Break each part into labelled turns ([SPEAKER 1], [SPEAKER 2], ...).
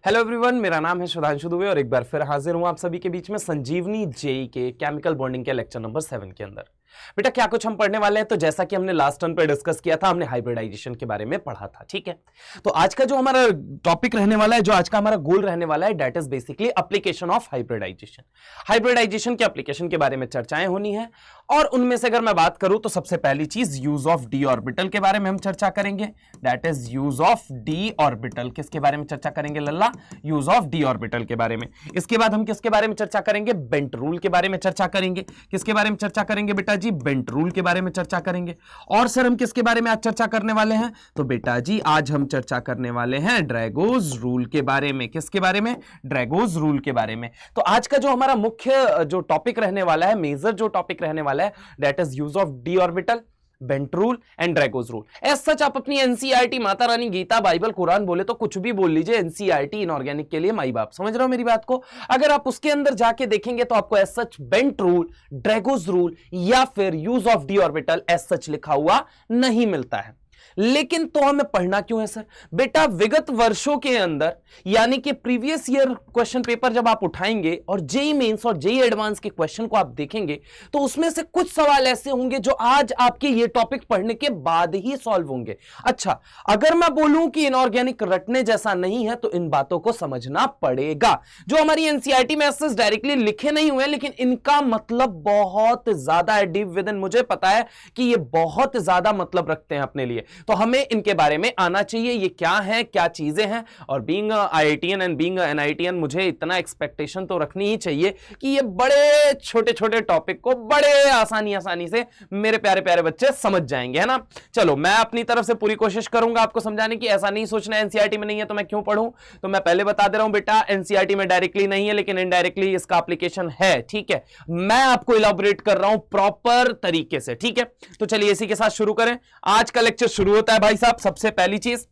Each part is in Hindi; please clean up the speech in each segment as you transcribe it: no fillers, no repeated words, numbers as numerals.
[SPEAKER 1] हेलो एवरीवन, मेरा नाम है सुधांशु दुबे और एक बार फिर हाजिर हूं आप सभी के बीच में संजीवनी जेई के केमिकल बॉन्डिंग के लेक्चर नंबर 7 के अंदर। बेटा क्या कुछ हम पढ़ने वाले हैं, तो जैसा कि हमने लास्ट टर्न पे डिस्कस किया था, हमने हाइब्रिडाइजेशन के बारे में पढ़ा था। ठीक है, तो आज का जो हमारा टॉपिक रहने वाला है, जो आज का हमारा गोल रहने वाला है, that is basically application of hybridization. Hybridization के एप्लीकेशन के बारे में चर्चाएं होनी है और उनमें से अगर मैं बात करूं तो सबसे पहली चीज यूज ऑफ डी ऑर्बिटल के बारे में हम चर्चा करेंगे। That is use of d orbital. किसके बारे में चर्चा करेंगे लल्ला? यूज ऑफ डी ऑर्बिटल के बारे में। इसके बाद हम किसके बारे में चर्चा करेंगे? बेंट रूल के बारे में चर्चा करेंगे। किसके बारे में चर्चा करेंगे बेटा जी? बेंट रूल के बारे में चर्चा करेंगे। और सर हम किसके बारे में आज चर्चा करने वाले हैं? तो बेटा जी आज हम चर्चा करने वाले हैं ड्रैगोज रूल के बारे में। किसके बारे में? ड्रैगोज रूल के बारे में। तो आज का जो हमारा मुख्य जो टॉपिक रहने वाला है, मेजर जो टॉपिक रहने वाला है, that is use of d orbital, Bent rule and Drago's rule. As such आप अपनी एनसीईआरटी, माता रानी, गीता, बाइबल, कुरान बोले तो कुछ भी बोल लीजिए, एनसीईआरटी इनऑर्गेनिक के लिए माई बाप। समझ रहे हो मेरी बात को? अगर आप उसके अंदर जाके देखेंगे तो आपको as such Bent rule, Drago's rule या फिर use of d orbital as such लिखा हुआ नहीं मिलता है। लेकिन तो हमें पढ़ना क्यों है सर? बेटा विगत वर्षों के अंदर, यानी कि प्रीवियस ईयर क्वेश्चन पेपर जब आप उठाएंगे और जेई मेंस और जेई एडवांस के क्वेश्चन को आप देखेंगे तो उसमें से कुछ सवाल ऐसे होंगे जो आज आपके ये टॉपिक पढ़ने के बाद ही सॉल्व होंगे। अच्छा, अगर मैं बोलूं कि इनऑर्गेनिक रटने जैसा नहीं है तो इन बातों को समझना पड़ेगा। जो हमारी एनसीईआरटी में ऐसे डायरेक्टली लिखे नहीं हुए लेकिन इनका मतलब बहुत ज्यादा है, डीप विद इन। मुझे पता है कि ये बहुत ज्यादा मतलब रखते हैं अपने लिए, तो हमें इनके बारे में आना चाहिए, ये क्या है, क्या चीजें हैं। और बीइंग आईआईटीएन एंड बीइंग एनआईटीएन मुझे इतना एक्सपेक्टेशन तो रखनी ही चाहिए कि ये बड़े छोटे छोटे टॉपिक को बड़े आसानी से मेरे प्यारे प्यारे बच्चे समझ जाएंगे, है ना। चलो मैं अपनी तरफ से पूरी कोशिश करूंगा आपको समझाने की। ऐसा नहीं सोचना एनसीईआरटी में नहीं है तो मैं क्यों पढ़ूं। तो मैं पहले बता दे रहा हूं बेटा, एनसीईआरटी में डायरेक्टली नहीं है लेकिन इनडायरेक्टली इसका एप्लीकेशन है। ठीक है, मैं आपको इलैबोरेट कर रहा हूं प्रॉपर तरीके से। ठीक है, तो चलिए इसी के साथ शुरू करें। आज का लेक्चर शुरू होता है भाई साहब। सबसे पहली चीज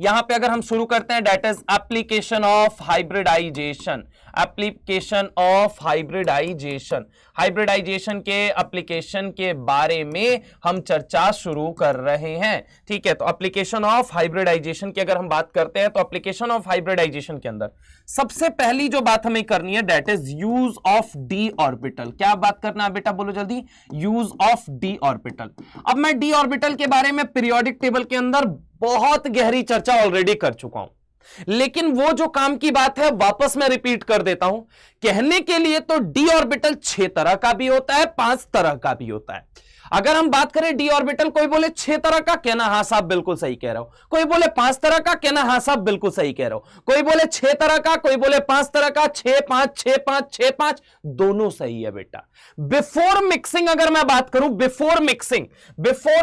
[SPEAKER 1] यहां पे अगर हम शुरू करते हैं, that is application of hybridization. Application of hybridization, hybridization के एप्लीकेशन के बारे में हम चर्चा शुरू कर रहे हैं। ठीक है, तो एप्लीकेशन ऑफ हाइब्रिडाइजेशन की अगर हम बात करते हैं तो एप्लीकेशन ऑफ हाइब्रिडाइजेशन के अंदर सबसे पहली जो बात हमें करनी है, that is use of d orbital. क्या बात करना है बेटा? बोलो जल्दी। Use of d orbital. अब मैं डी ऑर्बिटल के बारे में पीरियोडिक टेबल के अंदर बहुत गहरी चर्चा ऑलरेडी कर चुका हूं, लेकिन वो जो काम की बात है वापस मैं रिपीट कर देता हूं। कहने के लिए तो डी ऑर्बिटल 6 तरह का भी होता है, 5 तरह का भी होता है। अगर हम बात करें डी ऑर्बिटल, कोई बोले 6 तरह का, कहना हाँ साहब बिल्कुल सही कह रहे हो। कोई बोले 5 तरह का, कहना हाँ साहब बिल्कुल सही कह रहे हो। कोई बोले 6 तरह का, कोई बोले 5 तरह का। 6 5 6 5 6 5 दोनों सही है बेटा। बिफोर मिक्सिंग अगर मैं बात करूं, बिफोर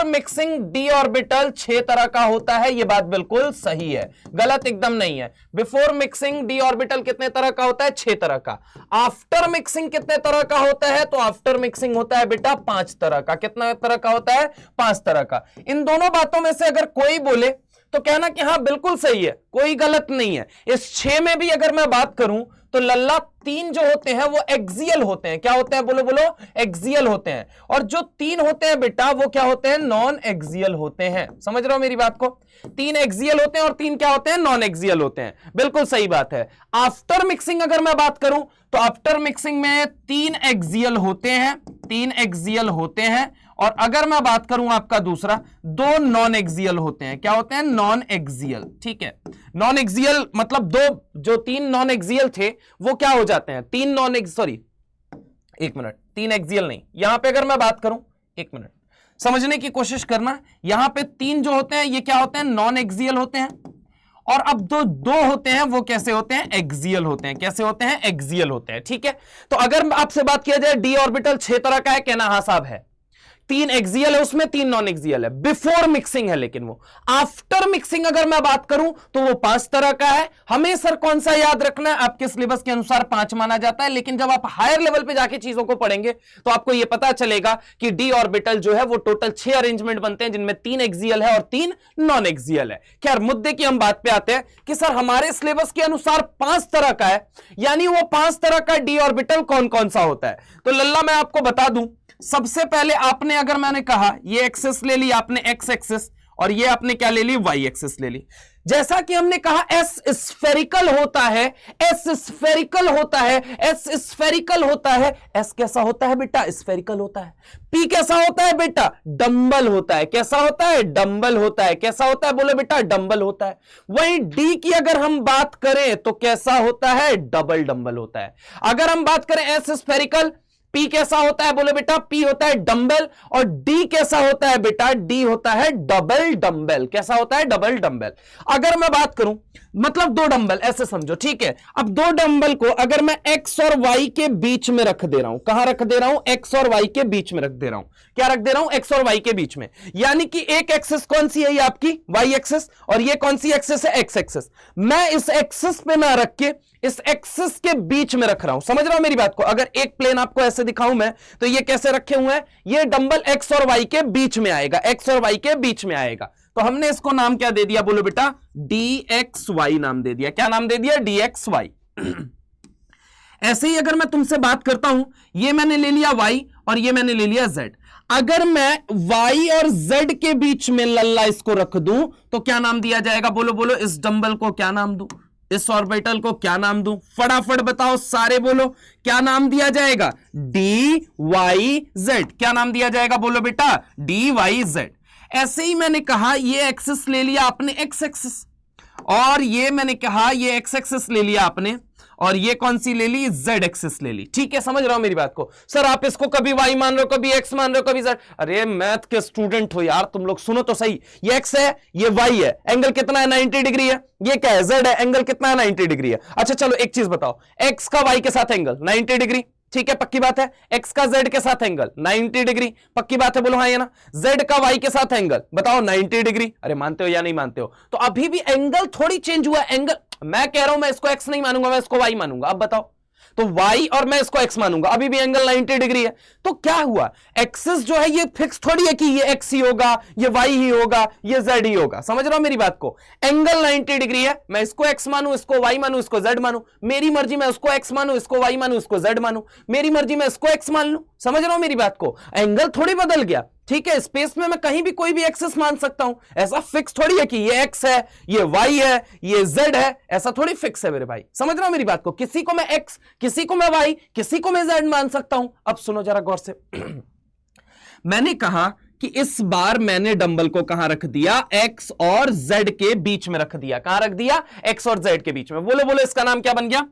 [SPEAKER 1] मिक्सिंग डी ऑर्बिटल 6 तरह का होता है, यह बात बिल्कुल सही है, गलत एकदम नहीं है। बिफोर मिक्सिंग डी ऑर्बिटल कितने तरह का होता है? 6 तरह का। आफ्टर मिक्सिंग कितने तरह का होता है? तो आफ्टर मिक्सिंग होता है बेटा 5 तरह का। कितना तरह का होता है? 5 तरह का। इन दोनों बातों में से अगर कोई बोले तो कहना कि हां बिल्कुल सही है, कोई गलत नहीं है। इस 6 में भी अगर मैं बात करूं तो लल्ला 3 जो होते हैं वो एक्सियल होते हैं। क्या होते हैं? बोलो बोलो। एक्सियल होते हैं। और जो 3 होते हैं बेटा वो क्या होते हैं? नॉन एक्सियल होते हैं। समझ रहे हो मेरी बात को? 3 एक्सियल होते हैं और 3 क्या होते हैं? नॉन एक्सियल होते हैं। बिल्कुल सही बात है। आफ्टर मिक्सिंग अगर मैं बात करूं तो आफ्टर मिक्सिंग में 3 एक्सियल होते हैं, 3 एक्सियल होते हैं। और अगर मैं बात करूं आपका दूसरा, 2 नॉन एक्सियल होते हैं। क्या होते हैं? Non axial. ठीक है, नॉन एक्सियल मतलब 2, जो 3 नॉन एक्सियल थे वो क्या हो जाते हैं? 3 non x, sorry 1 minute, 3 axial नहीं, यहां पे अगर मैं बात करूं, 1 मिनट समझने की कोशिश करना। यहां पे 3 जो होते हैं ये क्या होते हैं? नॉन एक्सियल होते हैं। और अब दो होते हैं वो कैसे होते हैं? एक्सियल होते हैं। कैसे होते हैं? एक्सियल होते हैं। ठीक है, तो अगर आपसे बात किया जाए डी ऑर्बिटल 6 तरह का है, कहना हाँ साहब है। 3 एक्सियल है उसमें, 3 नॉन एक्सियल है। बिफोर मिक्सिंग है लेकिन वो। आफ्टर मिक्सिंग अगर मैं बात करूं तो वो 5 तरह का है। हमें सर कौन सा याद रखना है? आपके सिलेबस के अनुसार 5 माना जाता है, लेकिन जब आप हायर लेवल पे जाके चीजों को पढ़ेंगे तो आपको यह पता चलेगा कि डी ऑर्बिटल जो है वो टोटल 6 अरेंजमेंट बनते हैं, जिनमें 3 एक्सियल है और 3 नॉन एक्सियल है। खैर मुद्दे की हम बात पे आते हैं कि सर हमारे सिलेबस के अनुसार 5 तरह का है, यानी वो 5 तरह का डी ऑर्बिटल कौन कौन सा होता है? तो लल्ला मैं आपको बता दूं, सबसे पहले आपने, अगर मैंने कहा ये एक्सिस ले ली आपने, एक्स एक्सिस, और ये आपने क्या ले ली? वाई एक्सिस ले ली। जैसा कि हमने कहा एस स्फेरिकल होता है, एस स्फेरिकल होता है, एस स्फेरिकल होता है। एस कैसा होता है बेटा? स्फेरिकल होता है। पी कैसा होता है बेटा? डंबल होता है। कैसा होता है? डंबल होता है। कैसा होता है बोले बेटा? डंबल होता है। वहीं डी की अगर हम बात करें तो कैसा होता है? डबल डंबल होता है। अगर हम बात करें एस स्फेरिकल, पी कैसा होता है बोले बेटा? पी होता है डंबल। और डी कैसा होता है बेटा? डी होता है डबल डंबल। कैसा होता है? Double dumbbell. अगर मैं बात करूं मतलब दो डंबल, ऐसे समझो, ठीक है। अब दो डंबल को अगर मैं एक्स और वाई के बीच में रख दे रहा हूं, कहां रख दे रहा हूं? एक्स और वाई के बीच में रख दे रहा हूं। क्या रख दे रहा हूं? एक्स और वाई के बीच में। यानी कि एक एक्सिस कौन सी है? ये आपकी वाई एक्सिस, और ये कौन सी एक्सिस है? X axis. मैं इस एक्सिस पे ना रख के इस एक्सिस के बीच में रख रहा हूं। समझ रहा हूं मेरी बात को? अगर एक प्लेन आपको ऐसे दिखाऊं मैं, तो ये कैसे रखे हुए हैं? ये डंबल एक्स और वाई के बीच में आएगा, एक्स और वाई के बीच में आएगा। तो हमने इसको नाम क्या दे दिया बोलो बेटा? dxy नाम दे दिया। क्या नाम दे दिया? dxy। ऐसे ही अगर मैं तुमसे बात करता हूं, ये मैंने ले लिया y और ये मैंने ले लिया z। अगर मैं y और z के बीच में लल्ला इसको रख दूं तो क्या नाम दिया जाएगा? बोलो बोलो, इस डंबल को क्या नाम दूं? इस ऑर्बिटल को क्या नाम दूं? फटाफट बताओ, सारे बोलो, क्या नाम दिया जाएगा? dYz। क्या नाम दिया जाएगा? बोलो बेटा, dYz। ऐसे ही मैंने कहा ये एक्सिस ले लिया आपने, एक्स एक्सिस, और ये मैंने कहा ये एक्स एक्सिस ले लिया आपने, और ये कौन सी ले ली? जेड एक्सिस ले ली। ठीक है, समझ रहा हूं मेरी बात को? सर आप इसको कभी वाई मान रहे हो, कभी एक्स मान रहे हो, कभी जेड। अरे मैथ के स्टूडेंट हो यार तुम लोग, सुनो तो सही। ये एक्स है, ये वाई है, एंगल कितना है? 90 डिग्री है। ये क्या है? जेड है, एंगल कितना है? 90 डिग्री है। अच्छा चलो एक चीज बताओ, एक्स का वाई के साथ एंगल 90 डिग्री, ठीक है, पक्की बात है। एक्स का जेड के साथ एंगल 90 डिग्री, पक्की बात है, बोलो हाँ या ना। जेड का वाई के साथ एंगल बताओ 90 डिग्री। अरे मानते हो या नहीं मानते हो? तो अभी भी एंगल थोड़ी चेंज हुआ है। एंगल मैं कह रहा हूं, मैं इसको एक्स नहीं मानूंगा, मैं इसको वाई मानूंगा। अब बताओ, तो y और मैं इसको x मानूंगा, अभी भी एंगल 90 डिग्री है। तो क्या हुआ? एक्सिस जो है ये फिक्स थोड़ी है कि ये x ही होगा, ये y ही होगा, ये z ही होगा। समझ रहा हो मेरी बात को? एंगल 90 डिग्री है, मैं इसको x मानूं, इसको y मानूं, इसको z मानूं, मेरी मर्जी मैं उसको x मानूं, इसको y मानूं, इसको z मानूं, मेरी मर्जी मैं इसको x मान लूं। समझ रहा हो मेरी बात को? एंगल थोड़ी बदल गया, ठीक है। स्पेस में मैं कहीं भी कोई भी एक्सिस मान सकता हूं, ऐसा फिक्स थोड़ी है कि ये x है, ये y है, ये z है, ऐसा थोड़ी फिक्स है मेरे भाई। समझ रहा हूं मेरी बात को? किसी को मैं x, किसी को मैं y, किसी को मैं z मान सकता हूं। अब सुनो जरा गौर से। मैंने कहा कि इस बार मैंने डंबल को कहां रख दिया? x और z के बीच में रख दिया। कहां रख दिया? x और z के बीच में। बोलो बोलो, इसका नाम क्या बन गया?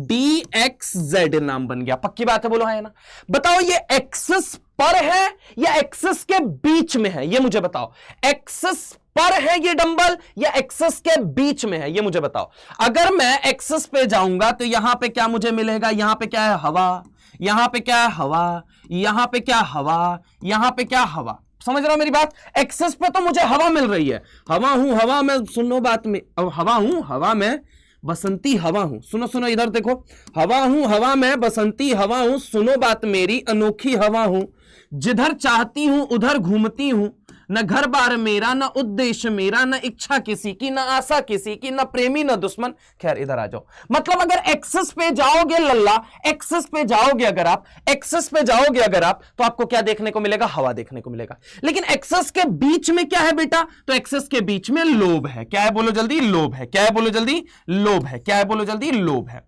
[SPEAKER 1] dxz नाम बन गया। पक्की बात है, बोलो हाँ या ना। बताओ ये एक्सिस पर है या एक्सिस के बीच में है? ये मुझे बताओ। एक्सिस पर है ये डंबल या एक्सिस के बीच में है? ये मुझे बताओ। अगर मैं एक्सिस पे जाऊंगा तो यहां पे क्या मुझे मिलेगा? यहां पे क्या है? हवा। यहां पे क्या है? हवा। यहां पे क्या? हवा। यहां पे क्या? हवा। समझ रहा हो मेरी बात? एक्सिस पे तो मुझे हवा मिल रही है, हवा हूं, हवा में, सुनो बात में, अब हवा हूं, हवा में बसंती हवा हूं। सुनो सुनो इधर देखो, हवा हूं, हवा में बसंती हवा हूं, सुनो बात मेरी, अनोखी हवा हूं, जिधर चाहती हूं उधर घूमती हूं, न घर बार मेरा, न उद्देश्य मेरा, न इच्छा किसी की, न आशा किसी की, न प्रेमी न दुश्मन। खैर इधर आ जाओ। मतलब अगर एक्सेस पे जाओगे लल्ला, एक्सेस पे जाओगे अगर आप, एक्सेस पे जाओगे अगर आप, तो आपको क्या देखने को मिलेगा? हवा देखने को मिलेगा। लेकिन एक्सेस के बीच में क्या है बेटा? तो एक्सेस के बीच में लोब है। क्या है? बोलो जल्दी। लोब है। क्या है? बोलो जल्दी। लोब है। क्या है? बोलो जल्दी। लोब है।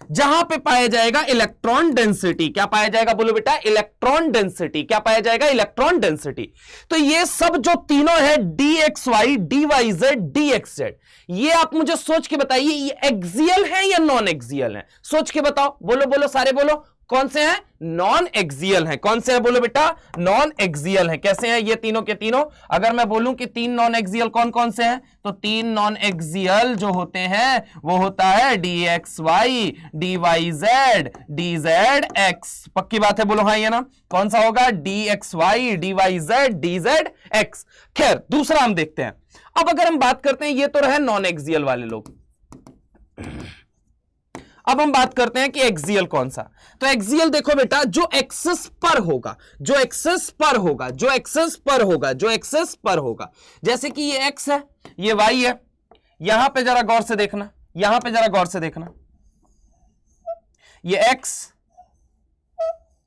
[SPEAKER 1] जहां पे पाया जाएगा इलेक्ट्रॉन डेंसिटी। क्या पाया जाएगा? बोलो बेटा। Electron density. क्या पाया जाएगा? Electron density. तो ये सब जो तीनों है, dxy, dyz, dxz, ये आप मुझे सोच के बताइए, ये एक्सियल है या नॉन एक्सियल है? सोच के बताओ। बोलो बोलो, सारे बोलो, कौन से हैं? नॉन एक्सियल है। कौन से है? बोलो बेटा, नॉन एक्सियल है। कैसे हैं ये तीनों के तीनों? अगर मैं बोलूं कि तीन नॉन एक्सियल कौन कौन से हैं, तो तीन नॉन एक्सियल जो होते हैं वो होता है dxy, dyz, dzx। पक्की बात है, बोलो हाँ या ना। कौन सा होगा? dxy, dyz, dzx। खैर दूसरा हम देखते हैं। अब अगर हम बात करते हैं, ये तो रहे नॉन एक्सियल वाले लोग, अब हम बात करते हैं कि एक्सियल कौन सा। तो एक्सियल देखो बेटा, जो एक्सिस पर होगा, जो एक्सिस पर होगा, जो एक्सिस पर होगा, जो एक्सिस पर होगा, जैसे कि ये एक्स है, ये वाई है। यहां पे जरा गौर से देखना, यहां पे जरा गौर से देखना, ये एक्स,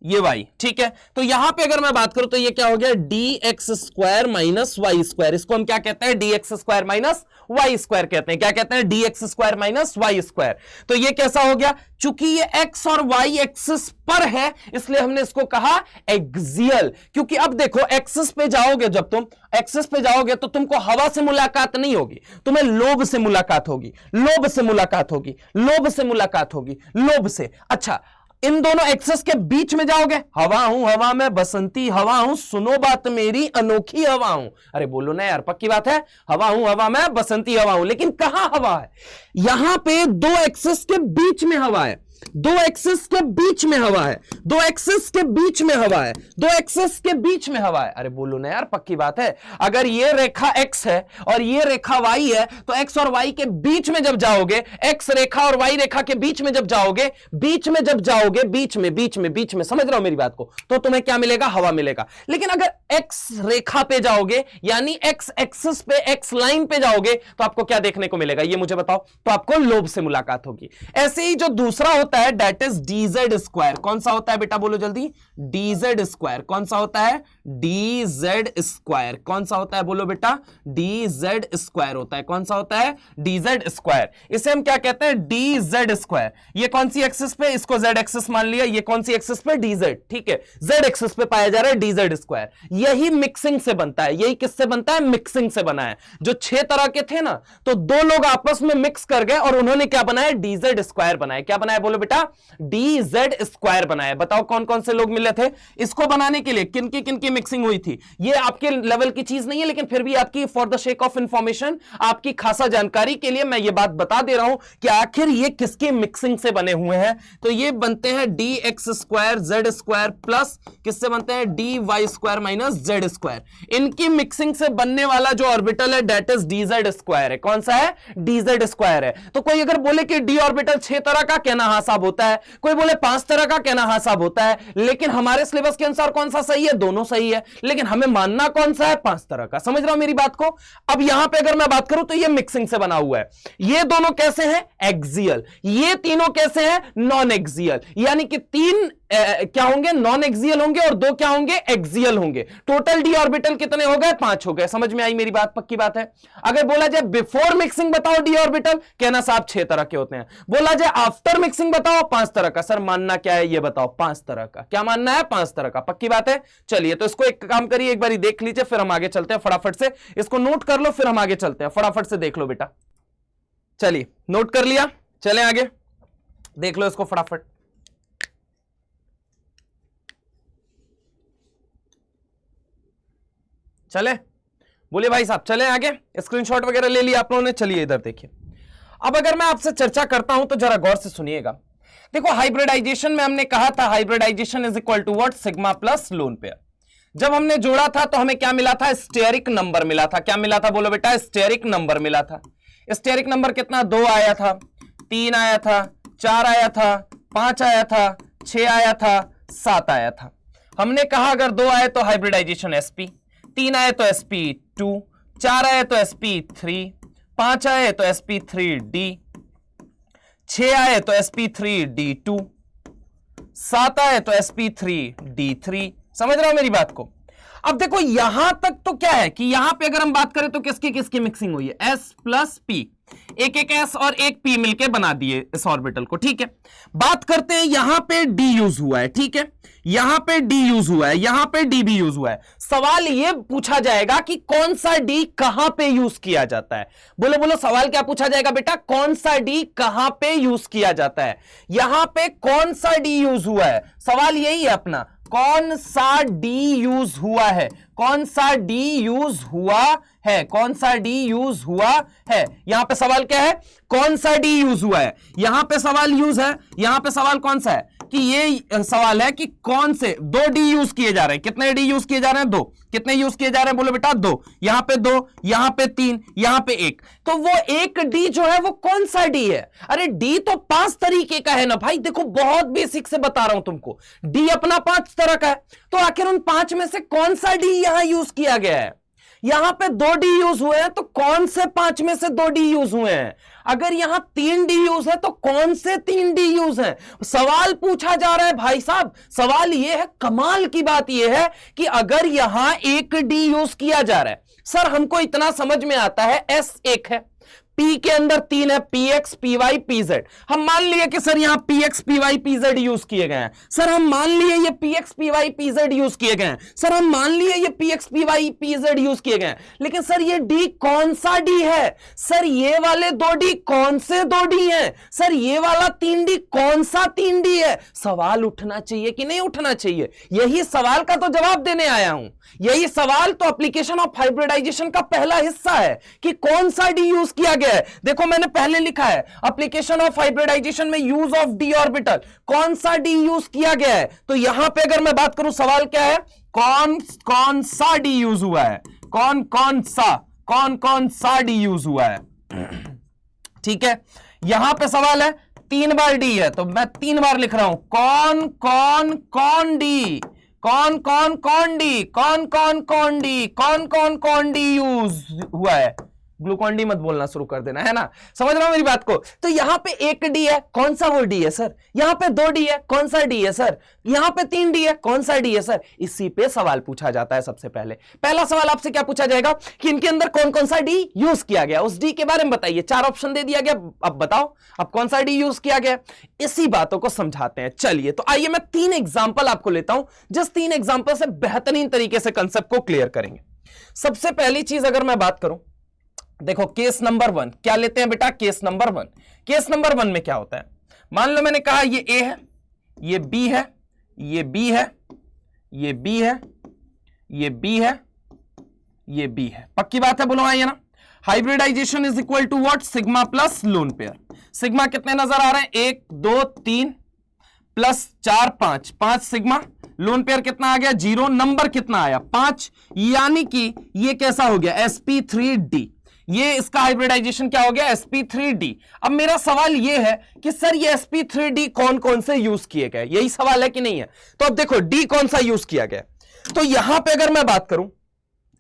[SPEAKER 1] ये वाई, ठीक है। तो यहां पे अगर मैं बात करूं तो ये क्या हो गया? D x square minus y square. इसको हम क्या कहते हैं? D x square minus y square कहते हैं। क्या कहते हैं? dx square minus y square. तो ये कैसा हो गया? चूंकि ये x और y एक्सिस पर है इसलिए हमने इसको कहा एक्सियल। क्योंकि अब देखो एक्सिस पे जाओगे, जब तुम एक्सिस पे जाओगे तो तुमको हवा से मुलाकात नहीं होगी, तुम्हें लोब से मुलाकात होगी, लोब से मुलाकात होगी, लोब से मुलाकात होगी, लोब से। अच्छा, इन दोनों एक्सेस के बीच में जाओगे, हवा हूं हवा में, बसंती हवा हूं, सुनो बात मेरी, अनोखी हवा हूं। अरे बोलो ना यार, पक्की बात है, हवा हूं हवा में, बसंती हवा हूं। लेकिन कहां हवा है? यहां पे दो एक्सेस के बीच में हवा है, दो एक्सिस के बीच में हवा है, दो एक्सिस के बीच में हवा है, दो एक्सिस के बीच में हवा है। अरे बोलो ना यार, पक्की बात है। अगर ये रेखा x है और ये रेखा y है तो x और y के बीच में जब जाओगे, x रेखा और y रेखा के बीच में जब जाओगे, बीच में जब जाओगे, बीच में, समझ रहे हो मेरी बात को, तो तुम्हें क्या मिलेगा? हवा मिलेगा। लेकिन अगर x रेखा पे जाओगे यानी x एक्सिस पे, x लाइन पे जाओगे तो आपको क्या देखने को मिलेगा? ये मुझे बताओ। तो आपको लोब से मुलाकात होगी। ऐसे ही जो दूसरा होता है दैट इज dz स्क्वायर। कौन सा होता है बेटा? बोलो जल्दी। dz square. कौन सा होता है? dz square. कौन सा होता है? बोलो बेटा। dz स्क्वायर होता है। कौन सा होता है? dz square. इसे हम क्या कहते हैं? dz square. ये कौन सी एक्सिस पे? इसको z एक्सिस मान लिया। ये कौन सी एक्सिस पे? dz। ठीक है, z एक्सिस पे पाया जा रहा है dz स्क्वायर। यही मिक्सिंग से बनता है। यही किससे बनता है? मिक्सिंग से बना है। जो 6 तरह के थे ना, तो दो लोग आपस में मिक्स कर गए और उन्होंने क्या बनाया? dz स्क्वायर बनाया। क्या बनाया? बोलो बेटा। dz स्क्वायर बनाया। बताओ कौन कौन से लोग मिले थे इसको बनाने के लिए? किन की मिक्सिंग हुई थी? ये आपके लेवल की चीज नहीं है, लेकिन फिर भी आपकी for the shake of information, आपकी खासा जानकारी के लिए मैं ये बात बता दे रहा हूं कि आखिर ये किसके मिक्सिंग से बने हुए हैं। तो ये बनते हैं dx square z square plus किससे बनते हैं? dy square minus z square. इनकी मिक्सिंग से बनने वाला जो ऑर्बिटल है दैट इज dz स्क्वायर है। कौन सा है? dz स्क्वायर है। तो कोई अगर बोले कि d ऑर्बिटल 6 तरह का, कहना हाँ साहब होता है। कोई बोले 5 तरह का, कहना हाँ साहब होता है। लेकिन हमारे सिलेबस के अनुसार कौन सा सही है? दोनों सही है। लेकिन हमें मानना कौन सा है? 5 तरह का। समझ रहा हूं मेरी बात को? अब यहां पे अगर मैं बात करूं तो ये मिक्सिंग से बना हुआ है। ये दोनों कैसे हैं? एक्सियल। ये तीनों कैसे हैं? Non axial. यानी कि 3 क्या होंगे? नॉन एक्सियल होंगे और 2 क्या होंगे? एक्सियल होंगे। टोटल डी ऑर्बिटल कितने हो गए? 5 हो गए। समझ में आई मेरी बात? पक्की बात है। अगर बोला जाए बिफोर मिक्सिंग बताओ डी ऑर्बिटल, कहना साहब 6 तरह के होते हैं। बोला जाए आफ्टर मिक्सिंग बताओ 5 तरह का। सर मानना क्या है ये बताओ? 5 तरह का। क्या मानना है? 5 तरह का। पक्की बात है। चलिए, तो इसको एक काम करिए, एक बार देख लीजिए, फिर हम आगे चलते हैं। फटाफट से इसको नोट कर लो, फिर हम आगे चलते हैं। फटाफट से देख लो बेटा। चलिए, नोट कर लिया, चलें आगे, देख लो इसको फटाफट। चले, बोलिए भाई साहब, चले आगे। स्क्रीनशॉट वगैरह ले लिया आप लोगों ने? चलिए इधर देखिए। अब अगर मैं आपसे चर्चा करता हूं तो जरा गौर से सुनिएगा। देखो, हाइब्रिडाइजेशन में हमने कहा था hybridisation is equal to what? Sigma plus lone pair. जब हमने जोड़ा था तो हमें क्या मिला था? स्टेरिक नंबर मिला था। क्या मिला था? बोलो बेटा। स्टेरिक नंबर मिला था। स्टेरिक नंबर कितना? 2 आया था, 3 आया था, 4 आया था, 5 आया था, 6 आया था, 7 आया था। हमने कहा अगर 2 आए तो हाइब्रिडाइजेशन sp, 3 आए तो sp2, 4 आए तो sp3, 5 आए तो sp3d, 6 आए तो sp3d2, 7 आए तो sp3d3। समझ रहे हो मेरी बात को? अब देखो यहां तक तो क्या है कि यहां पे अगर हम बात करें तो किसकी किसकी मिक्सिंग हुई है? s प्लस p, एक s और एक p मिलके बना दिए इस ऑर्बिटल को। ठीक है, बात करते हैं यहां पे d यूज हुआ है। ठीक है, यहां पे d यूज हुआ है, यहां पे d भी यूज हुआ है। सवाल यह पूछा जाएगा कि कौन सा d कहां पे यूज किया जाता है? बोलो बोलो, सवाल क्या पूछा जाएगा बेटा? कौन सा d कहां पे यूज किया जाता है? यहां पे कौन सा d यूज हुआ है? सवाल यही है अपना, कौन सा d यूज हुआ है? कौन सा d यूज हुआ है? कौन सा d यूज हुआ है? यहां पे सवाल क्या है? कौन सा d यूज हुआ है? यहां पे सवाल यूज है। यहां पे सवाल कौन सा है? कि ये सवाल है कि कौन से 2 डी यूज किए जा रहे हैं। कितने डी यूज किए जा रहे हैं? 2। कितने यूज किए जा रहे हैं? बोलो बेटा 2। यहां पे 2, यहां पे 3, यहां पे 1। तो वो एक डी जो है वो कौन सा डी है? अरे डी तो 5 तरीके का है ना भाई। देखो, बहुत बेसिक से बता रहा हूं तुमको, डी अपना 5 तरह का है। तो आखिर उन 5 में से कौन सा डी यहां यूज किया गया है? यहां पे 2 डी यूज हुए हैं, तो कौन से 5 में से 2 डी यूज हुए हैं? अगर यहां 3 डी यूज है तो कौन से 3 डी यूज हैं? सवाल पूछा जा रहा है भाई साहब। सवाल यह है, कमाल की बात यह है कि अगर यहां 1 डी यूज किया जा रहा है, सर हमको इतना समझ में आता है S 1 है, P के अंदर 3 है, PX, PY, PZ। हम मान लिए कि सर यहां PX, PY, PZ यूज किए गए हैं। सर हम मान लिए ये PX, PY, PZ यूज किए गए हैं। सर हम मान लिए ये PX, PY, PZ यूज किए गए हैं। लेकिन सर ये D कौन सा D है? सर ये वाले 2D कौन से 2D हैं? सर ये वाला 3D कौन सा 3D है? सवाल उठना चाहिए कि नहीं उठना चाहिए? यही सवाल का तो जवाब देने आया हूं। यही सवाल तो एप्लीकेशन ऑफ हाइब्रिडाइजेशन का पहला हिस्सा है कि कौन सा डी यूज किया गया है। देखो मैंने पहले लिखा है एप्लीकेशन ऑफ हाइब्रिडाइजेशन में यूज ऑफ डी ऑर्बिटल, कौन सा डी यूज किया गया है। तो यहां पे अगर मैं बात करूं सवाल क्या है, कौन कौन सा डी यूज हुआ है, कौन कौन सा डी यूज हुआ है। ठीक है, यहां पे सवाल है 3 बार डी है तो मैं 3 बार लिख रहा हूं कौन डी, कौन डी यूज हुआ है। ग्लूकॉन डी मत बोलना शुरू कर देना, है ना, समझ रहा हूं मेरी बात को। तो यहां पे 1 डी है, कौन सा वो डी है सर। यहां पे 2 डी है, कौन सा डी है सर। यहां पे 3 डी है, कौन सा डी है सर। इसी पे सवाल पूछा जाता है। सबसे पहले पहला सवाल आपसे क्या पूछा जाएगा कि इनके अंदर कौन कौन सा डी यूज किया गया, उस डी के बारे में बताइए। 4 ऑप्शन दे दिया गया, अब बताओ अब कौन सा डी यूज किया गया। इसी बातों को समझाते हैं। चलिए तो आइए मैं 3 एग्जाम्पल आपको लेता हूं, जिस 3 एग्जाम्पल से बेहतरीन तरीके से कंसेप्ट को क्लियर करेंगे। सबसे पहली चीज अगर मैं बात करूं, देखो केस नंबर 1 क्या लेते हैं बेटा, केस नंबर 1। केस नंबर 1 में क्या होता है, मान लो मैंने कहा ये ए है, ये बी है, ये बी है, ये बी है, ये बी है, ये बी है। पक्की बात है, बोलो आइए ना। Hybridisation is equal to what, sigma plus lone pair. Sigma कितने नजर आ रहे हैं, 1 2 3 प्लस 4 5, 5 सिग्मा। लोन पेयर कितना आ गया, 0। नंबर कितना आया, 5। यानी कि ये कैसा हो गया, sp3d। ये इसका हाइब्रिडाइजेशन क्या हो गया, sp3d। अब मेरा सवाल ये है कि सर ये sp3d कौन कौन से यूज किए गए, यही सवाल है कि नहीं है। तो अब देखो d कौन सा यूज किया गया, तो यहां पे अगर मैं बात करूं,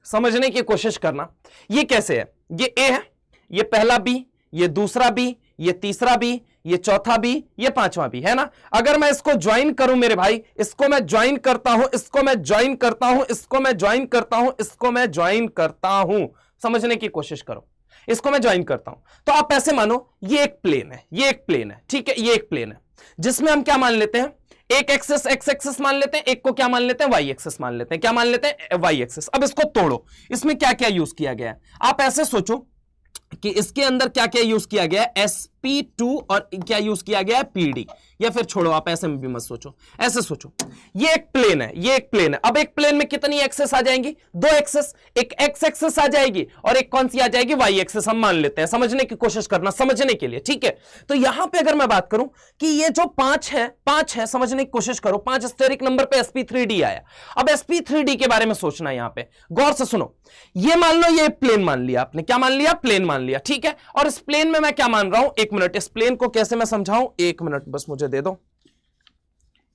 [SPEAKER 1] समझने की कोशिश करना, ये कैसे है, ये a है, ये पहला b, ये दूसरा b, ये तीसरा b, ये चौथा b, ये पांचवा b, है ना। अगर मैं इसको ज्वाइन करूं मेरे भाई, इसको मैं ज्वाइन करता हूं, इसको मैं ज्वाइन करता हूं, इसको मैं ज्वाइन करता हूं, इसको मैं ज्वाइन करता हूं, समझने की कोशिश करो, इसको मैं ज्वाइन करता हूं, तो आप ऐसे मानो ये एक प्लेन है, ये एक प्लेन है, ठीक है, ये एक प्लेन है जिसमें हम क्या मान लेते हैं, एक एक्सिस एक्स एक्सिस मान लेते हैं, एक को क्या मान लेते हैं, वाई एक्सिस मान लेते हैं। क्या मान लेते हैं, वाई एक्सिस। अब इसको तोड़ो, इसमें क्या क्या यूज किया गया है। आप ऐसे सोचो कि इसके अंदर क्या क्या यूज किया गया है, sp2 और क्या यूज किया गया है, pd। या फिर छोड़ो, आप ऐसे में भी मत सोचो, ऐसे सोचो, ये एक प्लेन है, ये एक प्लेन है। अब एक प्लेन में कितनी एक्सेस आ जाएंगी, 2 एक्सेस, एक एक्स एक्सेस आ जाएगी और एक कौन सी आ जाएगी, वाई एक्सेस। हम मान लेते हैं, समझने की कोशिश करना, समझने के लिए, ठीक है। तो यहां पे अगर मैं बात करूं कि ये जो 5 है, समझने की कोशिश करो, 5 स्टेरिक नंबर पे sp3d आया। अब sp3d के बारे में सोचना, यहां पे गौर से सुनो। ये मान लो ये प्लेन मान लिया आपने, क्या मान लिया, प्लेन मान लिया, ठीक है। और इस प्लेन में मैं क्या मान रहा हूं, 1 मिनट, इस प्लेन को कैसे मैं समझाऊं, 1 मिनट बस मुझे दे दो।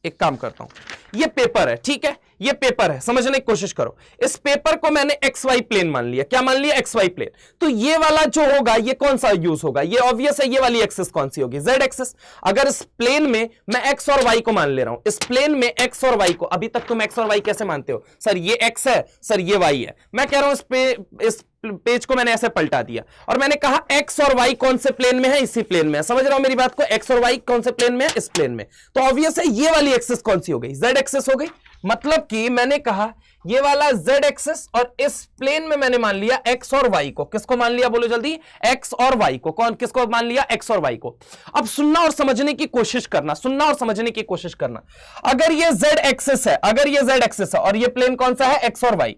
[SPEAKER 1] एक काम करता हूं, ये पेपर है, ठीक है, ये पेपर है, समझने की कोशिश करो। इस पेपर को मैंने एक्स वाई प्लेन मान लिया, क्या मान लिया, एक्स वाई प्लेन। तो ये वाला जो होगा ये कौन सा यूज होगा, ये ऑब्वियस है, ये वाली एक्सिस कौन सी होगी, जेड एक्सिस। अगर इस प्लेन में मैं एक्स और वाई को मान ले रहा हूं, इस प्लेन में एक्स और वाई को, अभी तक तुम एक्स और वाई कैसे मानते हो, सर ये एक्स है, सर ये वाई है। मैं कह रहा हूं इस पेज को मैंने ऐसे पलटा दिया और मैंने कहा एक्स और वाई कौन से प्लेन में है, इसी प्लेन में है। समझ रहा हूं मेरी बात को, एक्स और वाई कौन से प्लेन में है, इस प्लेन में। तो ऑब्वियस है ये वाली एक्सिस कौन सी हो गई, जेड एक्सिस हो गई। मतलब कि मैंने कहा ये वाला जेड एक्सिस और इस प्लेन में मैंने मान लिया एक्स और वाई को। किसको मान लिया, बोलो जल्दी, एक्स और वाई को। कौन किसको मान लिया, एक्स और वाई को। अब सुनना और समझने की कोशिश करना, सुनना और समझने की कोशिश करना। अगर ये जेड एक्सिस है, अगर ये जेड एक्सिस है और ये प्लेन कौन सा है, एक्स और वाई,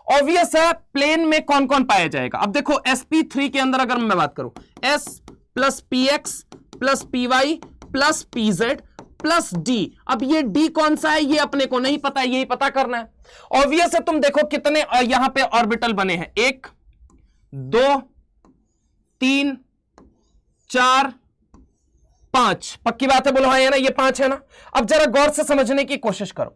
[SPEAKER 1] ऑब्वियस है प्लेन में कौन कौन पाया जाएगा। अब देखो sp3 के अंदर अगर मैं बात करूं, s plus px plus py plus pz plus d। अब ये d कौन सा है, ये अपने को नहीं पता है, यही पता करना है। ऑब्वियस है, तुम देखो कितने यहां पे ऑर्बिटल बने हैं, 1 2 3 4 5। पक्की बात है, बोलो हाँ है ना, ये 5 है ना। अब जरा गौर से समझने की कोशिश करो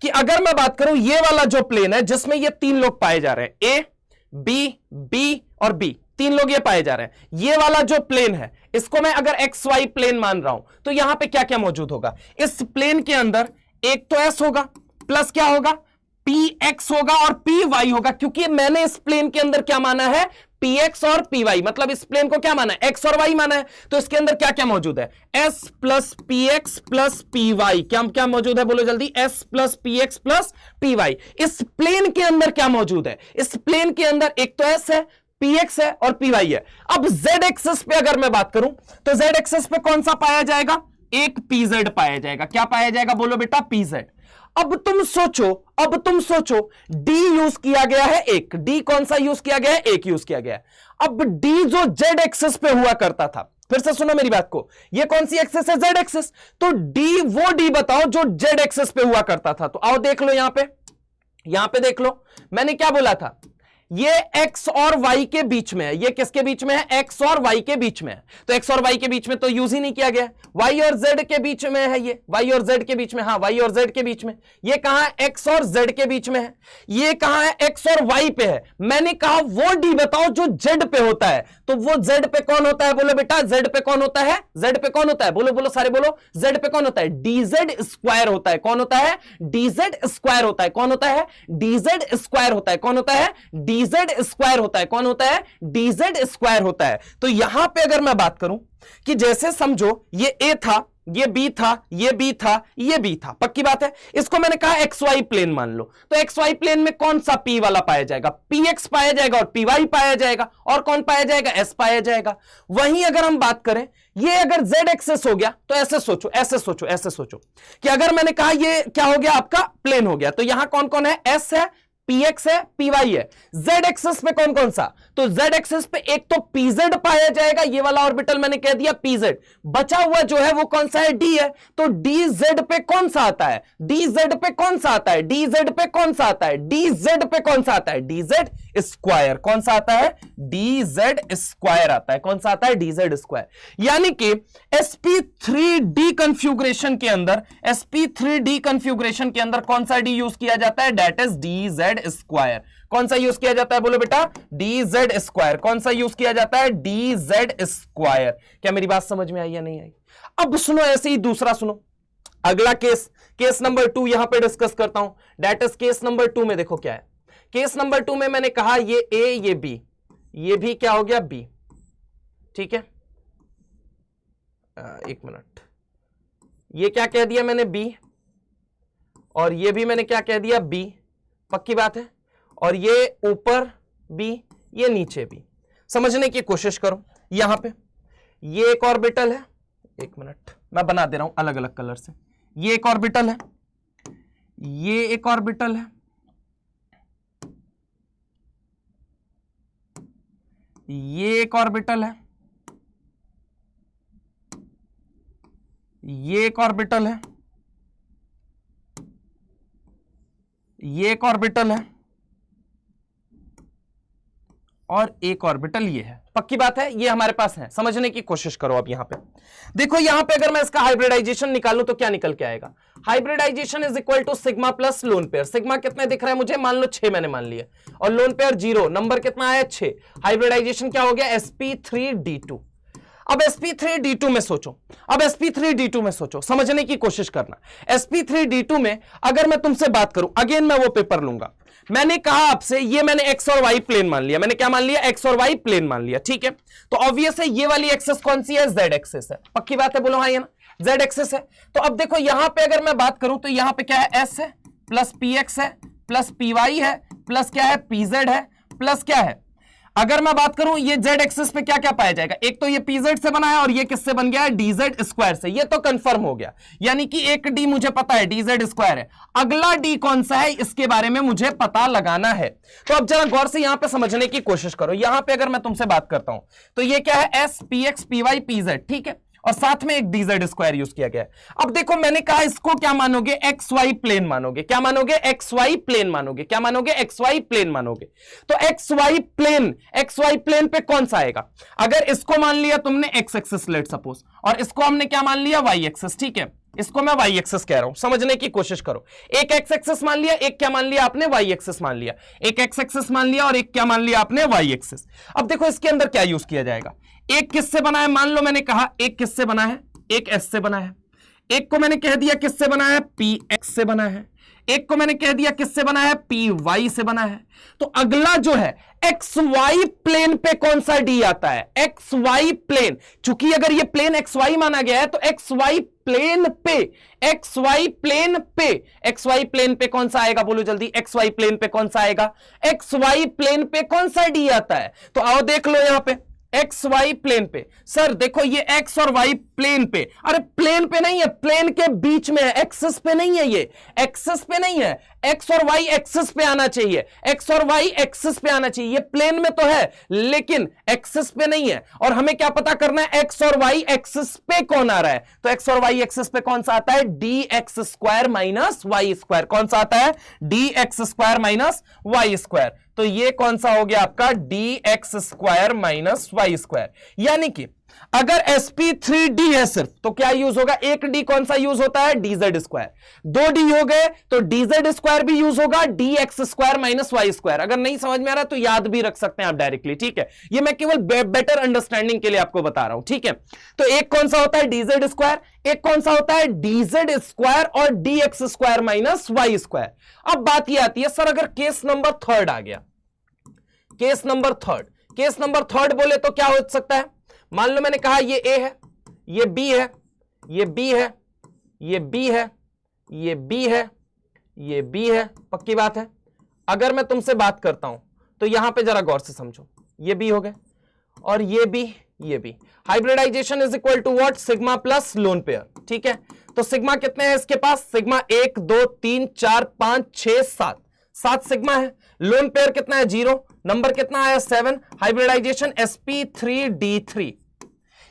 [SPEAKER 1] कि अगर मैं बात करूं ये वाला जो प्लेन है जिसमें ये 3 लोग पाए जा रहे हैं, ए बी बी और बी, 3 लोग ये पाए जा रहे हैं, ये वाला जो प्लेन है इसको मैं अगर एक्स वाई प्लेन मान रहा हूं, तो यहां पे क्या क्या मौजूद होगा, इस प्लेन के अंदर एक तो एस होगा, प्लस क्या होगा, पी एक्स होगा और पी वाई होगा, क्योंकि मैंने इस प्लेन के अंदर क्या माना है, px और py, मतलब इस प्लेन को क्या माना है, x और y माना है, तो इसके अंदर क्या क्या मौजूद है, s plus px plus py, क्या क्या मौजूद है, बोलो जल्दी, s plus px plus py। इस प्लेन के अंदर क्या मौजूद है, इस प्लेन के अंदर एक तो s है, px है और py है। अब z एक्सिस पे अगर मैं बात करूं तो z एक्सिस पे कौन सा पाया जाएगा, एक pz पाया जाएगा। क्या पाया जाएगा, बोलो बेटा, pz। अब तुम सोचो d यूज किया गया है, एक d कौन सा यूज किया गया है, एक यूज किया गया है। अब d जो z एक्सिस पे हुआ करता था, फिर से सुनो मेरी बात को, ये कौन सी एक्सिस है, z एक्सिस, तो d वो d बताओ जो z एक्सिस पे हुआ करता था। तो आओ देख लो, यहां पे देख लो, मैंने क्या बोला था, ये x और y के बीच में है, ये किसके बीच में है, x और y के बीच में है। तो x और y के बीच में तो यूज ही नहीं किया गया, y और z के बीच में है, ये y और z के बीच में, हाँ y और z के बीच में। ये कहां है, x और z के बीच में है। ये कहां है, x और y पे है। मैंने कहा वो d बताओ जो z पे होता है, तो वो z पे कौन होता है, बोलो बेटा, z पे कौन होता है, z पे कौन होता है, बोलो बोलो सारे बोलो, z पे कौन होता है, dz स्क्वायर होता है। कौन होता है, dz स्क्वायर होता है। कौन होता है, dz स्क्वायर होता है। कौन होता है, dz स्क्वायर होता है। कौन होता है, dz स्क्वायर होता है। तो यहां पे अगर मैं बात करूं कि जैसे समझो ये a था, ये b था, ये b था, ये b था, पक्की बात है। इसको मैंने कहा xy प्लेन मान लो, तो xy प्लेन में कौन सा p वाला पाया जाएगा, px पाया जाएगा और py पाया जाएगा, और कौन पाया जाएगा, s पाया जाएगा। वहीं अगर हम बात करें, ये अगर z एक्सेस हो गया, तो ऐसे सोचो कि अगर मैंने कहा ये क्या हो गया, आपका प्लेन हो गया, तो यहां कौन कौन है, s है, px है, py है। z एक्सिस पे कौन कौन सा, तो z एक्सिस पे एक तो pz पाया जाएगा, ये वाला ऑर्बिटल मैंने कह दिया pz, बचा हुआ जो है वो कौन सा है, d है। तो dz पे कौन सा आता है, dz पे कौन सा आता है, dz पे कौन सा आता है, dz पे कौन सा आता है, dz स्क्वायर। कौन सा आता है, dz स्क्वायर आता है। कौन सा आता है, dz स्क्वायर। यानी कि sp3d कंफ्यूग्रेशन के अंदर, sp3d कंफ्यूग्रेशन के अंदर कौन सा d यूज किया जाता है, दैट इज dz स्क्वायर। कौन सा यूज किया जाता है, बोलो बेटा, dz स्क्वायर। कौन सा यूज किया जाता है, dz स्क्वायर। क्या मेरी बात समझ में आई या नहीं आई। अब सुनो, ऐसे ही दूसरा सुनो, अगला केस नंबर 2 यहां पे डिस्कस करता हूं, दैट इज केस नंबर 2 में देखो क्या है। केस नंबर 2 में मैंने कहा ये a, ये b, ये भी क्या हो गया, b, ठीक है। एक मिनट, ये क्या कह दिया मैंने, b, और ये भी मैंने क्या कह दिया, b, पक्की बात है। और ये ऊपर b, ये नीचे b। समझने की कोशिश करो, यहां पे ये एक ऑर्बिटल है, एक मिनट मैं बना दे रहा हूं अलग अलग कलर से। ये एक ऑर्बिटल है, ये एक ऑर्बिटल है, ये एक ऑर्बिटल है, ये एक ऑर्बिटल है, ये एक ऑर्बिटल है, और एक ऑर्बिटल ये है। पक्की बात है, ये हमारे पास है। समझने की कोशिश करो। अब यहां पे देखो, यहां पे अगर मैं इसका हाइब्रिडाइजेशन निकालूं तो क्या निकल के आएगा, hybridisation is equal to sigma plus lone pair. Sigma कितने दिख रहा है मुझे, मान लो 6 मैंने मान लिया, और लोन पेयर 0, नंबर कितना आया, 6। हाइब्रिडाइजेशन क्या हो गया, sp3d2। अब sp3d2 में सोचो, अब sp3d2 में सोचो, समझने की कोशिश करना। sp3d2 में अगर मैं तुमसे बात करूं, अगेन मैं वो पेपर लूंगा, मैंने कहा आपसे, ये मैंने x और y प्लेन मान लिया, मैंने क्या मान लिया, x और y प्लेन मान लिया, ठीक है। तो ऑब्वियस है ये वाली एक्सेस कौन सी है, z एक्सेस है। पक्की बात है, बोलो हाँ या ना, z एक्सेस है। तो अब देखो यहां पे अगर मैं बात करूं तो यहां पे क्या है, s है प्लस px है प्लस py है प्लस क्या है, pz है प्लस क्या है। अगर मैं बात करूं ये z एक्सिस पे क्या क्या पाया जाएगा, एक तो ये pz से बना है और ये किससे बन गया है, dz स्क्वायर से। ये तो कंफर्म हो गया, यानी कि एक d मुझे पता है dz स्क्वायर है। अगला d कौन सा है, इसके बारे में मुझे पता लगाना है। तो अब जरा गौर से यहां पे समझने की कोशिश करो। यहां पे अगर मैं तुमसे बात करता हूं तो ये क्या है, s px py pz, ठीक है, और साथ में एक dz स्क्वायर यूज किया गया है। अब देखो मैंने कहा इसको क्या मानोगे, xy प्लेन मानोगे। क्या मानोगे, xy प्लेन मानोगे। क्या मानोगे, xy प्लेन मानोगे। तो xy प्लेन पे कौन सा आएगा, अगर इसको मान लिया तुमने x एक्सिस लेट सपोज, और इसको हमने क्या मान लिया, y एक्सिस, ठीक है, इसको मैं y एक्सिस कह रहा हूं, समझने की कोशिश करो। एक x एक्सिस मान लिया, एक क्या मान लिया आपने, y एक्सिस मान लिया। एक x एक्सिस मान लिया और एक क्या मान लिया आपने, y एक्सिस। अब देखो इसके अंदर क्या यूज किया जाएगा, एक किससे बना है, मान लो मैंने कहा एक किससे बना है, एक s से बना है, एक को मैंने कह दिया किससे बना है, px से बना है, एक को मैंने कह दिया किससे बना है, पी वाई से बना है। तो अगला जो है एक्स वाई प्लेन पे कौन सा डी आता है, एक्स वाई प्लेन। चूंकि अगर ये प्लेन एक्स वाई माना गया है तो एक्स वाई प्लेन पे, एक्स वाई प्लेन पे, एक्स वाई प्लेन पे कौन सा आएगा, बोलो जल्दी, एक्स वाई प्लेन पे कौन सा आएगा, एक्स वाई प्लेन पे कौन सा डी आता है। तो आओ देख लो यहां पे एक्स वाई प्लेन पे। सर देखो ये एक्स और वाई प्लेन पे, अरे प्लेन पे नहीं है, प्लेन के बीच में है, एक्सिस पे नहीं है, ये एक्सिस पे नहीं है, एक्स और वाई एक्सिस पे आना चाहिए, एक्स और वाई एक्सिस पे आना चाहिए। ये प्लेन में तो है लेकिन एक्सिस पे नहीं है। और हमें क्या पता करना है, एक्स और वाई एक्सिस पे कौन आ रहा है। तो एक्स और वाई एक्सिस पे कौन सा आता है, d x square minus y square. कौन सा आता है, d x square minus y square. तो ये कौन सा हो गया आपका, d x square minus y square. यानी कि अगर sp3d है सिर्फ तो क्या यूज होगा, एक डी कौन सा यूज होता है, dz स्क्वायर। दो डी हो गए तो dz स्क्वायर भी यूज होगा, dx square minus y square. अगर नहीं समझ में आ रहा तो याद भी रख सकते हैं आप डायरेक्टली, ठीक है। ये मैं केवल बेटर अंडरस्टैंडिंग के लिए आपको बता रहा हूं, ठीक है। तो एक कौन सा होता है dz स्क्वायर, एक कौन सा होता है dz स्क्वायर और dx square minus y square. अब बात यह आती है सर अगर केस नंबर थर्ड आ गया, case number third, case number third बोले तो क्या हो सकता है, मान लो मैंने कहा ये ए है, ये बी है, ये बी है, ये बी है, ये बी है, ये बी है, पक्की बात है। अगर मैं तुमसे बात करता हूं तो यहां पे जरा गौर से समझो, ये बी हो गए और ये बी, ये b. Hybridisation is equal to what, sigma plus lone pair, ठीक है। तो सिग्मा कितने हैं इसके पास, सिग्मा 1 2 3 4 5 6 7, 7 सिग्मा है। लोन पेयर कितना है, 0। नंबर कितना आया, 7। Hybridisation sp3d3।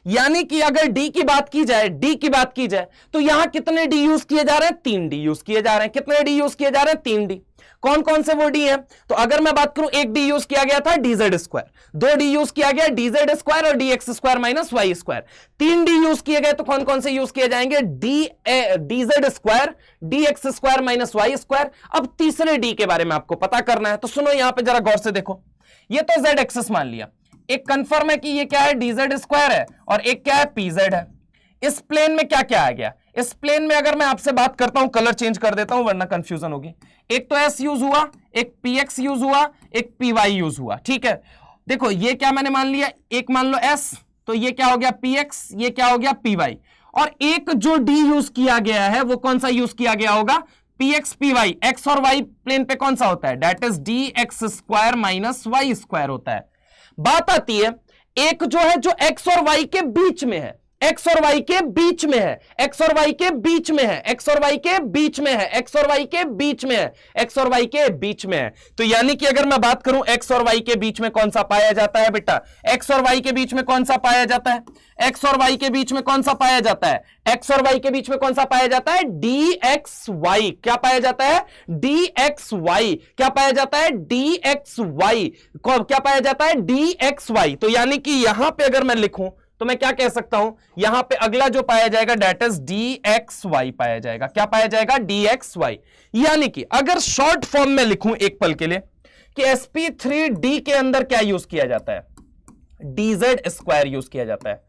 [SPEAKER 1] यानी कि अगर डी की बात की जाए, डी की बात की जाए तो यहां कितने डी यूज किए जा रहे हैं, 3 डी यूज किए जा रहे हैं। कितने डी यूज किए जा रहे हैं, 3 डी। कौन कौन से वो डी है, तो अगर मैं बात करूं एक डी यूज किया गया था dz स्क्वायर, 2 डी यूज किया गया dz स्क्वायर और dx square minus y square, 3 d use किए गए तो कौन कौन से यूज किए जाएंगे, dz square, dx square minus y square. अब तीसरे डी के बारे में आपको पता करना है, तो सुनो यहां पर जरा गौर से देखो, ये तो z एक्सिस मान लिया, एक कंफर्म है कि ये क्या है, dz स्क्वायर है और एक क्या है, pz है। इस प्लेन में क्या क्या आ गया, इस प्लेन में अगर मैं आपसे बात करता हूं, कलर चेंज कर देता हूं वरना कंफ्यूजन होगी। एक तो s यूज हुआ, एक px यूज हुआ, एक py यूज हुआ, ठीक है। देखो ये क्या मैंने मान लिया, एक मान लो s, तो ये क्या हो गया px, ये क्या हो गया py, और एक जो d यूज किया गया है वो कौन सा यूज किया गया होगा, px py। x और y प्लेन पे कौन सा होता है, that is dx square minus y square होता है। बात आती है एक जो है जो x और y के बीच में है, x और y के बीच में है, x और y के बीच में है, x और y के बीच में है, x और y के बीच में है, x और y के बीच में है। तो यानी कि अगर मैं बात करूं x और y के बीच में कौन सा पाया जाता है बेटा, x और y के बीच में कौन सा पाया जाता है, x और y के बीच में कौन सा पाया जाता है, x और y के बीच में कौन सा पाया जाता है, dxy। क्या पाया जाता है, dxy। क्या पाया जाता है, dxy। क्या पाया जाता है, dxy। तो यानी कि यहां पे अगर मैं लिखूं तो मैं क्या कह सकता हूं, यहां पे अगला जो पाया जाएगा दैट इज dxy पाया जाएगा। क्या पाया जाएगा, dxy। यानी कि अगर शॉर्ट फॉर्म में लिखूं एक पल के लिए कि sp3d के अंदर क्या यूज किया जाता है, dz स्क्वायर यूज किया जाता है।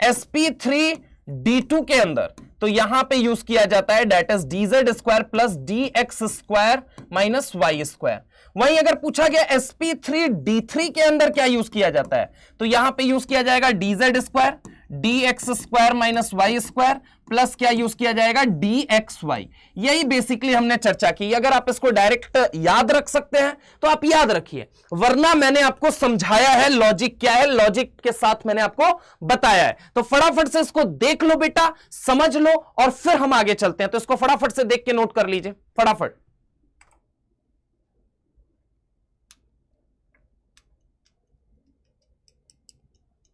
[SPEAKER 1] sp3d2 के अंदर तो यहां पे यूज किया जाता है that is dz square plus dx square minus y square. वहीं अगर पूछा गया sp3d3 के अंदर क्या यूज किया जाता है, तो यहां पे यूज किया जाएगा dz square, dx square minus y square plus क्या यूज किया जाएगा, dxy। यही बेसिकली हमने चर्चा की। अगर आप इसको डायरेक्ट याद रख सकते हैं तो आप याद रखिए, वरना मैंने आपको समझाया है लॉजिक क्या है, लॉजिक के साथ मैंने आपको बताया है। तो फटाफट से इसको देख लो बेटा, समझ लो और फिर हम आगे चलते हैं। तो इसको फटाफट से देख के नोट कर लीजिए, फटाफट।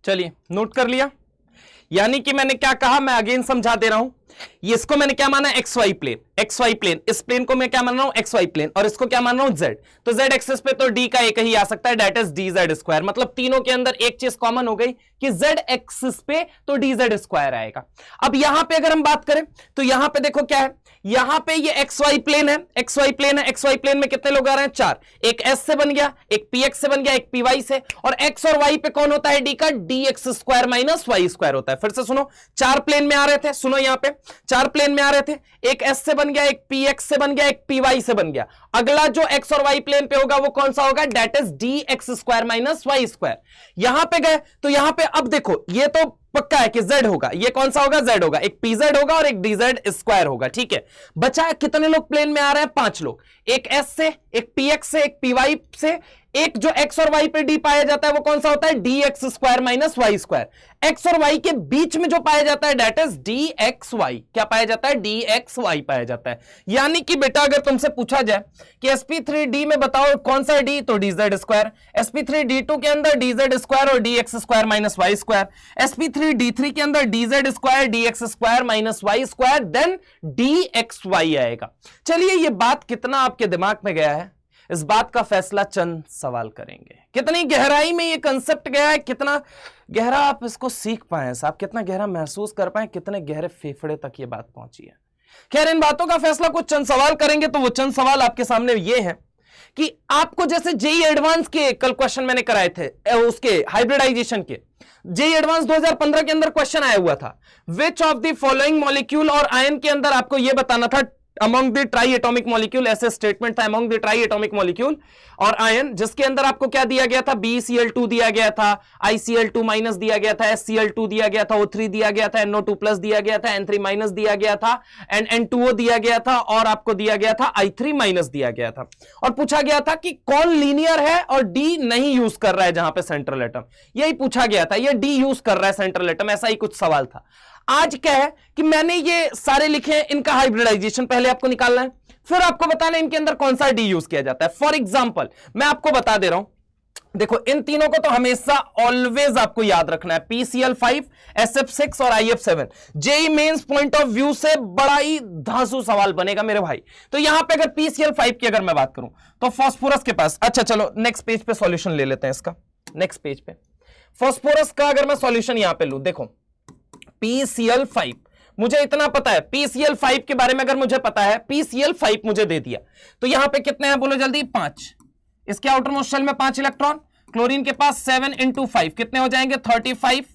[SPEAKER 1] चलिए नोट कर लिया। यानी कि मैंने क्या कहा, मैं अगेन समझा दे रहा हूं। इसको मैंने क्या माना, x y plane, x y plane. इस प्लेन को मैं क्या मान रहा हूं, एक्स वाई प्लेन, और इसको क्या मान रहा हूं, जेड। तो जेड एक्सिस पे तो डी का एक ही आ सकता है, that is D Z square. मतलब तीनों के अंदर एक चीज कॉमन हो गई कि जेड एक्सिस पे तो डी जेड स्क्वायर आएगा। अब यहां पे अगर हम बात करें तो यहां पे देखो क्या है, यहां पे ये एक्स वाई प्लेन है, एक्स वाई प्लेन है। एक्स वाई प्लेन में कितने लोग आ रहे हैं, 4। एक एस से बन गया, एक पी एक्स से बन गया, एक पी वाई से। और एक्स और वाई पे कौन होता है, डी का d x square minus y square होता है। फिर से सुनो, 4 प्लेन में आ रहे थे, सुनो यहां पे चार प्लेन में आ रहे थे, एक एस से बन गया, एक पी एक्स से बन गया, एक पी वाई से बन गया। अगला जो एक्स और वाई प्लेन पे होगा वो कौन सा होगा, that is d x square minus y square. यहां पे गए तो यहां पे अब देखो ये तो पक्का है कि z होगा, ये कौन सा होगा, z होगा, एक pz होगा और एक dz स्क्वायर होगा, ठीक है। बचा कितने लोग प्लेन में आ रहे हैं, 5 लोग, एक s से, एक px से, एक py से, एक जो x और y पे d पाया जाता है वो कौन सा होता है, dx square minus y square. x और y के बीच में जो पाया जाता है डेट इज dxy, क्या पाया जाता है, dxy पाया जाता है। यानी कि बेटा अगर तुमसे पूछा जाए कि sp3d में बताओ कौन सा है d, तो dz स्क्वायर, sp3d2 के अंदर dz स्क्वायर और dx square minus y square, sp3d3 के अंदर dz square dx square minus y square, then dxy आएगा। चलिए ये बात कितना आपके दिमाग में गया है, इस बात का फैसला चंद सवाल करेंगे। कितनी गहराई में ये कंसेप्ट गया है, कितना गहरा आप इसको सीख पाए साहब, कितना गहरा महसूस कर पाए, कितने गहरे फेफड़े तक ये बात पहुंची है। खैर इन बातों का फैसला कुछ चंद सवाल करेंगे, तो वो चंद सवाल आपके सामने ये हैं कि आपको जैसे जेई एडवांस के कल क्वेश्चन मैंने कराए थे, उसके हाइब्रिडाइजेशन के, जेई एडवांस 2015 के अंदर क्वेश्चन आया हुआ था, which of the following molecule, और आयन के अंदर आपको यह बताना था among the try atomic molecule, ऐसे स्टेटमेंट था among the try atomic molecule और आयन, जिसके अंदर आपको क्या दिया गया था, BeCl2 दिया गया था, ICl2 माइनस दिया गया था, SCl2 दिया गया था, O3 दिया गया था, NO2 प्लस दिया गया था, N3 माइनस दिया गया था, N2O दिया गया था और आपको दिया गया था I3 माइनस दिया गया था। और पूछा गया था कि कौन लीनियर है और डी नहीं यूज कर रहा है जहां पे सेंट्रल एटम, यही पूछा गया था, ये डी यूज कर रहा है सेंट्रल एटम, ऐसा ही कुछ सवाल था। आज क्या है कि मैंने ये सारे लिखे हैं, इनका हाइब्रिडाइजेशन पहले आपको निकालना है, फिर आपको बताना है इनके अंदर कौन सा डी यूज किया जाता है। फॉर एग्जांपल मैं आपको बता दे रहा हूं, देखो इन तीनों को तो हमेशा ऑलवेज आपको याद रखना है, PCl5, SF6 और IF7। JEE Mains point of view से बड़ा ही धांसू सवाल बनेगा मेरे भाई। तो यहां पे अगर PCl5 की अगर मैं बात करूं तो फास्फोरस के पास, अच्छा चलो नेक्स्ट पेज पे सॉल्यूशन ले लेते हैं इसका, नेक्स्ट पेज पे फास्फोरस का अगर मैं सॉल्यूशन यहां पे लूं, देखो PCl5 मुझे इतना पता है, PCl5 के बारे में अगर मुझे पता है, PCl5 मुझे दे दिया, तो यहां पे कितने हैं बोलो जल्दी, 5, इसके आउटर मोस्ट शेल में 5 इलेक्ट्रॉन, क्लोरीन के पास 7 × 5 कितने हो जाएंगे, 35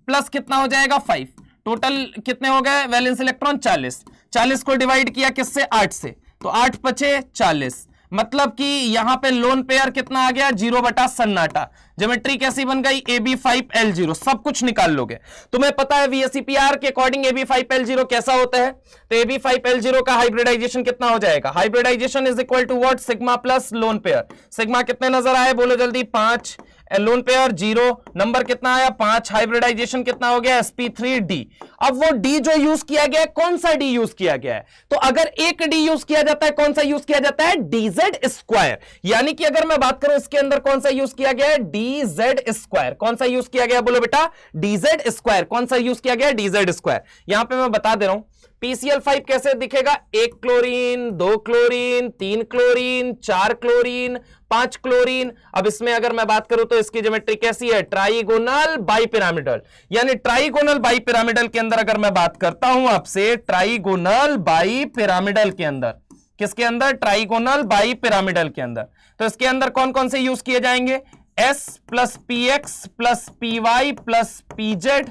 [SPEAKER 1] प्लस कितना हो जाएगा 5, टोटल कितने हो गए वैलेंस इलेक्ट्रॉन 40, 40 को डिवाइड किया किससे, 8 से, तो 8 बचे 40, मतलब कि यहां पे लोन पेयर कितना आ गया, 0 बटा सन्नाटा। ज्योमेट्री कैसी बन गई, AB5L0, सब कुछ निकाल लोगे। तुम्हें पता है VSEPR के अकॉर्डिंग AB5L0 कैसा होता है, तो AB5L0 का हाइब्रिडाइजेशन कितना हो जाएगा, hybridisation is equal to what, sigma plus lone pair. Sigma कितने नजर आए बोलो जल्दी, 5, लोन पेयर 0, नंबर कितना आया 5, हाइब्रिडाइजेशन कितना हो गया, sp3d। अब वो d जो यूज किया गया है, कौन सा d यूज किया गया है, तो अगर एक d यूज किया जाता है, कौन सा यूज किया जाता है, dz स्क्वायर। यानी कि अगर मैं बात करूं इसके अंदर कौन सा यूज किया गया है, dz स्क्वायर। कौन सा यूज किया गया बोलो बेटा, dz स्क्वायर। कौन सा यूज किया गया, dz स्क्वायर। यहां पे मैं बता दे रहा हूं PCl5 कैसे दिखेगा, 1 chlorine, 2 chlorine, 3 chlorine, 4 chlorine, 5 chlorine. अब इसमें अगर मैं बात करूं तो इसकी ज्योमेट्री कैसी है, ट्राइगोनल बाइपिरामिडल। यानी ट्राइगोनल बाइपिरामिडल के अंदर अगर मैं बात करता हूं आपसे, ट्राइगोनल बाइपिरामिडल के अंदर, किसके अंदर, ट्राइगोनल बाइपिरामिडल के अंदर, तो इसके अंदर कौन कौन से यूज किए जाएंगे, S plus PX plus PY plus PZ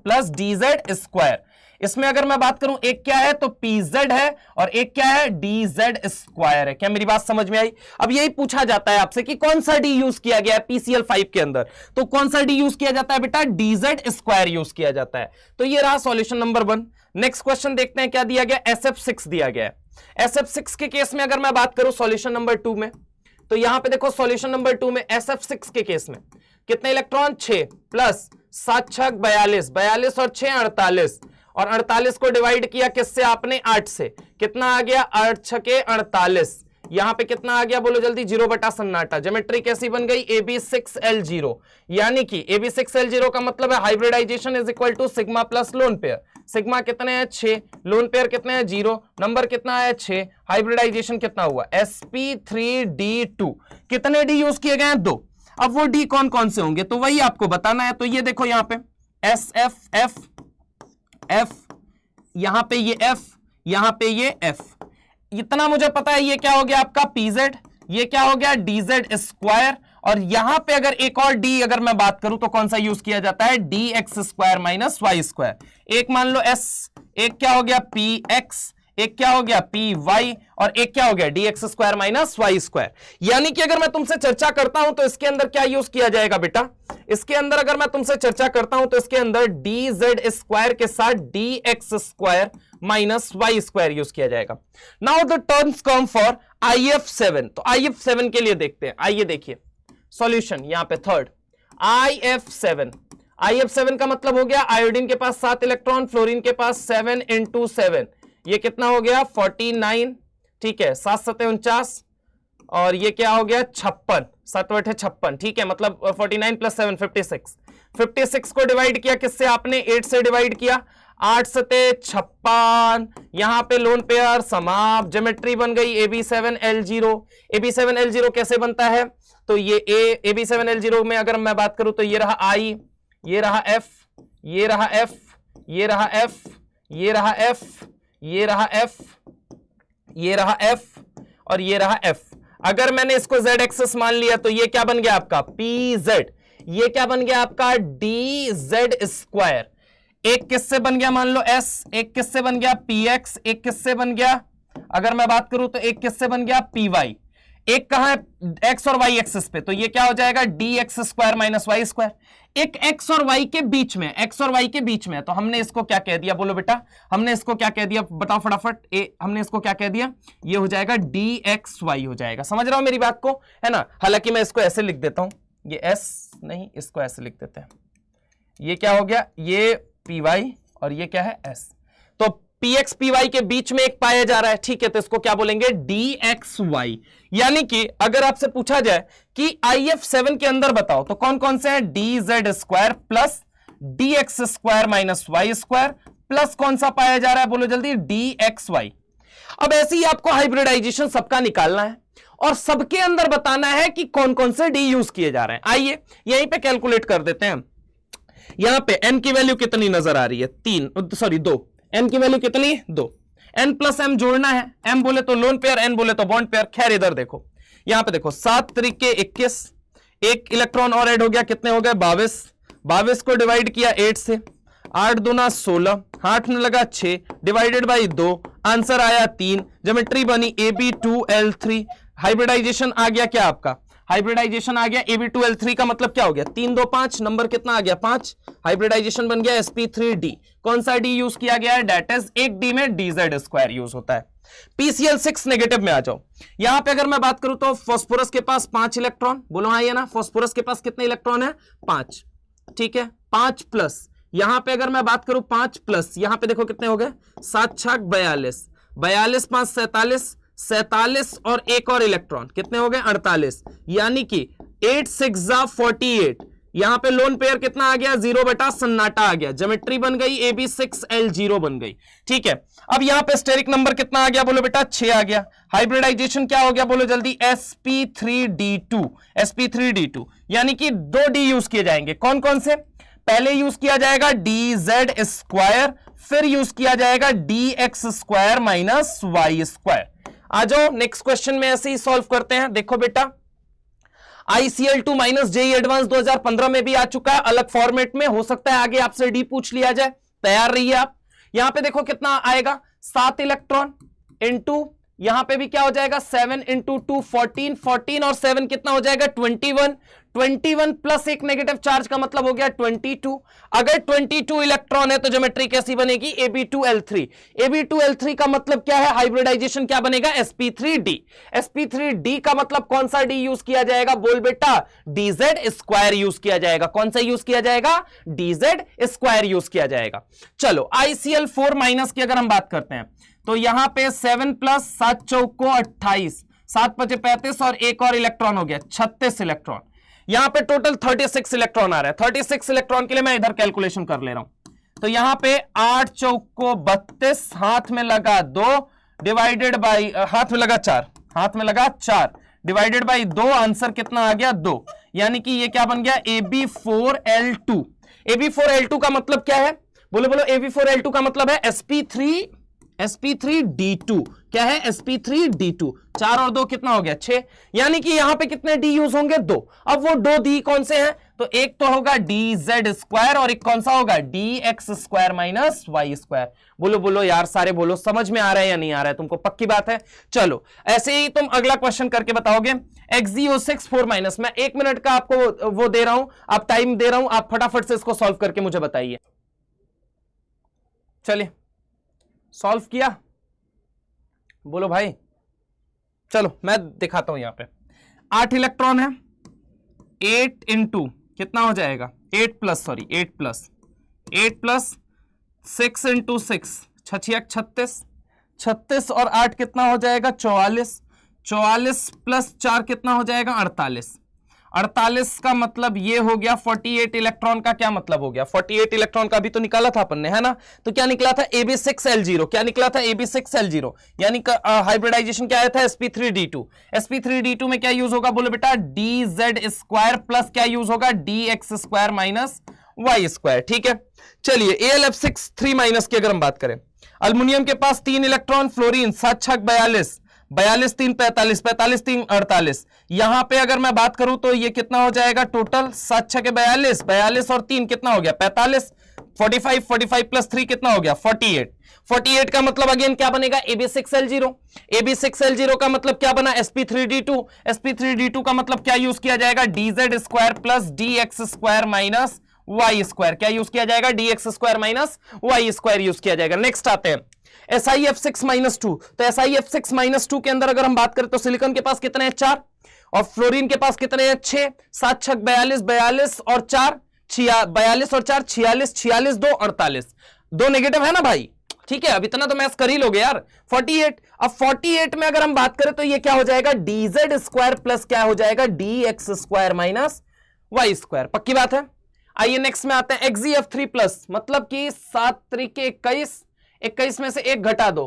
[SPEAKER 1] plus DZ square. इसमें अगर मैं बात करूं एक क्या है तो PZ है और एक क्या है, DZ स्क्वायर है। क्या मेरी बात समझ में आई। अब यही पूछा जाता है आपसे कि कौन सा D यूज किया गया है PCl5 के अंदर, तो कौन सा D यूज किया जाता है बेटा, DZ स्क्वायर यूज किया जाता है। तो ये रहा सॉल्यूशन नंबर 1। नेक्स्ट क्वेश्चन देखते हैं क्या दिया गया, SF6 दिया गया है। SF6 के केस में अगर मैं बात करूं सॉल्यूशन नंबर 2 में, तो यहां पे देखो सॉल्यूशन नंबर 2 में SF6 के केस में कितने इलेक्ट्रॉन, 6 प्लस 7 6 42, 42 और 6 48, और 48 को डिवाइड किया किससे आपने, 8 से, कितना आ गया, 8 6 48, यहां पे कितना आ गया बोलो जल्दी, 0 बटा सन्नाटा। ज्योमेट्री कैसी बन गई, AB6L0। यानी कि AB6L0 का मतलब है hybridisation is equal to sigma plus lone pair. Sigma कितने हैं 6, लोन पेयर कितने हैं 0, नंबर कितना है 6, हाइब्रिडाइजेशन कितना हुआ sp3d2। कितने डी यूज किए गए हैं, 2। अब वो डी कौन कौन से होंगे तो वही आपको बताना है। तो ये देखो यहां पे SFF F, यहां पे ये F, यहां पे ये F, इतना मुझे पता है। ये क्या हो गया आपका PZ, ये क्या हो गया DZ स्क्वायर, और यहां पे अगर एक और D अगर मैं बात करूं तो कौन सा यूज किया जाता है, DX square minus y square. एक मान लो S, एक क्या हो गया पी एक्स, एक क्या हो गया पी वाई, और एक क्या हो गया d x square minus y square. यानी कि अगर मैं तुमसे चर्चा करता हूं तो इसके अंदर क्या यूज किया जाएगा बेटा, इसके अंदर अगर मैं तुमसे चर्चा करता हूं तो इसके अंदर डी जेड स्क्वायर के साथ d x square minus y square use किया जाएगा। Now the terms come for IF7। तो IF7 के लिए देखते हैं, आइए देखिए सॉल्यूशन यहां पे थर्ड IF7 का मतलब हो गया आयोडीन के पास 7 इलेक्ट्रॉन, फ्लोरीन के पास 7 × 7, ये कितना हो गया 49, ठीक है, 7 × 7 = 49, और ये क्या हो गया 56, 7 × 8 = 56, ठीक है, मतलब 49 + 7 56, 56 को डिवाइड किया किससे आपने 8 से डिवाइड किया, 8 × 7 = 56, यहां पे लोन पेयर समाप्त, ज्योमेट्री बन गई AB7L0। AB7L0 कैसे बनता है, तो ये AB7L0 में अगर मैं बात करूं तो ये रहा I, ये रहा F, ये रहा F, ये रहा F, ये रहा F, ये रहा F, ये रहा F, और ये रहा F। अगर मैंने इसको Z एक्सेस मान लिया तो ये क्या बन गया आपका PZ, ये क्या बन गया आपका DZ स्क्वायर। एक किससे बन गया मान लो S, एक किससे बन गया PX, एक किससे बन गया, अगर मैं बात करूं तो एक किससे बन गया PY, एक कहां है X और Y एक्सिस पे, तो ये क्या हो जाएगा DX square minus y square. एक X और Y के बीच में, X और Y के बीच में, तो हमने इसको क्या कह दिया, बोलो बेटा, हमने इसको क्या कह दिया, बताओ फटाफट, हमने इसको क्या कह दिया, ये हो जाएगा DXY हो जाएगा। समझ रहा हो मेरी बात को, है ना। हालांकि मैं इसको ऐसे लिख देता हूं, ये S नहीं, इसको ऐसे लिख देते हैं, ये क्या हो गया, ये PY और ये क्या है S, तो PX PY के बीच में एक पाया जा रहा है, ठीक है, तो इसको क्या बोलेंगे DXY। यानी कि अगर आपसे पूछा जाए कि IF7 के अंदर बताओ तो कौन कौन से हैं, DZ square plus DX square minus y square plus कौन सा पाया जा रहा है, बोलो जल्दी, DXY। अब ऐसे ही आपको हाइब्रिडाइजेशन सबका निकालना है और सबके अंदर बताना है कि कौन कौन से डी यूज किए जा रहे हैं। आइए यहीं पे कैलकुलेट कर देते हैं। यहां पे n की वैल्यू कितनी नजर आ रही है, 2, n की वैल्यू कितनी, 2, n प्लस m जोड़ना है, m बोले तो लोन पेयर, n बोले तो बॉन्ड पेयर। खैर इधर देखो, यहां पे देखो 7 × 3 = 21, एक इलेक्ट्रॉन और ऐड हो गया, कितने हो गए 22, 22 को डिवाइड किया 8 से, 8 दूना 16, हाथ में लगा 6, डिवाइडेड बाई 2, आंसर आया 3, ज्योमेट्री बनी AB2L3। हाइब्रिडाइजेशन आ गया क्या आपका, हाइब्रिडाइजेशन आ गया AB2L3 का मतलब क्या हो गया, 3 2 5, नंबर कितना आ गया 5, हाइब्रिडाइजेशन बन गया sp3d। कौन सा डी यूज किया गया है, डेट इज एक डी में DZ स्क्वायर यूज होता है। PCl6 नेगेटिव में आ जाओ, यहां पे अगर मैं बात करूं तो फास्फोरस के पास 5 इलेक्ट्रॉन, बोलो हाँ ये ना, फास्फोरस के पास कितने इलेक्ट्रॉन है 5, ठीक है, 5 प्लस, यहां पे अगर मैं बात करूं 5 प्लस, यहां पे देखो कितने हो गए 7 × 6 = 42, 42 5 47, 47 और एक और इलेक्ट्रॉन कितने हो गए 48, यानी कि 8 6 48। यहां पे लोन पेयर कितना आ गया 0 बेटा, सन्नाटा आ गया, ज्योमेट्री बन गई AB6L0 बन गई, ठीक है। अब यहां पे स्टेरिक नंबर कितना आ गया, बोलो बेटा 6 आ गया। हाइब्रिडाइजेशन क्या हो गया, बोलो जल्दी, sp3d2, sp3d2, यानी कि 2 डी यूज किए जाएंगे। कौन कौन से, पहले यूज किया जाएगा DZ स्क्वायर, फिर यूज किया जाएगा DX square minus y square. आ जाओ नेक्स्ट क्वेश्चन में ऐसे ही सॉल्व करते हैं। देखो बेटा, ICL2 माइनस JEE एडवांस 2015 में भी आ चुका है, अलग फॉर्मेट में, हो सकता है आगे आपसे डी पूछ लिया जाए, तैयार रहिए आप। यहां पे देखो कितना आएगा 7 इलेक्ट्रॉन इनटू, यहां पे भी क्या हो जाएगा 7 × 2 14, 14 और 7 कितना हो जाएगा 21, 21 प्लस एक नेगेटिव चार्ज का मतलब हो गया 22। अगर 22 इलेक्ट्रॉन है तो ज्योमेट्री कैसी बनेगी AB2L3, AB2L3 का मतलब क्या है, हाइब्रिडाइजेशन क्या बनेगा sp3d, sp3d का मतलब कौन सा डी यूज किया जाएगा, बोल बेटा DZ स्क्वायर यूज किया जाएगा। कौन सा यूज किया जाएगा, DZ स्क्वायर यूज किया जाएगा। चलो ICL4 माइनस की अगर हम बात करते हैं तो यहां पे 7 प्लस 7 चौको 28, 7 5 35 और एक और इलेक्ट्रॉन हो गया 36 इलेक्ट्रॉन। यहां पे टोटल 36 इलेक्ट्रॉन आ रहा है। 36 इलेक्ट्रॉन के लिए मैं इधर कैलकुलेशन कर ले रहा हूं, तो यहां पे 8 चौको 32, हाथ में लगा 2 डिवाइडेड बाई, हाथ में लगा 4, हाथ में लगा 4 डिवाइडेड बाई 2, आंसर कितना आ गया 2, यानी कि ये क्या बन गया AB4L2। AB4L2 का मतलब क्या है, बोलो बोलो, AB4L2 का मतलब है sp3d2। क्या है sp3d2, 4 और 2 कितना हो गया 6, यानी कि यहां पे कितने डी यूज होंगे 2। अब वो 2 डी कौन से हैं, तो एक तो होगा डी जेड स्क्वायर और एक कौन सा होगा d x square minus y square. बोलो बोलो यार, सारे बोलो, समझ में आ रहा है या नहीं आ रहा है तुमको? पक्की बात है। चलो ऐसे ही तुम अगला क्वेश्चन करके बताओगे। XeO6 4 माइनस, मैं 1 मिनट का आपको वो दे रहा हूं, आप टाइम दे रहा हूं, आप फटाफट से इसको सॉल्व करके मुझे बताइए। चलिए सॉल्व किया, बोलो भाई। चलो मैं दिखाता हूं, यहां पे 8 इलेक्ट्रॉन है, 8 इंटू कितना हो जाएगा 8 प्लस 6 इंटू 6 36 36 और 8 कितना हो जाएगा 44 44 प्लस 4 कितना हो जाएगा 48 48 का मतलब ये हो गया 48 इलेक्ट्रॉन का क्या मतलब हो गया 48 इलेक्ट्रॉन का भी तो निकाला था अपन ने, है ना? तो क्या निकला था Ab6L0, क्या निकला था Ab6L0, यानी हाइब्रिडाइजेशन क्या आया था sp3d2। sp3d2 में क्या यूज होगा बोलो बेटा dz स्क्वायर प्लस क्या यूज होगा dx square minus y square. ठीक है, चलिए AlF6 3 माइनस की अगर हम बात करें, अल्युमिनियम के पास 3 इलेक्ट्रॉन, फ्लोरीन 7 6 42 42 3 45 45 3 48। यहां पे अगर मैं बात करूं तो ये कितना हो जाएगा टोटल 7 6 के 42 42 और 3 कितना हो गया 45 45 45 प्लस 3 कितना हो गया 48 48 का मतलब अगेन क्या बनेगा Ab6L0। Ab6L0 का मतलब क्या बना sp3d2। sp3d2 का मतलब क्या यूज किया जाएगा dz square plus dx square minus y square. क्या यूज किया जाएगा dx square minus y square use किया जाएगा। नेक्स्ट आते हैं SiF6 माइनस 2। तो SiF6 माइनस 2 के अंदर अगर हम बात करें तो सिलिकॉन के पास कितने हैं 4 और फ्लोरीन के पास कितने हैं 6 7 6 42 42 और 4 42 और 4 46 46 2 48 दो नेगेटिव है ना भाई। ठीक है, अब इतना तो मैथ कर ही लोगे यार 48। अब 48 में अगर हम बात करें तो ये क्या हो जाएगा dz स्क्वायर प्लस क्या हो जाएगा dx square minus y square. पक्की बात है। आइए नेक्स्ट में आते हैं XeF3 प्लस, मतलब कि 7 त्रिके 21 21 में से एक घटा दो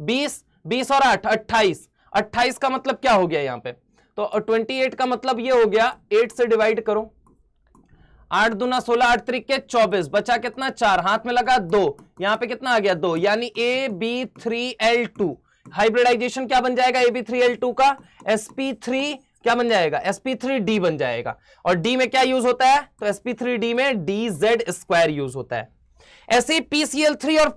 [SPEAKER 1] 20 20 और 8 28 28 का मतलब क्या हो गया यहां पे तो 28 का मतलब ये हो गया 8 से डिवाइड करो 8 दूना 16 8 त्रिके 24 बचा कितना 4 हाथ में लगा 2 यहां पे कितना आ गया 2 यानी Ab3L2 हाइब्रिडाइजेशन क्या बन जाएगा Ab3L2 का sp3 क्या बन जाएगा sp3d बन जाएगा। और d में क्या यूज होता है तो sp3d में dz स्क्वायर यूज होता है। ऐसे PCl3 और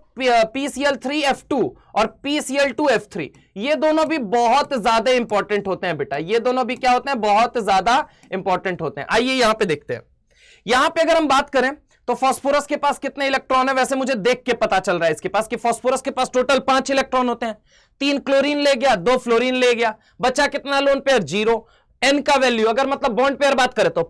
[SPEAKER 1] PCl3F2 और PCl2F3 ये दोनों भी बहुत ज्यादा इंपॉर्टेंट होते हैं बेटा, ये दोनों भी क्या होते हैं बहुत ज्यादा इंपॉर्टेंट होते हैं। आइए यहां पे देखते हैं, यहां पे अगर हम बात करें तो फास्फोरस के पास कितने इलेक्ट्रॉन है, वैसे मुझे देख के पता चल रहा है इसके पास कि फास्फोरस के पास टोटल 5 इलेक्ट्रॉन होते हैं। 3 क्लोरीन ले गया 2 फ्लोरीन ले गया, बचा कितना लोन पेयर 0। n का वैल्यू अगर मतलब बॉन्ड पेयर बात करें तो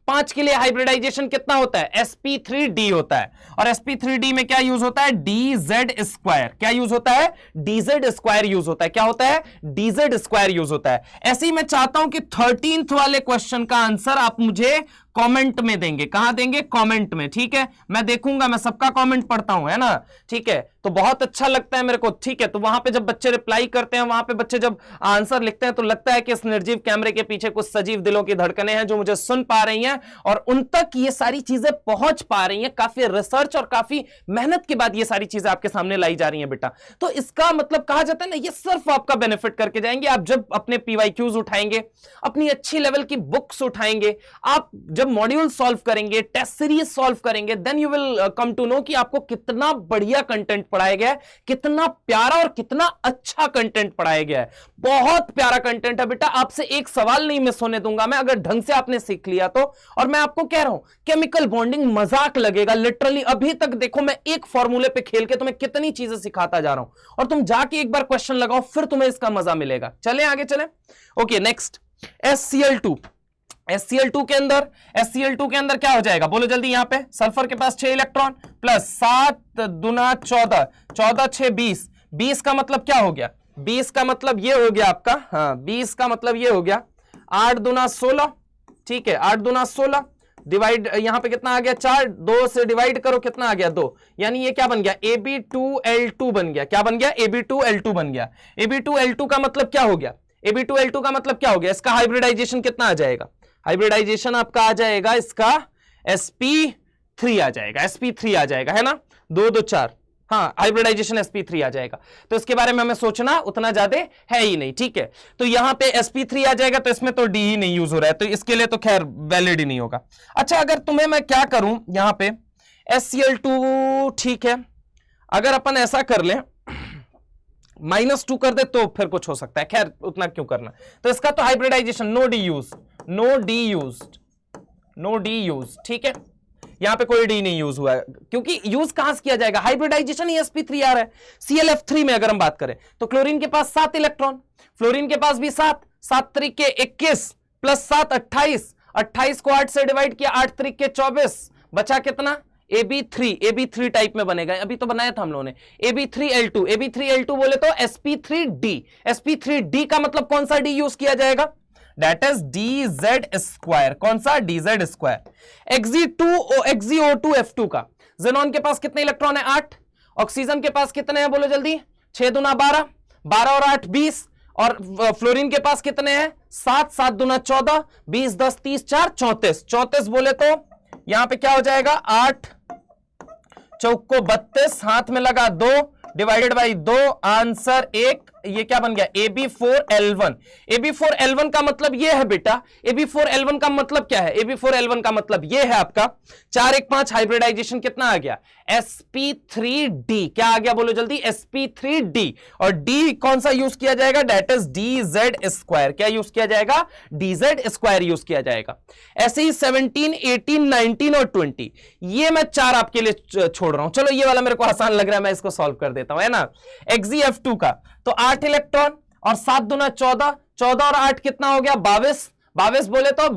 [SPEAKER 1] 5 के लिए हाइब्रिडाइजेशन कितना होता है sp3d होता है और sp3d में क्या यूज होता है dz स्क्वायर। क्या यूज होता है dz स्क्वायर यूज होता है। क्या होता है dz स्क्वायर यूज होता है। ऐसे ही मैं चाहता हूं कि 13th वाले क्वेश्चन का आंसर आप मुझे कमेंट में देंगे। कहां देंगे कमेंट में। ठीक है, मैं देखूंगा, मैं सबका कमेंट पढ़ता हूं, है ना। ठीक है, तो बहुत अच्छा लगता है मेरे को। ठीक है, तो वहां पे जब बच्चे रिप्लाई करते हैं, वहां पे बच्चे जब आंसर लिखते हैं तो लगता है कि इस निर्जीव कैमरे के पीछे कुछ सजीव दिलों की धड़कनें हैं जो मुझे सुन पा रही हैं और उन तक ये सारी चीजें पहुंच पा रही हैं। काफी रिसर्च और काफी मेहनत के बाद ये सारी चीजें आपके सामने लाई जा रही हैं बेटा। तो इसका मतलब कहा जाता है ना, ये सिर्फ आपका बेनिफिट करके जाएंगे। आप जब अपने PYQs उठाएंगे, अपनी अच्छी लेवल की बुक्स उठाएंगे, आप जब मॉड्यूल सॉल्व करेंगे, टेस्ट सीरीज सॉल्व करेंगे, then you will come to know कि आपको कितना बढ़िया कंटेंट पढ़ाया गया है, कितना प्यारा और कितना अच्छा कंटेंट पढ़ाया गया है। बहुत प्यारा कंटेंट है बेटा। आपसे एक सवाल नहीं मिस होने दूंगा मैं, अगर ढंग से आपने सीख लिया तो। और मैं आपको कह रहा हूं केमिकल बॉन्डिंग मजाक लगेगा लिटरली। अभी तक देखो मैं एक फॉर्मूले पे खेल के तुम्हें कितनी चीजें सिखाता जा रहा हूं और तुम जाके एक बार क्वेश्चन लगाओ, फिर तुम्हें इसका मजा मिलेगा। चले आगे चले। Okay next SCl2। SCl2 के अंदर क्या हो जाएगा बोलो जल्दी। यहां पे सल्फर के पास 6 इलेक्ट्रॉन प्लस 7 दूना 14 14 6 20 20 का मतलब क्या हो गया 20 का मतलब ये हो गया आपका, हाँ 20 का मतलब ये हो गया 8 दूना 16। ठीक है, 8 दूना 16 डिवाइड यहां पे कितना आ गया 4, 2 से डिवाइड करो कितना आ गया 2, यानी ये क्या बन गया Ab2L2 बन गया। क्या बन गया Ab2L2 बन गया। Ab2L2 का मतलब क्या हो गया Ab2L2 का मतलब क्या हो गया, इसका हाइब्रिडाइजेशन कितना आ जाएगा, हाइब्रिडाइजेशन आपका आ जाएगा इसका sp3 आ जाएगा, sp3 आ जाएगा, है ना। 2 2 4, हाँ, हाइब्रिडाइजेशन sp3 आ जाएगा, तो इसके बारे में हमें सोचना उतना ज्यादा है ही नहीं, ठीक है। तो यहां पे sp3 आ जाएगा, तो इसमें तो d ही नहीं यूज हो रहा है, तो इसके लिए तो खैर वैलिड ही नहीं होगा। अच्छा, अगर तुम्हें मैं क्या करूं यहां पे SCl2, ठीक है, अगर अपन ऐसा कर लें -2 कर दे तो फिर कुछ हो सकता है, खैर उतना क्यों करना। तो इसका तो हाइब्रिडाइजेशन नो डी यूज, ठीक है, यहां पे कोई डी नहीं यूज हुआ है, क्योंकि यूज कहां से किया जाएगा, हाइब्रिडाइजेशन ही sp3 आ रहा है। ClF3 में अगर हम बात करें तो क्लोरीन के पास 7 इलेक्ट्रॉन, फ्लोरीन के पास भी 7 तरीके 21 प्लस 7 28 को 8 से डिवाइड किया, 8 तरीके 24, बचा कितना, AB3 टाइप में बनेगा, अभी तो बनाया था हम लोगों ने, AB3L2 बोले तो sp3d का मतलब कौन सा डी यूज किया जाएगा, दैट इज dz², कौन सा, dz²। Xo2F2 का, ज़ेनॉन के पास कितने इलेक्ट्रॉन है, 8, ऑक्सीजन के पास कितने हैं बोलो जल्दी, 6 दूना 12, 12 और 8 20, और फ्लोरीन के पास कितने हैं, 7, 7 दूना 14, 20 10 30 4 34 बोले तो यहां पे क्या हो जाएगा, 8 चौको 32, हाथ में लगा 2 डिवाइडेड बाई 2, आंसर 1, ये क्या बन गया, AB4L1 का मतलब ये है बेटा, AB4L1 का मतलब क्या है, AB4L1 का मतलब ये है आपका 4 1 5, हाइब्रिडाइजेशन कितना आ गया, sp3d, क्या आ गया बोलो जल्दी, sp3d, और d कौन सा यूज किया जाएगा, दैट इज dz², क्या यूज किया जाएगा, dz² यूज किया जाएगा। ऐसे ही 17 18 19 और 20, ये मैं 4 आपके लिए छोड़ रहा हूं, चलो ये वाला मेरे को आसान लग रहा है, मैं इसको सॉल्व कर देता हूं, है ना। XeF2 का तो 8 इलेक्ट्रॉन और 7 दूना 14, 14 और 8 कितना हो गया, 22 बोले तो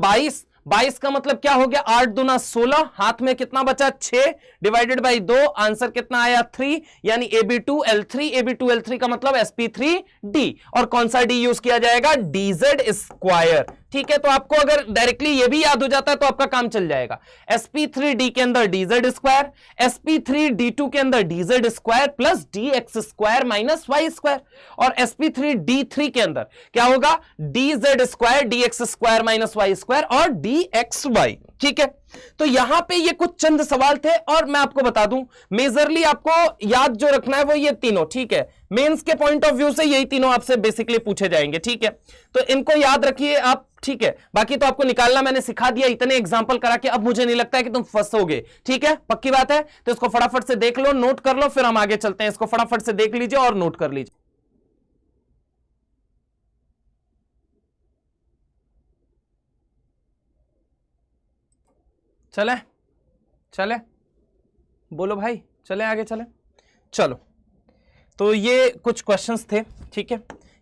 [SPEAKER 1] 22 का मतलब क्या हो गया, 8 दूना 16, हाथ में कितना बचा, 6 डिवाइडेड बाई 2, आंसर कितना आया, 3, यानी AB2L3 का मतलब sp3d, और कौन सा डी यूज किया जाएगा, dz², ठीक है। तो आपको अगर डायरेक्टली ये भी याद हो जाता है तो आपका काम चल जाएगा, sp3d के अंदर dz², sp3d2 के अंदर dz² plus dx² minus y², और sp3d3 के अंदर क्या होगा, dz² dx² माइनस y² और dxy, ठीक है। तो यहां पे ये कुछ चंद सवाल थे, और मैं आपको बता दूं मेजरली आपको याद जो रखना है वो ये तीनों, ठीक है, मेंस के पॉइंट ऑफ व्यू से यही तीनों आपसे बेसिकली पूछे जाएंगे, ठीक है। तो इनको याद रखिए आप, ठीक है, बाकी तो आपको निकालना मैंने सिखा दिया, इतने एग्जांपल करा के अब मुझे नहीं लगता है कि तुम फंसोगे, ठीक है, पक्की बात है। तो इसको फटाफट से देख लो, नोट कर लो, फिर हम आगे चलते हैं, इसको फटाफट से देख लीजिए और नोट कर लीजिए। चले बोलो भाई, चले आगे चले, चलो। तो ये कुछ क्वेश्चंस थे, ठीक है,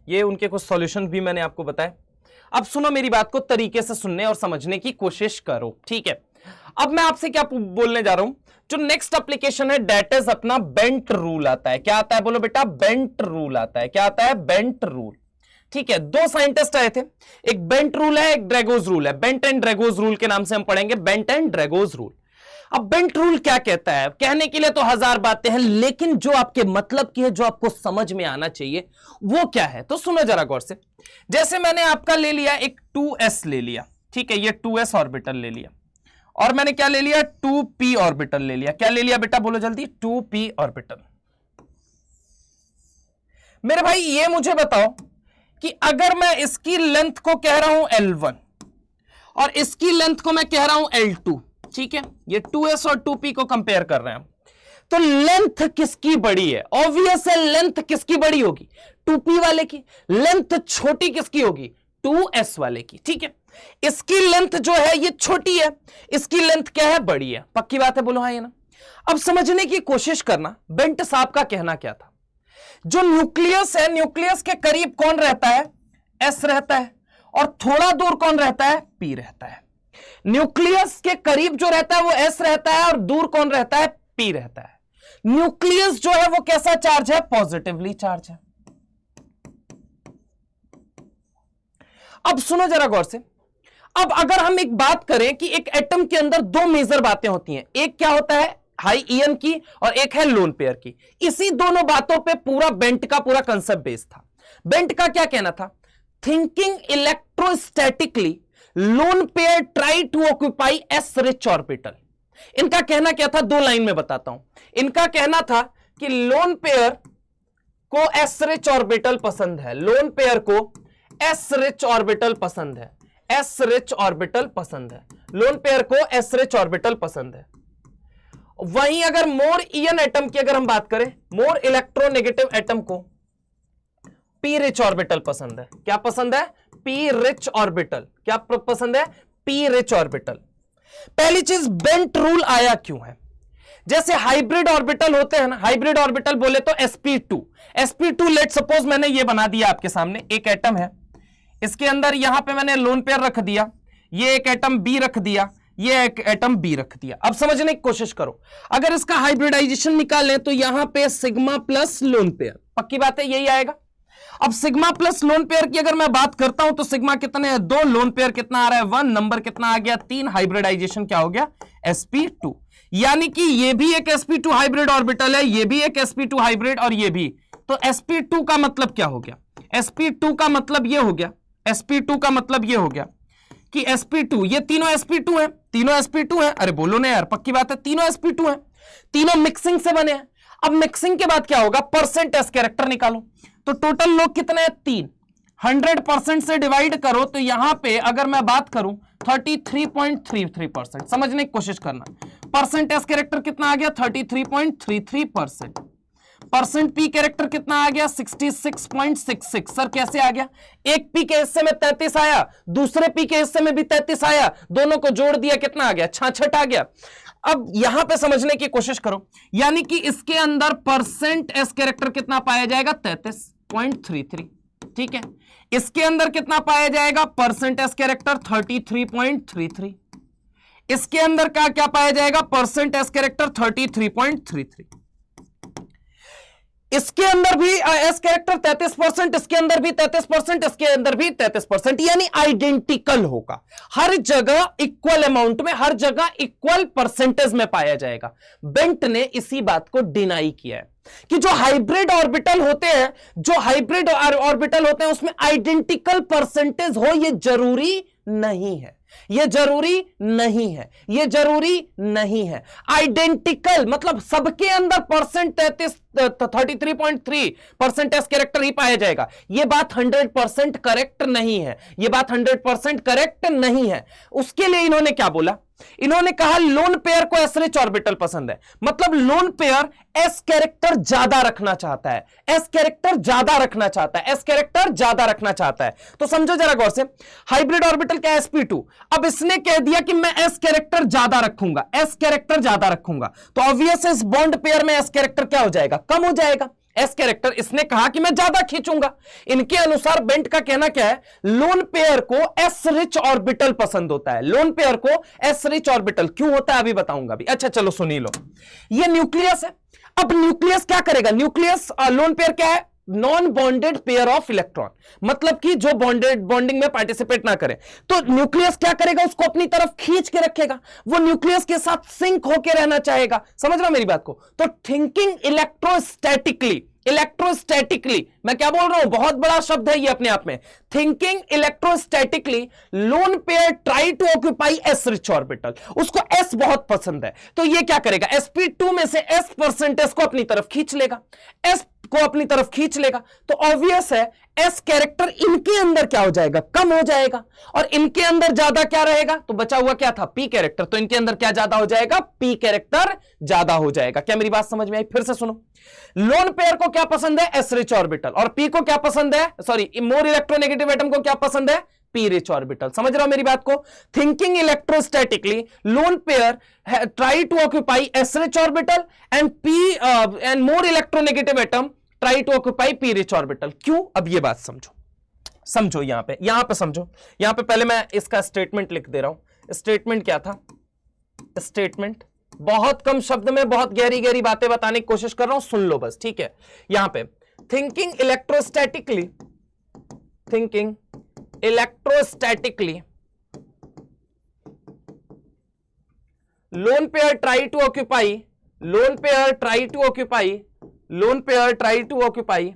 [SPEAKER 1] ये उनके कुछ सॉल्यूशन भी मैंने आपको बताए। अब सुनो मेरी बात को तरीके से सुनने और समझने की कोशिश करो, ठीक है। अब मैं आपसे क्या बोलने जा रहा हूं, जो नेक्स्ट एप्लीकेशन है दैट इज अपना बेंट रूल आता है। क्या आता है बोलो बेटा, बेंट रूल आता है। क्या आता है, बेंट रूल, ठीक है। 2 साइंटिस्ट आए थे, एक बेंट रूल है, एक ड्रैगोज रूल है। बेंट एंड ड्रैगोज रूल के नाम से हम पढ़ेंगे, बेंट एंड ड्रैगोज रूल। अब बेंट रूल क्या कहता है, कहने के लिए तो 1000 बातें हैं, लेकिन जो आपके मतलब की है, जो आपको समझ में आना चाहिए वो क्या है, तो सुनो जरा गौर से। जैसे मैंने आपका ले लिया एक 2s ले लिया, ठीक है, ये 2s ऑर्बिटल ले लिया, और मैंने क्या ले लिया, 2p ऑर्बिटल ले लिया। क्या ले लिया बेटा बोलो जल्दी, 2p ऑर्बिटल। मेरे भाई ये मुझे बताओ कि अगर मैं इसकी लेंथ को कह रहा हूं L1 और इसकी लेंथ को मैं कह रहा हूं L2, ठीक है, ये 2s और 2p को कंपेयर कर रहे हैं, तो लेंथ किसकी बड़ी है, ऑब्वियस है लेंथ किसकी बड़ी होगी, 2p वाले की। लेंथ छोटी किसकी होगी, 2s वाले की, ठीक है। इसकी लेंथ जो है ये छोटी है, इसकी लेंथ क्या है, बड़ी है। पक्की बात है, बोलो हाँ या ना। अब समझने की कोशिश करना, बेंट साहब का कहना क्या था। जो न्यूक्लियस है, न्यूक्लियस के करीब कौन रहता है, s रहता है, और थोड़ा दूर कौन रहता है, p रहता है। न्यूक्लियस के करीब जो रहता है वो s रहता है, और दूर कौन रहता है, p रहता है। न्यूक्लियस जो है वो कैसा चार्ज है, पॉजिटिवली चार्ज है। अब सुनो जरा गौर से। अब अगर हम एक बात करें कि एक एटम के अंदर 2 मेजर बातें होती हैं, एक क्या होता है हाई ईएन की, और एक है लोन पेयर की। इसी दोनों बातों पे पूरा बेंट का पूरा कंसेप्ट बेस्ड था। बेंट का क्या कहना था, thinking electrostatically lone pair try to occupy s rich orbital. इनका कहना क्या था, 2 लाइन में बताता हूं। इनका कहना था कि लोन पेयर को एस रिच ऑर्बिटल पसंद है, लोन पेयर को एस रिच ऑर्बिटल पसंद है, एस रिच ऑर्बिटल पसंद है, लोन पेयर को एस रिच ऑर्बिटल पसंद है। वहीं अगर मोर ईएन एटम की अगर हम बात करें, मोर इलेक्ट्रोनेगेटिव एटम को पी रिच ऑर्बिटल पसंद है। क्या पसंद है? P rich orbital. क्या पसंद है? P rich orbital. पहली चीज, बेंट रूल आया क्यों है? जैसे हाइब्रिड ऑर्बिटल होते हैं ना, हाइब्रिड ऑर्बिटल बोले तो sp2, sp2 लेट सपोज मैंने ये बना दिया आपके सामने, एक एटम है, इसके अंदर यहां पे मैंने लोन पेयर रख दिया, ये एक एटम बी रख दिया, ये एक एटम बी रख दिया। अब समझने की कोशिश करो, अगर इसका हाइब्रिडाइजेशन निकालें तो यहां पे सिग्मा प्लस लोन पेयर, पक्की बात है यही आएगा। अब सिग्मा प्लस लोन पेयर की अगर मैं बात करता हूं तो सिग्मा कितने हैं? 2, लोन पेयर कितना आ रहा है? 1, नंबर कितना आ गया? 3, हाइब्रिडाइजेशन क्या हो गया? sp2। यानी कि ये भी एक sp2 हाइब्रिड ऑर्बिटल है, ये भी एक sp2 हाइब्रिड, और ये भी। तो sp2 का मतलब क्या हो गया? sp2 का मतलब ये हो गया, sp2 का मतलब ये हो गया कि sp2, ये तीनों sp2 हैं, तीनों sp2 हैं। अरे बोलो ना यार, पक्की बात है, तीनों sp2 हैं, तीनों मिक्सिंग से बने हैं। अब मिक्सिंग के बाद क्या होगा? परसेंट एस कैरेक्टर निकालो, तो टोटल लोग कितने हैं? 3। 100% से डिवाइड करो तो यहां पे अगर मैं बात करूं 33.33%। समझने की कोशिश करना, परसेंट एस कैरेक्टर कितना आ गया? 33.33%। परसेंट पी कैरेक्टर कितना आ गया? 66.66। सर कैसे आ गया? एक पी के हिस्से में 33 आया, दूसरे पी के हिस्से में भी 33 आया, दोनों को जोड़ दिया, कितना आ गया? 66 आ गया। अब यहां पे समझने की कोशिश करो, यानी कि इसके अंदर परसेंट एस कैरेक्टर कितना पाया जाएगा? 33.33। ठीक है, इसके अंदर कितना पाया जाएगा? Percent S character 33.33। इसके अंदर क्या पाया जाएगा? Percent S character 33.33। इसके अंदर भी एस कैरेक्टर 33%, इसके अंदर भी 33%, इसके अंदर भी 33%, यानी आइडेंटिकल होगा, हर जगह इक्वल अमाउंट में, हर जगह इक्वल परसेंटेज में पाया जाएगा। बेंट ने इसी बात को डिनाई किया है कि जो हाइब्रिड ऑर्बिटल होते हैं, जो हाइब्रिड ऑर्बिटल होते हैं उसमें आइडेंटिकल परसेंटेज हो, यह जरूरी नहीं है, यह जरूरी नहीं है, यह जरूरी नहीं है। आइडेंटिकल मतलब सबके अंदर परसेंट 33.3% एस कैरेक्टर ही पाया जाएगा। यह बात 100% करेक्ट नहीं है, यह बात 100% करेक्ट नहीं है। उसके लिए इन्होंने क्या बोला? इन्होंने कहा लोन पेयर को एस रिच ऑर्बिटल पसंद है, मतलब लोन पेयर एस कैरेक्टर ज्यादा रखना चाहता है, एस कैरेक्टर ज्यादा रखना चाहता है, एस कैरेक्टर ज्यादा रखना चाहता है। तो समझो जरा गौर से, हाइब्रिड ऑर्बिटल का sp2, अब इसने कह दिया कि मैं एस कैरेक्टर ज्यादा रखूंगा, एस कैरेक्टर ज्यादा रखूंगा, तो ऑब्वियस इस बॉन्ड पेयर में एस कैरेक्टर क्या हो जाएगा? कम हो जाएगा। एस कैरेक्टर इसने कहा कि मैं ज्यादा खींचूंगा। इनके अनुसार बेंट का कहना क्या है? लोन पेयर को एस रिच ऑर्बिटल पसंद होता है, लोन पेयर को एस रिच ऑर्बिटल क्यों होता है अभी बताऊंगा भी। अच्छा चलो सुनी लो, ये न्यूक्लियस है। अब न्यूक्लियस क्या करेगा? न्यूक्लियस लोन पेयर क्या है? Non bonded pair of electron, मतलब कि जो बॉन्डिंग में पार्टिसिपेट ना करे। तो न्यूक्लियस क्या करेगा? उसको अपनी तरफ खींच के रखेगा, वो न्यूक्लियस के साथ सिंक होके रहना चाहेगा। समझ रहा मेरी बात को? तो थिंकिंग इलेक्ट्रोस्टैटिकली, इलेक्ट्रोस्टैटिकली, मैं क्या बोल रहा हूं? बहुत बड़ा शब्द है ये अपने आप में। Thinking electrostatically, lone pair try to occupy s rich orbital, उसको एस बहुत पसंद है, तो ये क्या करेगा? sp2 में से एस परसेंटेज को अपनी तरफ खींच लेगा, एस को अपनी तरफ खींच लेगा। तो ऑब्वियस है एस कैरेक्टर इनके अंदर क्या हो जाएगा? कम हो जाएगा, और इनके अंदर ज्यादा क्या रहेगा? तो बचा हुआ क्या था? पी कैरेक्टर, तो इनके अंदर क्या ज्यादा हो जाएगा? पी कैरेक्टर ज्यादा हो जाएगा। क्या मेरी बात समझ में आई? फिर से सुनो, लोन पेयर को क्या पसंद है? एस रिच ऑर्बिटल, और पी को क्या पसंद है? सॉरी, मोर इलेक्ट्रोनेगेटिव एटम को क्या पसंद है? P rich orbital. समझ रहे हो मेरी बात को? Thinking electrostatically, lone pair try to occupy s rich orbital and p and more electronegative atom try to occupy p rich orbital. क्यों? अब ये बात समझो, समझो यहां पे समझो। यहां पे पहले मैं इसका स्टेटमेंट लिख दे रहा हूं। स्टेटमेंट क्या था? स्टेटमेंट बहुत कम शब्द में बहुत गहरी गहरी बातें बताने की कोशिश कर रहा हूं, सुन लो बस, ठीक है? यहां पे thinking electrostatically, thinking electrostatically, lone pair try to occupy, lone pair try to occupy, lone pair try to occupy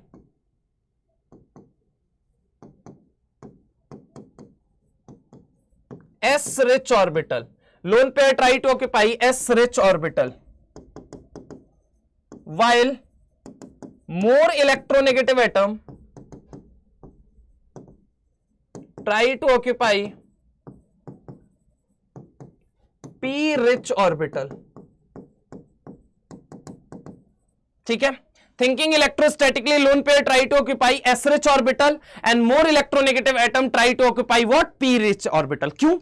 [SPEAKER 1] s rich orbital, lone pair try to occupy s rich orbital while more electronegative atom try to occupy p rich orbital. ठीक है, thinking electrostatically lone pair try to occupy s rich orbital and more electronegative atom try to occupy what p rich orbital. क्यों?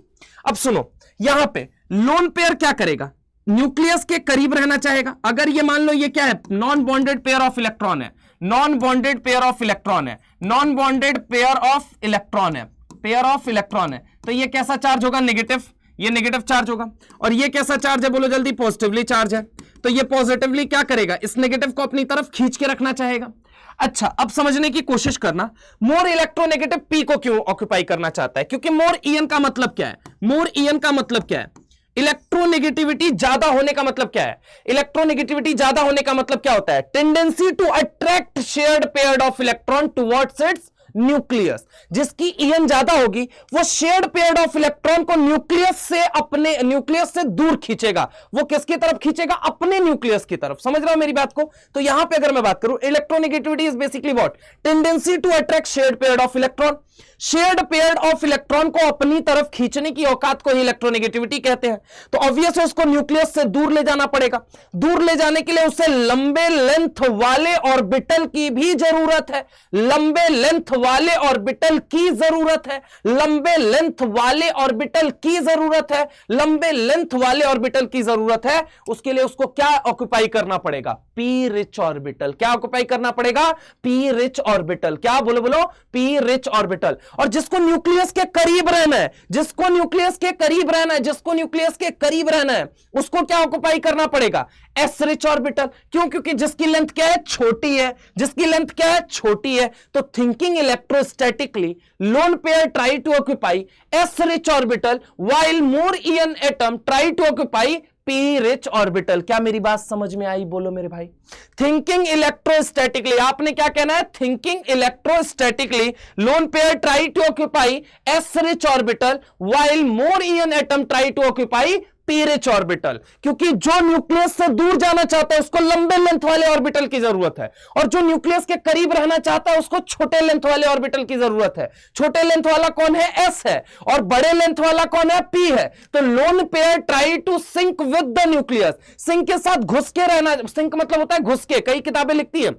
[SPEAKER 1] अब सुनो, यहां पे लोन पेयर क्या करेगा, न्यूक्लियस के करीब रहना चाहेगा. अगर ये मान लो ये क्या है, non bonded pair of electron है, non bonded pair of electron है, non bonded pair of electron है, पेयर ऑफ इलेक्ट्रॉन है, तो ये कैसा चार्ज होगा, नेगेटिव. ये नेगेटिव चार्ज होगा. और ये कैसा चार्ज है, बोलो जल्दी, पॉजिटिवली चार्ज है. तो ये पॉजिटिवली क्या करेगा, इस नेगेटिव को अपनी तरफ खींच के रखना चाहेगा. अच्छा, अब समझने की कोशिश करना, मोर इलेक्ट्रोनेगेटिव पी को क्यों ऑक्यूपाई करना चाहता है, क्योंकि मोर ईएन का मतलब क्या है, मोर ईएन का मतलब क्या है, इलेक्ट्रोनेगेटिविटी ज्यादा होने का मतलब क्या है, इलेक्ट्रोनेगेटिविटी ज्यादा होने का मतलब क्या होता है, tendency to attract shared pair of electron towards its nucleus. जिसकी ईएन ज्यादा होगी वो शेयर्ड पेयर ऑफ इलेक्ट्रॉन को न्यूक्लियस से, अपने न्यूक्लियस से दूर खींचेगा. वो किसकी तरफ खींचेगा, अपने न्यूक्लियस की तरफ. समझ रहे हो मेरी बात को. तो यहां पे अगर मैं बात करूं, electronegativity is basically what, tendency to attract shared pair of electron. Shared pair of electron को अपनी तरफ खींचने की औकात को ही इलेक्ट्रोनेगेटिविटी कहते हैं. तो ऑब्वियस है उसको न्यूक्लियस से दूर ले जाना पड़ेगा. दूर ले जाने के लिए उसे लंबे लेंथ वाले ऑर्बिटल की भी जरूरत है. लंबे लेंथ वाले ऑर्बिटल की जरूरत है. लंबे लेंथ वाले ऑर्बिटल की जरूरत है. लंबे लेंथ वाले ऑर्बिटल की जरूरत है. उसके लिए उसको क्या ऑक्युपाई करना पड़ेगा, पी रिच ऑर्बिटल. क्या ऑक्युपाई करना पड़ेगा, पी रिच ऑर्बिटल. क्या बोलो बोलो, पी रिच ऑर्बिटल. और जिसको न्यूक्लियस के करीब रहना है, जिसको न्यूक्लियस के करीब रहना है, जिसको न्यूक्लियस के करीब रहना है, उसको क्या ऑक्युपाई करना पड़ेगा, एस रिच ऑर्बिटल. क्यों, क्योंकि जिसकी लेंथ क्या है, छोटी है. जिसकी लेंथ क्या है, छोटी है. तो thinking electrostatically lone pair try to occupy s rich orbital while more EN atom try to occupy p rich orbital. क्या मेरी बात समझ में आई, बोलो मेरे भाई. थिंकिंग इलेक्ट्रोस्टैटिकली, आपने क्या कहना है, thinking electrostatically lone pair try to occupy s rich orbital while more EN atom try to occupy p rich orbital. क्योंकि जो न्यूक्लियस से दूर जाना चाहता है उसको लंबे लेंथ वाले ऑर्बिटल की जरूरत है, और जो न्यूक्लियस के करीब रहना चाहता है उसको छोटे लेंथ वाले ऑर्बिटल की जरूरत है. छोटे लेंथ वाला कौन है, एस है, और बड़े लेंथ वाला कौन है, पी है. तो lone pair try to sink with the nucleus. Sink के साथ घुस के रहना, सिंक मतलब होता है घुस के. कई किताबें लिखती है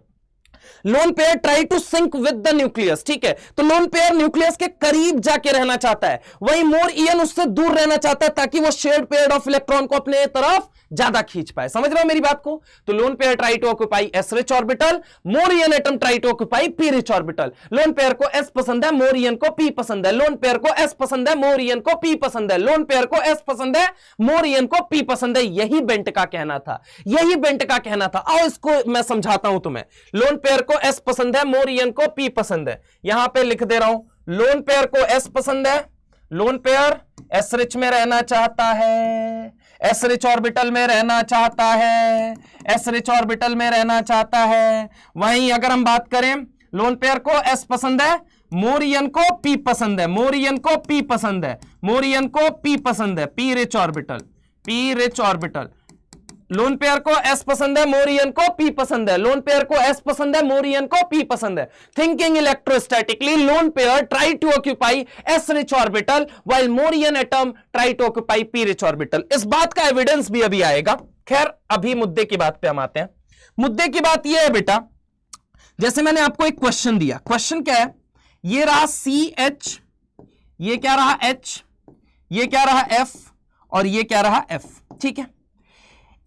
[SPEAKER 1] lone pair try to sink with the nucleus. ठीक है, तो लोन पेयर न्यूक्लियस के करीब जाके रहना चाहता है, वही मोर ईएन उससे दूर रहना चाहता है ताकि वो शेयर्ड पेयर ऑफ इलेक्ट्रॉन को अपने तरफ ज्यादा खींच पाए. समझ रहे हो मेरी बात को. तो lone pair try to occupy s rich orbital, more EN atom try to occupy p rich orbital. Lone pair को एस पसंद है, मोर ईएन को पी पसंद है. लोन पेयर को एस पसंद है, मोर ईएन को पी पसंद है. लोन पेयर को एस पसंद है, मोर ईएन को पी पसंद है. यही बेंट का कहना था, यही बेंट का कहना था. आओ इसको मैं समझाता हूं तुम्हें. लोन पेयर को एस पसंद है, मोर ईएन को पी पसंद है. यहां पे लिख दे रहा हूं, लोन पेयर को एस पसंद है, लोन पेयर एस रिच में रहना चाहता है, एस रिच ऑर्बिटल में रहना चाहता है, एस रिच ऑर्बिटल में रहना चाहता है. वहीं अगर हम बात करें, लोन पेयर को एस पसंद है, मोर ईएन को पी पसंद है, मोर ईएन को पी पसंद है, मोर ईएन को पी पसंद है, p rich orbital, P rich orbital. Lone pair को एस पसंद है, मोर ईएन को पी पसंद है. लोन पेयर को एस पसंद है, मोर ईएन को पी पसंद है. Thinking electrostatically lone pair try to occupy s rich orbital while more EN atom try to occupy p rich orbital. इस बात का एविडेंस भी अभी आएगा. खैर अभी मुद्दे की बात पे हम आते हैं. मुद्दे की बात यह है बेटा, जैसे मैंने आपको एक क्वेश्चन दिया. क्वेश्चन क्या है, ये रहा सी एच, ये क्या रहा एच, ये क्या रहा एफ, और ये क्या रहा एफ. ठीक है,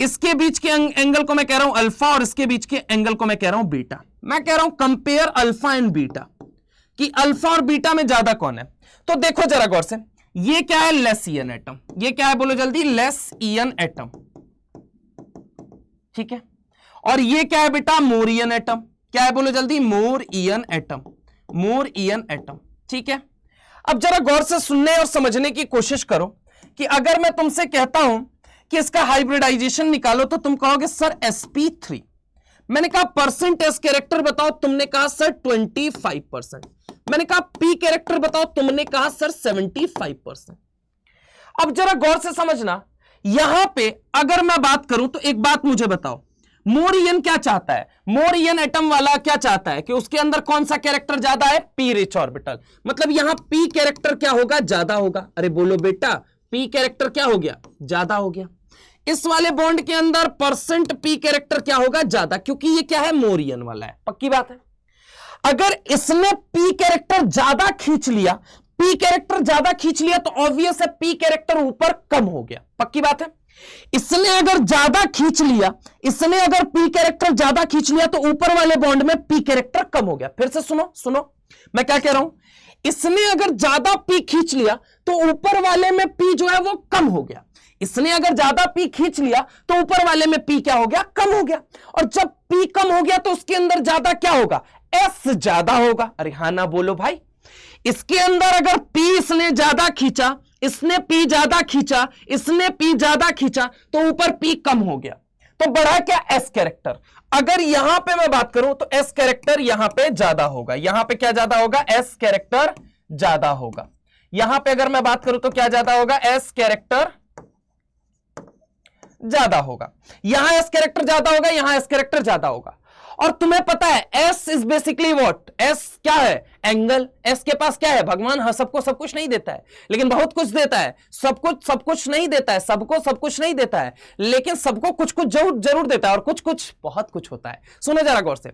[SPEAKER 1] इसके बीच के एंगल को मैं कह रहा हूं अल्फा, और इसके बीच के एंगल को मैं कह रहा हूं बीटा. मैं कह रहा हूं कंपेयर अल्फा एंड बीटा, कि अल्फा और बीटा में ज्यादा कौन है. तो देखो जरा गौर से, ये क्या है, लेस ईएन एटम. ये क्या है, बोलो जल्दी, लेस ईएन एटम. ठीक है, और ये क्या है बेटा, मोर ईएन एटम. क्या है, बोलो जल्दी, मोर ईएन एटम, मोर ईएन एटम. ठीक है, अब जरा गौर से सुनने और समझने की कोशिश करो कि अगर मैं तुमसे कहता हूं कि इसका हाइब्रिडाइजेशन निकालो, तो तुम कहोगे सर sp3. मैंने कहा परसेंट एस कैरेक्टर बताओ, तुमने कहा सर 25%. मैंने कहा पी कैरेक्टर बताओ, तुमने कहा सर 75%. अब जरा गौर से समझना, यहां पे अगर मैं बात करूं तो एक बात मुझे बताओ, मोरियन क्या चाहता है, मोरियन एटम वाला क्या चाहता है कि उसके अंदर कौन सा कैरेक्टर ज्यादा है, पी रिच ऑर्बिटल। मतलब यहां पी कैरेक्टर क्या होगा, ज्यादा होगा। अरे बोलो बेटा, पी कैरेक्टर क्या हो गया, ज्यादा हो गया। इस वाले बॉन्ड के अंदर परसेंट पी कैरेक्टर क्या होगा, ज्यादा, क्योंकि ये क्या है, मोरियन वाला है। पक्की बात है। अगर इसने पी कैरेक्टर ज्यादा खींच लिया, पी कैरेक्टर ज्यादा खींच लिया, तो ऑब्वियस है पी कैरेक्टर ऊपर कम हो गया। पक्की बात है। इसने अगर ज्यादा खींच लिया, इसने अगर पी कैरेक्टर ज्यादा खींच लिया, तो ऊपर वाले बॉन्ड में पी कैरेक्टर कम हो गया। फिर से सुनो सुनो, मैं क्या कह रहा हूं, इसने अगर ज्यादा पी खींच लिया तो ऊपर वाले में पी जो है वो कम हो गया। इसने अगर ज्यादा पी खींच लिया तो ऊपर वाले में पी क्या हो गया, कम हो गया। और जब पी कम हो गया तो उसके अंदर ज्यादा क्या होगा, एस ज्यादा होगा। अरे हाँ ना बोलो भाई। इसके अंदर अगर पी इसने ज्यादा खींचा, इसने पी ज्यादा खींचा, इसने पी ज्यादा खींचा, तो ऊपर पी कम हो गया, तो बढ़ा क्या, एस कैरेक्टर। अगर यहां पे मैं बात करूं तो एस कैरेक्टर यहां पे ज्यादा होगा। यहां पे क्या ज्यादा होगा, एस कैरेक्टर ज्यादा होगा। यहां पे अगर मैं बात करूं तो क्या ज्यादा होगा, एस कैरेक्टर ज्यादा होगा। यहां एस कैरेक्टर ज्यादा होगा, यहां एस कैरेक्टर ज्यादा होगा। और तुम्हें पता है S is basically what, S क्या है, एंगल। एस के पास क्या है, भगवान हाँ सबको सब कुछ नहीं देता है, लेकिन बहुत कुछ देता है। सब कुछ नहीं देता है, सबको सब कुछ नहीं देता है, लेकिन सबको कुछ कुछ जरूर देता है, और कुछ कुछ बहुत कुछ होता है। सुनो जरा गौर से,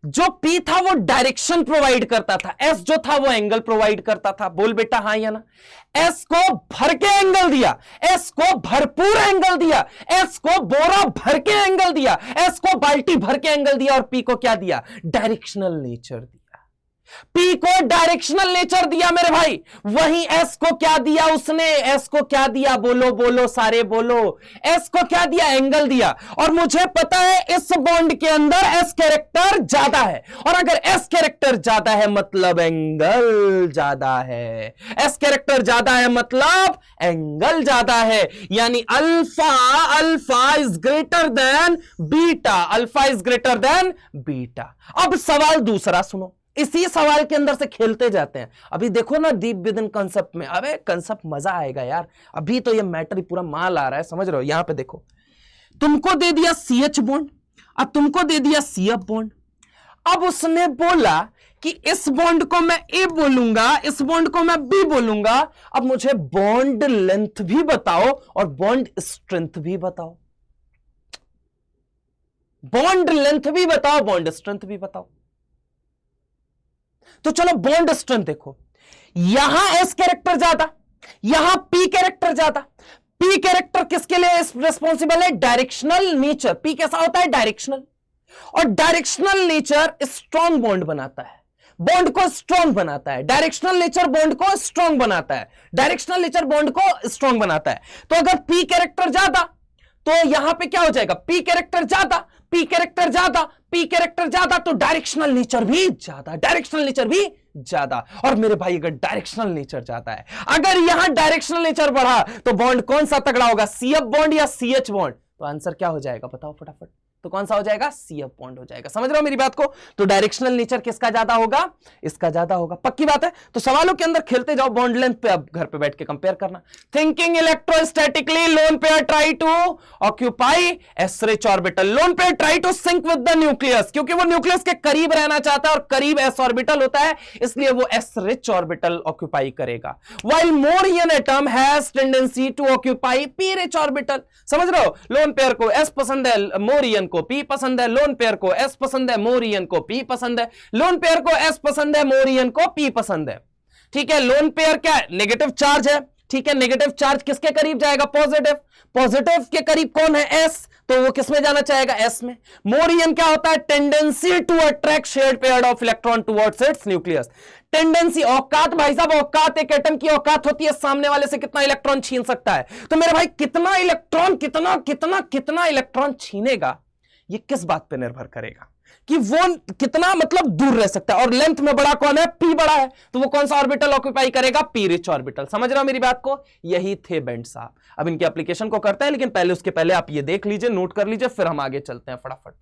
[SPEAKER 1] जो P था वो डायरेक्शन प्रोवाइड करता था, S जो था वो एंगल प्रोवाइड करता था। बोल बेटा हाँ या ना। S को भर के एंगल दिया, S को भरपूर एंगल दिया, S को बोरा भर के एंगल दिया, S को बाल्टी भर के एंगल दिया, और P को क्या दिया, डायरेक्शनल नेचर दिया। P को डायरेक्शनल नेचर दिया मेरे भाई। वहीं S को क्या दिया उसने, S को क्या दिया, बोलो बोलो सारे बोलो, S को क्या दिया, एंगल दिया। और मुझे पता है इस बॉन्ड के अंदर S कैरेक्टर ज्यादा है, और अगर S कैरेक्टर ज्यादा है मतलब एंगल ज्यादा है। S कैरेक्टर ज्यादा है मतलब एंगल ज्यादा है, यानी alpha is greater than beta, alpha is greater than beta. अब सवाल दूसरा सुनो, इसी सवाल के अंदर से खेलते जाते हैं। अभी देखो ना डीप विद इन कंसेप्ट में, अबे कंसेप्ट मजा आएगा यार। अभी तो ये मैटर पूरा माल आ रहा है, समझ रहे हो। यहां पे देखो, तुमको दे दिया CH बॉन्ड, अब तुमको दे दिया CF बॉन्ड। अब उसने बोला कि इस बॉन्ड को मैं A बोलूंगा, इस बॉन्ड को मैं B बोलूंगा। अब मुझे बॉन्ड लेंथ भी बताओ और बॉन्ड स्ट्रेंथ भी बताओ, बॉन्ड लेंथ भी बताओ, बॉन्ड स्ट्रेंथ भी बताओ। तो चलो बॉन्ड स्ट्रेंथ देखो, यहां एस कैरेक्टर ज्यादा, यहां पी कैरेक्टर ज्यादा। पी कैरेक्टर किसके लिए रिस्पॉन्सिबल है, डायरेक्शनल नेचर। पी कैसा होता है, डायरेक्शनल, और डायरेक्शनल नेचर स्ट्रॉन्ग बॉन्ड बनाता है, बॉन्ड को स्ट्रॉन्ग बनाता है। डायरेक्शनल नेचर बॉन्ड को स्ट्रॉन्ग बनाता है, डायरेक्शनल नेचर बॉन्ड को स्ट्रॉन्ग बनाता है। तो अगर पी कैरेक्टर ज्यादा तो यहां पे क्या हो जाएगा, पी कैरेक्टर ज्यादा, पी कैरेक्टर ज्यादा, पी कैरेक्टर ज्यादा, तो डायरेक्शनल नेचर भी ज्यादा, डायरेक्शनल नेचर भी ज्यादा। और मेरे भाई अगर डायरेक्शनल नेचर ज्यादा है, अगर यहां डायरेक्शनल नेचर बढ़ा तो बॉन्ड कौन सा तगड़ा होगा, CF बॉन्ड या CH बॉन्ड। तो आंसर क्या हो जाएगा बताओ फटाफट, तो कौन सा हो जाएगा, CF बॉन्ड हो जाएगा। समझ रहे हो मेरी बात को। तो डायरेक्शनल नेचर किसका ज्यादा होगा, इसका ज्यादा होगा। पक्की बात है। तो सवालों के अंदर खेलते जाओ, बॉन्ड लेंथ पे अब घर पे बैठ के कंपेयर करना। Thinking electrostatically, lone pair try to occupy s rich orbital, lone pair try to sink with the nucleus, क्योंकि वो न्यूक्लियस के करीब रहना चाहता है और करीब एस ऑर्बिटल होता है, इसलिए वो एस रिच ऑर्बिटल ऑक्यूपाई करेगा। While more EN atom has tendency to occupy p rich orbital. समझ रहे हो, लोन पेयर को एस पसंद है, मोरियन को पी पसंद है, लोन पेयर को एस पसंद है, मोरियन को पी पसंद है, लोन पेयर को एस पसंद है, मोरियन को पी पसंद है। ठीक है, लोन पेयर क्या है, नेगेटिव चार्ज है। ठीक है, नेगेटिव चार्ज किसके करीब जाएगा, पॉजिटिव, पॉजिटिव के करीब कौन है, एस, तो वो किसमें जाना चाहेगा, एस में। मोरियन क्या होता है, tendency to attract shared pair of electron towards its nucleus. Tendency, औकात भाई साहब, औकात, एक एटम की औकात होती है सामने वाले से कितना इलेक्ट्रॉन छीन सकता है। तो मेरे भाई कितना इलेक्ट्रॉन, कितना कितना कितना इलेक्ट्रॉन छीनेगा, ये किस बात पे निर्भर करेगा कि वो कितना मतलब दूर रह सकता है। और लेंथ में बड़ा कौन है, पी बड़ा है, तो वो कौन सा ऑर्बिटल ऑक्यूपाई करेगा, पी रिच ऑर्बिटल। समझ रहे हो मेरी बात को। यही थे बेंट साहब। अब इनके एप्लीकेशन को करते हैं, लेकिन पहले उसके पहले आप ये देख लीजिए, नोट कर लीजिए, फिर हम आगे चलते हैं फटाफट।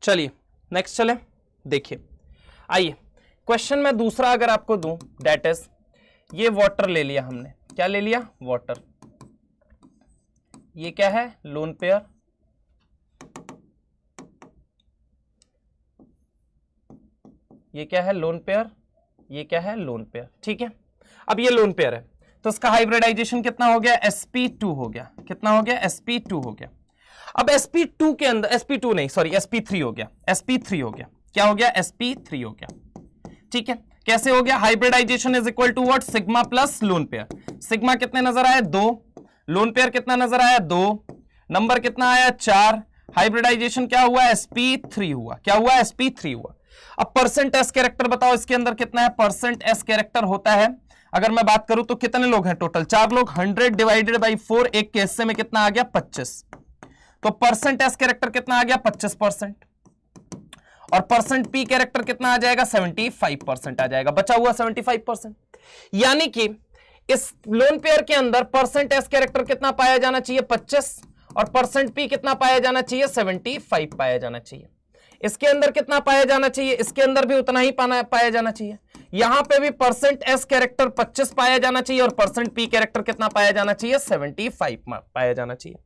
[SPEAKER 1] चलिए नेक्स्ट चले, देखिए आइए क्वेश्चन में दूसरा अगर आपको दूं, दैट इज ये वाटर ले लिया हमने, क्या ले लिया, वाटर। ये क्या है, लोन पेयर, ये क्या है लोन पेयर, ये क्या है लोन पेयर, ठीक है। अब ये लोन पेयर है तो इसका हाइब्रिडाइजेशन कितना हो गया, sp2 हो गया, कितना हो गया, sp2 हो गया। अब sp2 के अंदर, sp2 नहीं सॉरी sp3 हो गया, sp3 हो गया, क्या हो गया, sp3 हो गया, ठीक है। कैसे हो गया, hybridisation is equal to what, sigma plus lone pair. Sigma कितने नजर आए, 2, लोन पेयर कितना नजर आया, 2, नंबर कितना आया, 4, हाइब्रिडाइजेशन क्या हुआ, sp3 हुआ, क्या हुआ, sp3 हुआ। अब परसेंट एस कैरेक्टर बताओ इसके अंदर कितना है, परसेंट एस कैरेक्टर होता है, अगर मैं बात करूं तो कितने लोग हैं टोटल, 4 लोग, 100 डिवाइडेड बाई 4, एक के हिस्से में कितना आ गया, 25, तो परसेंट एस कैरेक्टर कितना आ गया, 25%, और परसेंट पी कैरेक्टर कितना आ जाएगा, 75% आ जाएगा, बचा हुआ 75%। यानी कि इस लोन पेयर के अंदर परसेंट एस कैरेक्टर कितना पाया जाना चाहिए, 25, और परसेंट पी कितना पाया जाना चाहिए, 75 पाया जाना चाहिए। इसके अंदर कितना पाया जाना चाहिए, इसके अंदर भी उतना ही पाया जाना चाहिए। यहां पे भी परसेंट एस कैरेक्टर 25 पाया जाना चाहिए और परसेंट पी कैरेक्टर कितना पाया जाना चाहिए, 75 पाया जाना चाहिए।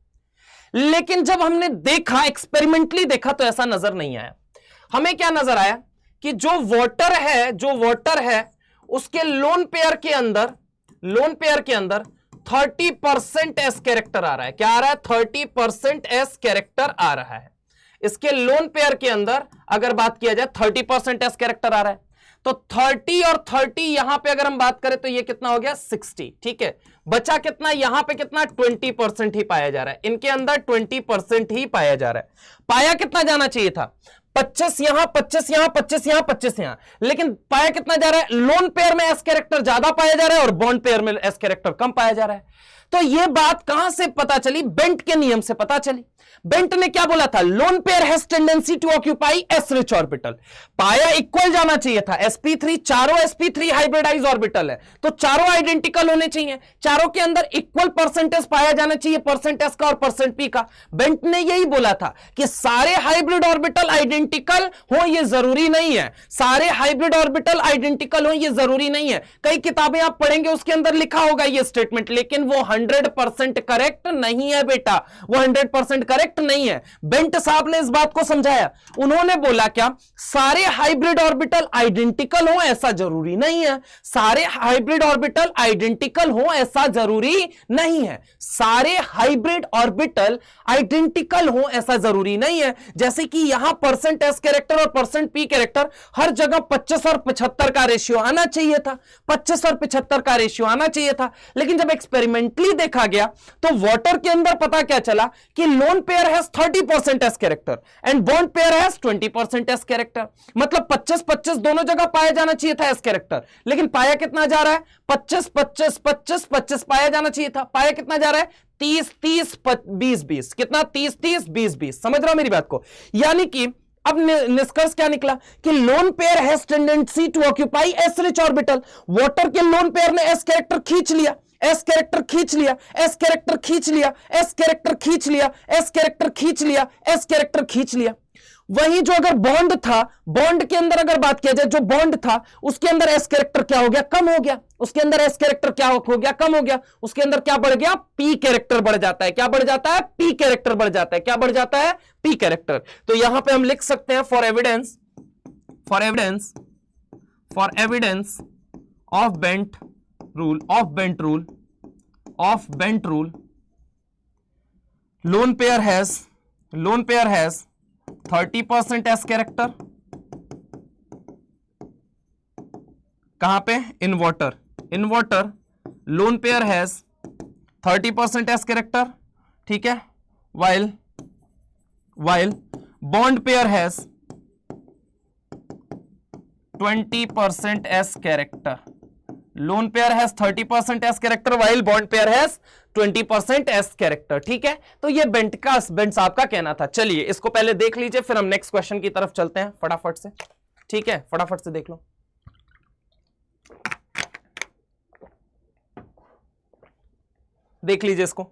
[SPEAKER 1] लेकिन जब हमने देखा, एक्सपेरिमेंटली देखा, तो ऐसा नजर नहीं आया। हमें क्या नजर आया कि जो वोटर है उसके लोन पेयर के अंदर 30% एस कैरेक्टर आ रहा है। क्या आ रहा है, 30% एस कैरेक्टर आ रहा है। इसके लोन पेयर के अंदर अगर बात किया जाए 30% एस कैरेक्टर आ रहा है, तो 30 और 30 यहां पे अगर हम बात करें तो ये कितना हो गया, 60, ठीक है। बचा कितना, यहां पे कितना, 20% ही पाया जा रहा है, इनके अंदर 20% ही पाया जा रहा है। पाया कितना जाना चाहिए था, 25 यहां, 25 यहां, 25 यहां, 25 यहां, लेकिन पाया कितना जा रहा है, लोन पेयर में एस कैरेक्टर ज्यादा पाया जा रहा है और बॉन्ड पेयर में एस कैरेक्टर कम पाया जा रहा है। तो यह बात कहां से पता चली, बेंट के नियम से पता चली। बेंट ने क्या बोला था, lone pair has tendency to occupy s rich orbital. पाया इक्वल जाना चाहिए था, sp3, चारों sp3 हाइब्रिडाइज ऑर्बिटल है तो चारों आइडेंटिकल होने चाहिए, चारों के अंदर इक्वल परसेंटेज पाया जाना चाहिए, परसेंट एस का और परसेंट पी का। बेंट ने यही बोला था कि सारे हाइब्रिड ऑर्बिटल आइडेंटिकल हो ये जरूरी नहीं है, सारे हाइब्रिड ऑर्बिटल आइडेंटिकल हो ये जरूरी नहीं है। कई किताबें आप पढ़ेंगे उसके अंदर लिखा होगा ये स्टेटमेंट, लेकिन वो 100% करेक्ट नहीं है बेटा, वो 100% करेक्ट नहीं है। बेंट साहब ने इस बात को समझाया, उन्होंने बोला क्या, सारे हाइब्रिड ऑर्बिटल आइडेंटिकल हो ऐसा जरूरी नहीं है, सारे हाइब्रिड ऑर्बिटल आइडेंटिकल हो ऐसा जरूरी नहीं है, सारे हाइब्रिड ऑर्बिटल आइडेंटिकल हो ऐसा जरूरी नहीं है। जैसे कि यहां परसेंट एस कैरेक्टर और परसेंट पी कैरेक्टर हर जगह 25 और 75 का रेशियो आना चाहिए था, 25 और 75 का रेशियो आना चाहिए था। लेकिन जब एक्सपेरिमेंटली देखा गया तो वाटर के अंदर पता क्या चला कि lone pair has 30% S character and bond pair has 20% S character. मतलब 25-25 दोनों जगह पाया जाना चाहिए था एस कैरेक्टर, लेकिन पाया कितना जा रहा है, 25-25-25-25 पाया जाना चाहिए था, पाया कितना जा रहा है, 30-30-20-20, कितना, 30-30-20-20। समझ रहा हो मेरी बात को। यानी कि अब निष्कर्ष क्या निकला कि lone pair has tendency to occupy s rich orbital. Water के लोन पेयर ने एस कैरेक्टर खींच लिया, एस कैरेक्टर खींच लिया, एस कैरेक्टर खींच लिया, एस कैरेक्टर खींच लिया, एस कैरेक्टर खींच लिया, एस कैरेक्टर खींच लिया। वहीं जो अगर बॉन्ड था, बॉन्ड के अंदर अगर बात किया जाए, जो बॉन्ड था उसके अंदर एस कैरेक्टर क्या हो गया, कम हो गया, उसके अंदर एस कैरेक्टर क्या हो गया, कम हो गया, उसके अंदर क्या बढ़ गया, पी कैरेक्टर बढ़ जाता है। क्या बढ़ जाता है, पी कैरेक्टर बढ़ जाता है। क्या बढ़ जाता है, पी कैरेक्टर। तो यहां पे हम लिख सकते हैं for evidence of bent rule, loan pair has 30% S character, कहां पे, in water loan pair has 30% S character, ठीक है, while bond pair has 20% S character. Loan pair has 30% S character while bond pair has 20% S character, ठीक है। तो ये बेंट साहब का कहना था। चलिए इसको पहले देख लीजिए, फिर हम नेक्स्ट क्वेश्चन की तरफ चलते हैं फटाफट से, ठीक है, फटाफट से देख लो। देख लीजिए इसको,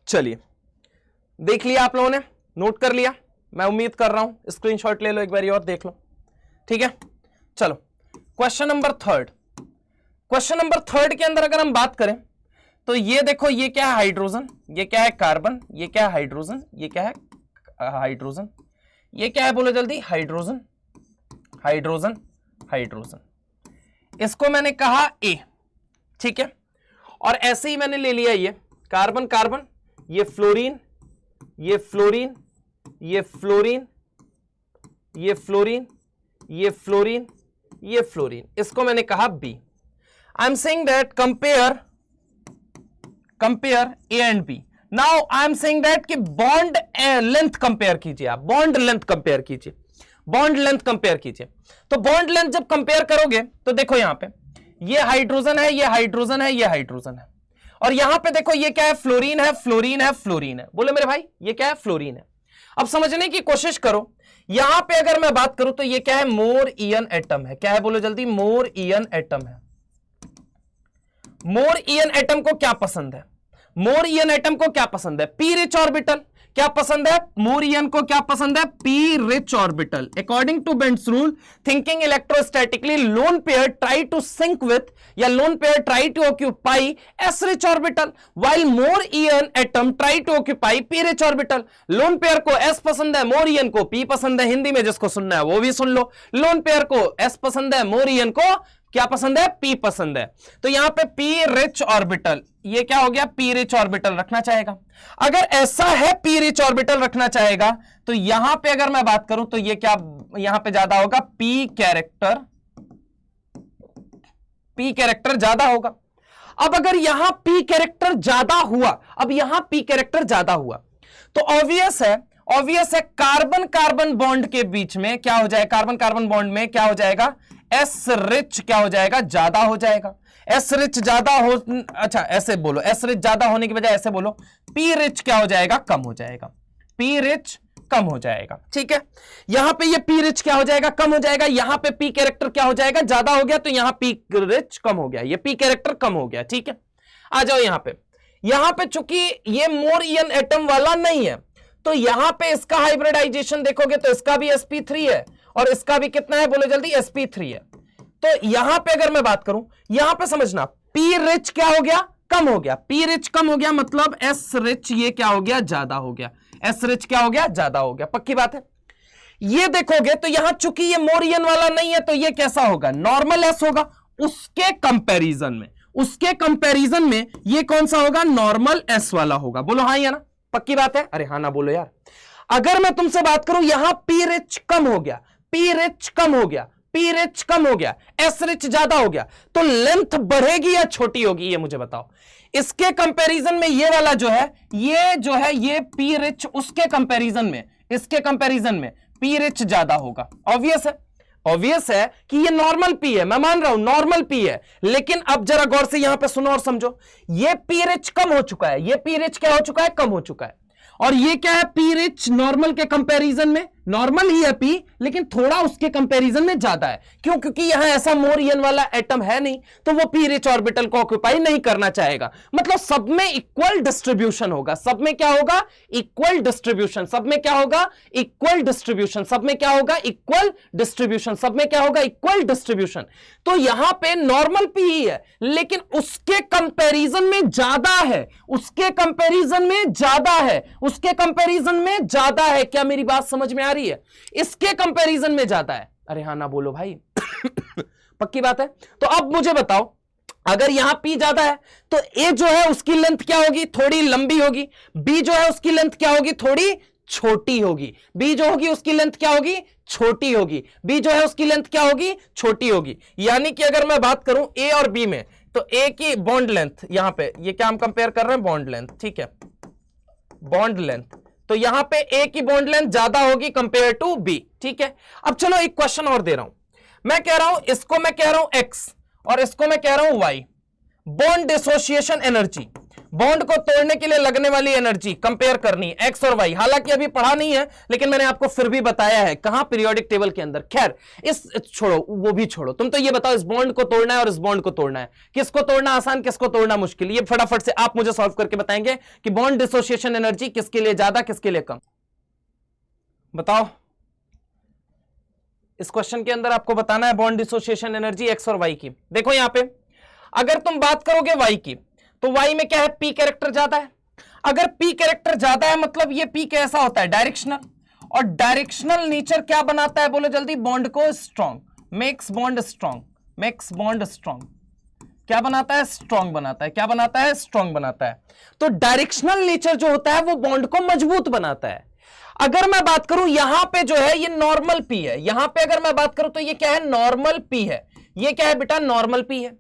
[SPEAKER 1] चलिए देख लिया आप लोगों ने, नोट कर लिया, मैं उम्मीद कर रहा हूं, स्क्रीनशॉट ले लो एक बार और देख लो, ठीक है। चलो क्वेश्चन नंबर थर्ड के अंदर अगर हम बात करें तो ये देखो, ये क्या है, हाइड्रोजन, ये क्या है, कार्बन, ये क्या है, हाइड्रोजन, ये क्या है, हाइड्रोजन, ये क्या है, बोलो जल्दी, हाइड्रोजन, हाइड्रोजन हाइड्रोजन, इसको मैंने कहा A, ठीक है। और ऐसे ही मैंने ले लिया ये कार्बन कार्बन, ये फ्लोरीन, ये फ्लोरीन, ये फ्लोरीन, ये फ्लोरीन, ये फ्लोरीन, ये फ्लोरीन, इसको मैंने कहा B। I am saying that compare A and B। Now I am saying that कि बॉन्ड लेंथ कंपेयर कीजिए, आप बॉन्ड लेंथ कंपेयर कीजिए, बॉन्ड लेंथ कंपेयर कीजिए। तो बॉन्ड लेंथ जब कंपेयर करोगे तो देखो यहां पे ये हाइड्रोजन है, ये हाइड्रोजन है, ये हाइड्रोजन है, और यहां पे देखो ये क्या है, फ्लोरीन है, फ्लोरीन है, फ्लोरीन है। बोले मेरे भाई ये क्या है, फ्लोरीन है। अब समझने की कोशिश करो, यहां पे अगर मैं बात करूं तो ये क्या है, मोर ईयन एटम है। क्या है बोलो जल्दी, मोर ईयन एटम है। मोर ईयन एटम को क्या पसंद है, मोर ईयन एटम को क्या पसंद है, पी रिच ऑर्बिटल। क्या पसंद है, मोर ईयन को क्या पसंद है, p rich orbital. According to Bent's rule, thinking electrostatically, lone pair try to sync with या lone pair try to occupy s rich orbital, while more EN atom try to occupy p rich orbital. Lone pair को एस पसंद है, मोर ईयन को पी पसंद है। हिंदी में जिसको सुनना है वो भी सुन लो, लोन पेयर को एस पसंद है, मोर ईयन को क्या पसंद है, पी पसंद है। तो यहां पे पी रिच ऑर्बिटल, ये क्या हो गया, पी रिच ऑर्बिटल रखना चाहेगा। अगर ऐसा है पी रिच ऑर्बिटल रखना चाहेगा तो यहां पे अगर मैं बात करूं तो ये क्या यहां पे ज्यादा होगा, पी कैरेक्टर ज्यादा होगा। अब अगर यहां पी कैरेक्टर ज्यादा हुआ, अब यहां पी कैरेक्टर ज्यादा हुआ तो ऑब्वियस है कार्बन कार्बन बॉन्ड के बीच में क्या हो जाएगा, कार्बन कार्बन बॉन्ड में क्या हो जाएगा, एस रिच क्या हो जाएगा, ज्यादा हो जाएगा। एस रिच ज्यादा हो, अच्छा ऐसे बोलो, एस रिच ज्यादा होने की बजाय ऐसे बोलो, पी रिच क्या हो जाएगा, कम हो जाएगा, पी रिच कम हो जाएगा। ठीक है, यहां पे ये पी रिच क्या हो जाएगा, कम हो जाएगा। यहां पे पी कैरेक्टर क्या हो जाएगा, ज्यादा हो गया, तो यहां पी रिच कम हो गया, ये पी कैरेक्टर कम हो गया। ठीक है, आ जाओ यहां पे चूंकि ये मोर ईयन एटम वाला नहीं है तो यहां पे इसका हाइब्रिडाइजेशन देखोगे तो इसका भी sp3 है और इसका भी कितना है, बोलो जल्दी, sp3 है। तो यहां पे अगर मैं बात करूं, यहां पे समझना पी रिच क्या हो गया, कम हो गया, पी रिच कम हो गया, मतलब एस रिच ये क्या हो गया, ज्यादा हो गया, एस रिच क्या हो गया, ज्यादा हो गया। पक्की बात है। ये देखोगे तो यहां चूंकि ये मोर ईयन वाला नहीं है तो ये कैसा होगा, नॉर्मल एस होगा। उसके कंपैरिजन में ये कौन सा होगा, नॉर्मल एस वाला होगा। बोलो हाँ या ना, पक्की बात है। अरे हाँ ना बोलो यार। अगर मैं तुमसे बात करूं यहां पी रिच कम हो गया, पी रिच कम हो गया, पी रिच कम हो गया, एस रिच ज्यादा हो गया, तो लेंथ बढ़ेगी या छोटी होगी, ये मुझे बताओ। इसके कंपैरिजन में ये वाला जो है ये पी रिच, उसके कंपैरिजन में, इसके कंपैरिजन में पी रिच ज्यादा होगा। ऑब्वियस है कि ये नॉर्मल पी है, मैं मान रहा हूं नॉर्मल पी है, लेकिन अब जरा गौर से यहां पे सुनो और समझो, ये पी रिच कम हो चुका है, ये पी रिच क्या हो चुका है, कम हो चुका है। और ये क्या है, पी रिच नॉर्मल के कंपैरिजन में, नॉर्मल ही है पी, लेकिन थोड़ा उसके कंपैरिजन में ज्यादा है। क्यों, क्योंकि यहां ऐसा मोर ईयन वाला एटम है नहीं, तो वो पी रिच ऑर्बिटल को ऑक्यूपाई नहीं करना चाहेगा। मतलब सब में इक्वल डिस्ट्रीब्यूशन होगा, सब में क्या होगा, इक्वल डिस्ट्रीब्यूशन, सब में क्या होगा, इक्वल डिस्ट्रीब्यूशन, सब में क्या होगा, इक्वल डिस्ट्रीब्यूशन, सब में क्या होगा, इक्वल डिस्ट्रीब्यूशन। तो यहां पे नॉर्मल पी ही है, लेकिन उसके कंपैरिजन में ज्यादा है, उसके कंपैरिजन में ज्यादा है, उसके कंपैरिजन में ज्यादा है। क्या मेरी बात समझ में आ रही है, इसके कंपैरिजन में ज्यादा है। अरे हाँ ना बोलो भाई। पक्की बात है। तो अब मुझे बताओ, अगर यहां पी ज्यादा है तो ए जो है उसकी लेंथ क्या होगी, थोड़ी लंबी होगी, बी जो है उसकी लेंथ क्या होगी, थोड़ी छोटी होगी, बी जो होगी उसकी लेंथ क्या होगी, छोटी होगी, बी जो है उसकी लेंथ क्या होगी, छोटी होगी। यानी कि अगर मैं बात करूं ए और बी में, तो ए की बॉन्ड लेंथ, यहां पे ये क्या हम कंपेयर कर रहे हैं, बॉन्ड लेंथ, ठीक है, बॉन्ड लेंथ, तो यहां पे ए की बॉन्ड लेंथ ज्यादा होगी कंपेयर टू बी। ठीक है, अब चलो एक क्वेश्चन और दे रहा हूं, मैं कह रहा हूं, इसको मैं कह रहा हूं एक्स और इसको मैं कह रहा हूं y. Bond dissociation energy, bond को तोड़ने के लिए लगने वाली एनर्जी कंपेयर करनी है, एक्स और वाई। हालांकि अभी पढ़ा नहीं है, लेकिन मैंने आपको फिर भी बताया है, कहां, पीरियोडिक टेबल के अंदर। खैर इस छोड़ो, वो भी छोड़ो, तुम तो ये बताओ, इस बॉन्ड को तोड़ना है और इस बॉन्ड को तोड़ना है, किसको तोड़ना आसान, किसको तोड़ना मुश्किल, ये फटाफट से आप मुझे सॉल्व करके बताएंगे कि बॉन्ड डिसोसिएशन एनर्जी किसके लिए ज्यादा, किसके लिए कम। बताओ, इस क्वेश्चन के अंदर आपको बताना है बॉन्ड डिसोसिएशन एनर्जी एक्स और वाई की। देखो यहां पे अगर तुम बात करोगे वाई की, तो वाई में क्या है, पी कैरेक्टर ज्यादा है। अगर पी कैरेक्टर ज्यादा है मतलब ये पी कैसा होता है, डायरेक्शनल,
[SPEAKER 2] और डायरेक्शनल नेचर क्या बनाता है, बोलो जल्दी, बॉन्ड को strong, makes bond strong, makes bond strong, क्या बनाता है, स्ट्रॉन्ग बनाता है, क्या बनाता है, स्ट्रॉन्ग बनाता है। तो डायरेक्शनल नेचर जो होता है वो बॉन्ड को मजबूत बनाता है। अगर मैं बात करूं यहां पे जो है ये नॉर्मल पी है, यहां पे अगर मैं बात करूं तो ये क्या है, नॉर्मल पी है, ये क्या है बेटा, नॉर्मल पी है।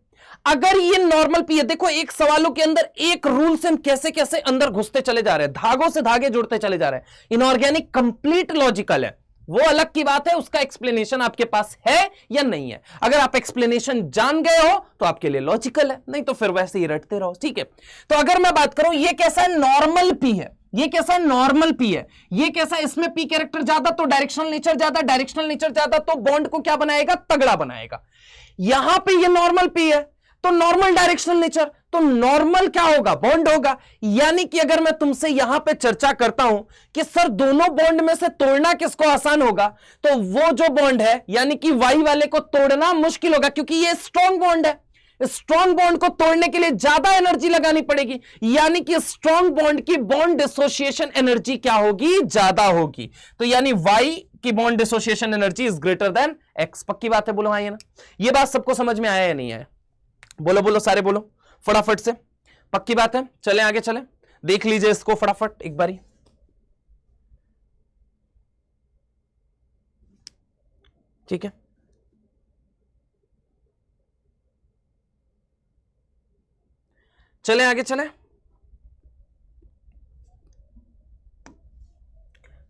[SPEAKER 2] अगर ये नॉर्मल पी है, देखो एक सवालों के अंदर एक रूल से हम कैसे कैसे अंदर घुसते चले जा रहे हैं, धागों से धागे जुड़ते चले जा रहे हैं। इनऑर्गेनिक कंप्लीट लॉजिकल है, वो अलग की बात है, उसका एक्सप्लेनेशन आपके पास है या नहीं है। अगर आप एक्सप्लेनेशन जान गए हो तो आपके लिए लॉजिकल है, नहीं तो फिर वैसे ही रटते रहो, ठीक है। तो अगर मैं बात करूं ये कैसा है, नॉर्मल पी है, ये कैसा है, नॉर्मल पी है। ये कैसा, इसमें पी कैरेक्टर ज्यादा तो डायरेक्शनल नेचर ज्यादा, डायरेक्शनल नेचर ज्यादा तो बॉन्ड को क्या बनाएगा, तगड़ा बनाएगा। यहां पे ये नॉर्मल पी है तो नॉर्मल डायरेक्शनल नेचर, तो नॉर्मल क्या होगा, बॉन्ड होगा। यानी कि अगर मैं तुमसे यहां पे चर्चा करता हूं कि सर दोनों बॉन्ड में से तोड़ना किसको आसान होगा, तो वो जो बॉन्ड है यानी कि वाई वाले को तोड़ना मुश्किल होगा, क्योंकि ये स्ट्रॉन्ग बॉन्ड है। स्ट्रॉन्ग बॉन्ड को तोड़ने के लिए ज्यादा एनर्जी लगानी पड़ेगी, यानी कि स्ट्रॉन्ग बॉन्ड की बॉन्ड डिसोसिएशन एनर्जी क्या होगी, ज्यादा होगी। तो यानी वाई की bond dissociation energy is greater than x. पक्की बात है, बोलो हाँ या ना। ये बात सबको समझ में आया या नहीं आया, बोलो बोलो सारे बोलो फटाफट से। पक्की बात है, चलें आगे चलें, देख लीजिए इसको फटाफट एक बारी। ठीक है, चलें आगे चलें,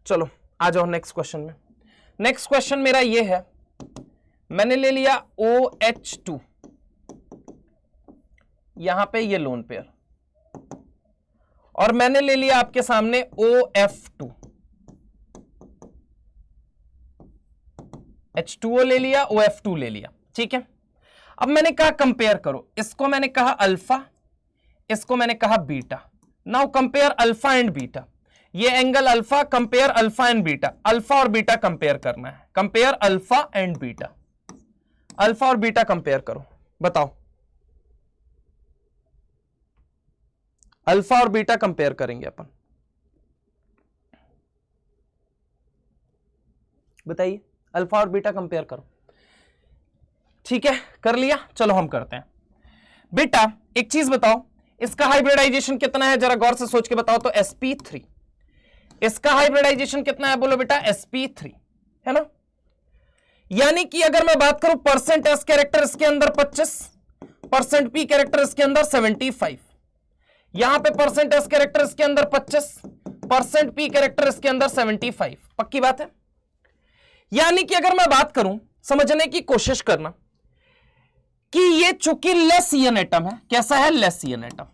[SPEAKER 2] चलो आ जाओ नेक्स्ट क्वेश्चन में। नेक्स्ट क्वेश्चन मेरा ये है, मैंने ले लिया OH2, यहां पे ये लोन पेयर, और मैंने ले लिया आपके सामने OF2, H2O ले लिया, OF2 ले लिया, ठीक है। अब मैंने कहा कंपेयर करो, इसको मैंने कहा अल्फा, इसको मैंने कहा beta. Now compare alpha and beta, ये angle alpha, compare alpha and beta, alpha और बीटा कंपेयर करना है, compare alpha and beta, alpha और बीटा कंपेयर करो, बताओ अल्फा और बीटा कंपेयर करेंगे अपन, बताइए अल्फा और बीटा कंपेयर करो। ठीक है, कर लिया, चलो हम करते हैं। बेटा एक चीज बताओ, इसका हाइब्रिडाइजेशन कितना है, जरा गौर से सोच के बताओ तो sp3, इसका हाइब्रिडाइजेशन कितना है, बोलो बेटा sp3, है ना। यानी कि अगर मैं बात करूं परसेंट एस कैरेक्टर इसके अंदर 25, परसेंट पी कैरेक्टर इसके अंदर 75, यहां पे परसेंट एस कैरेक्टर इसके अंदर 25, परसेंट पी कैरेक्टर इसके अंदर 75। पक्की बात है। यानी कि अगर मैं बात करूं, समझने की कोशिश करना कि ये चूंकि लेसियन एटम है, कैसा है, लेसियन एटम,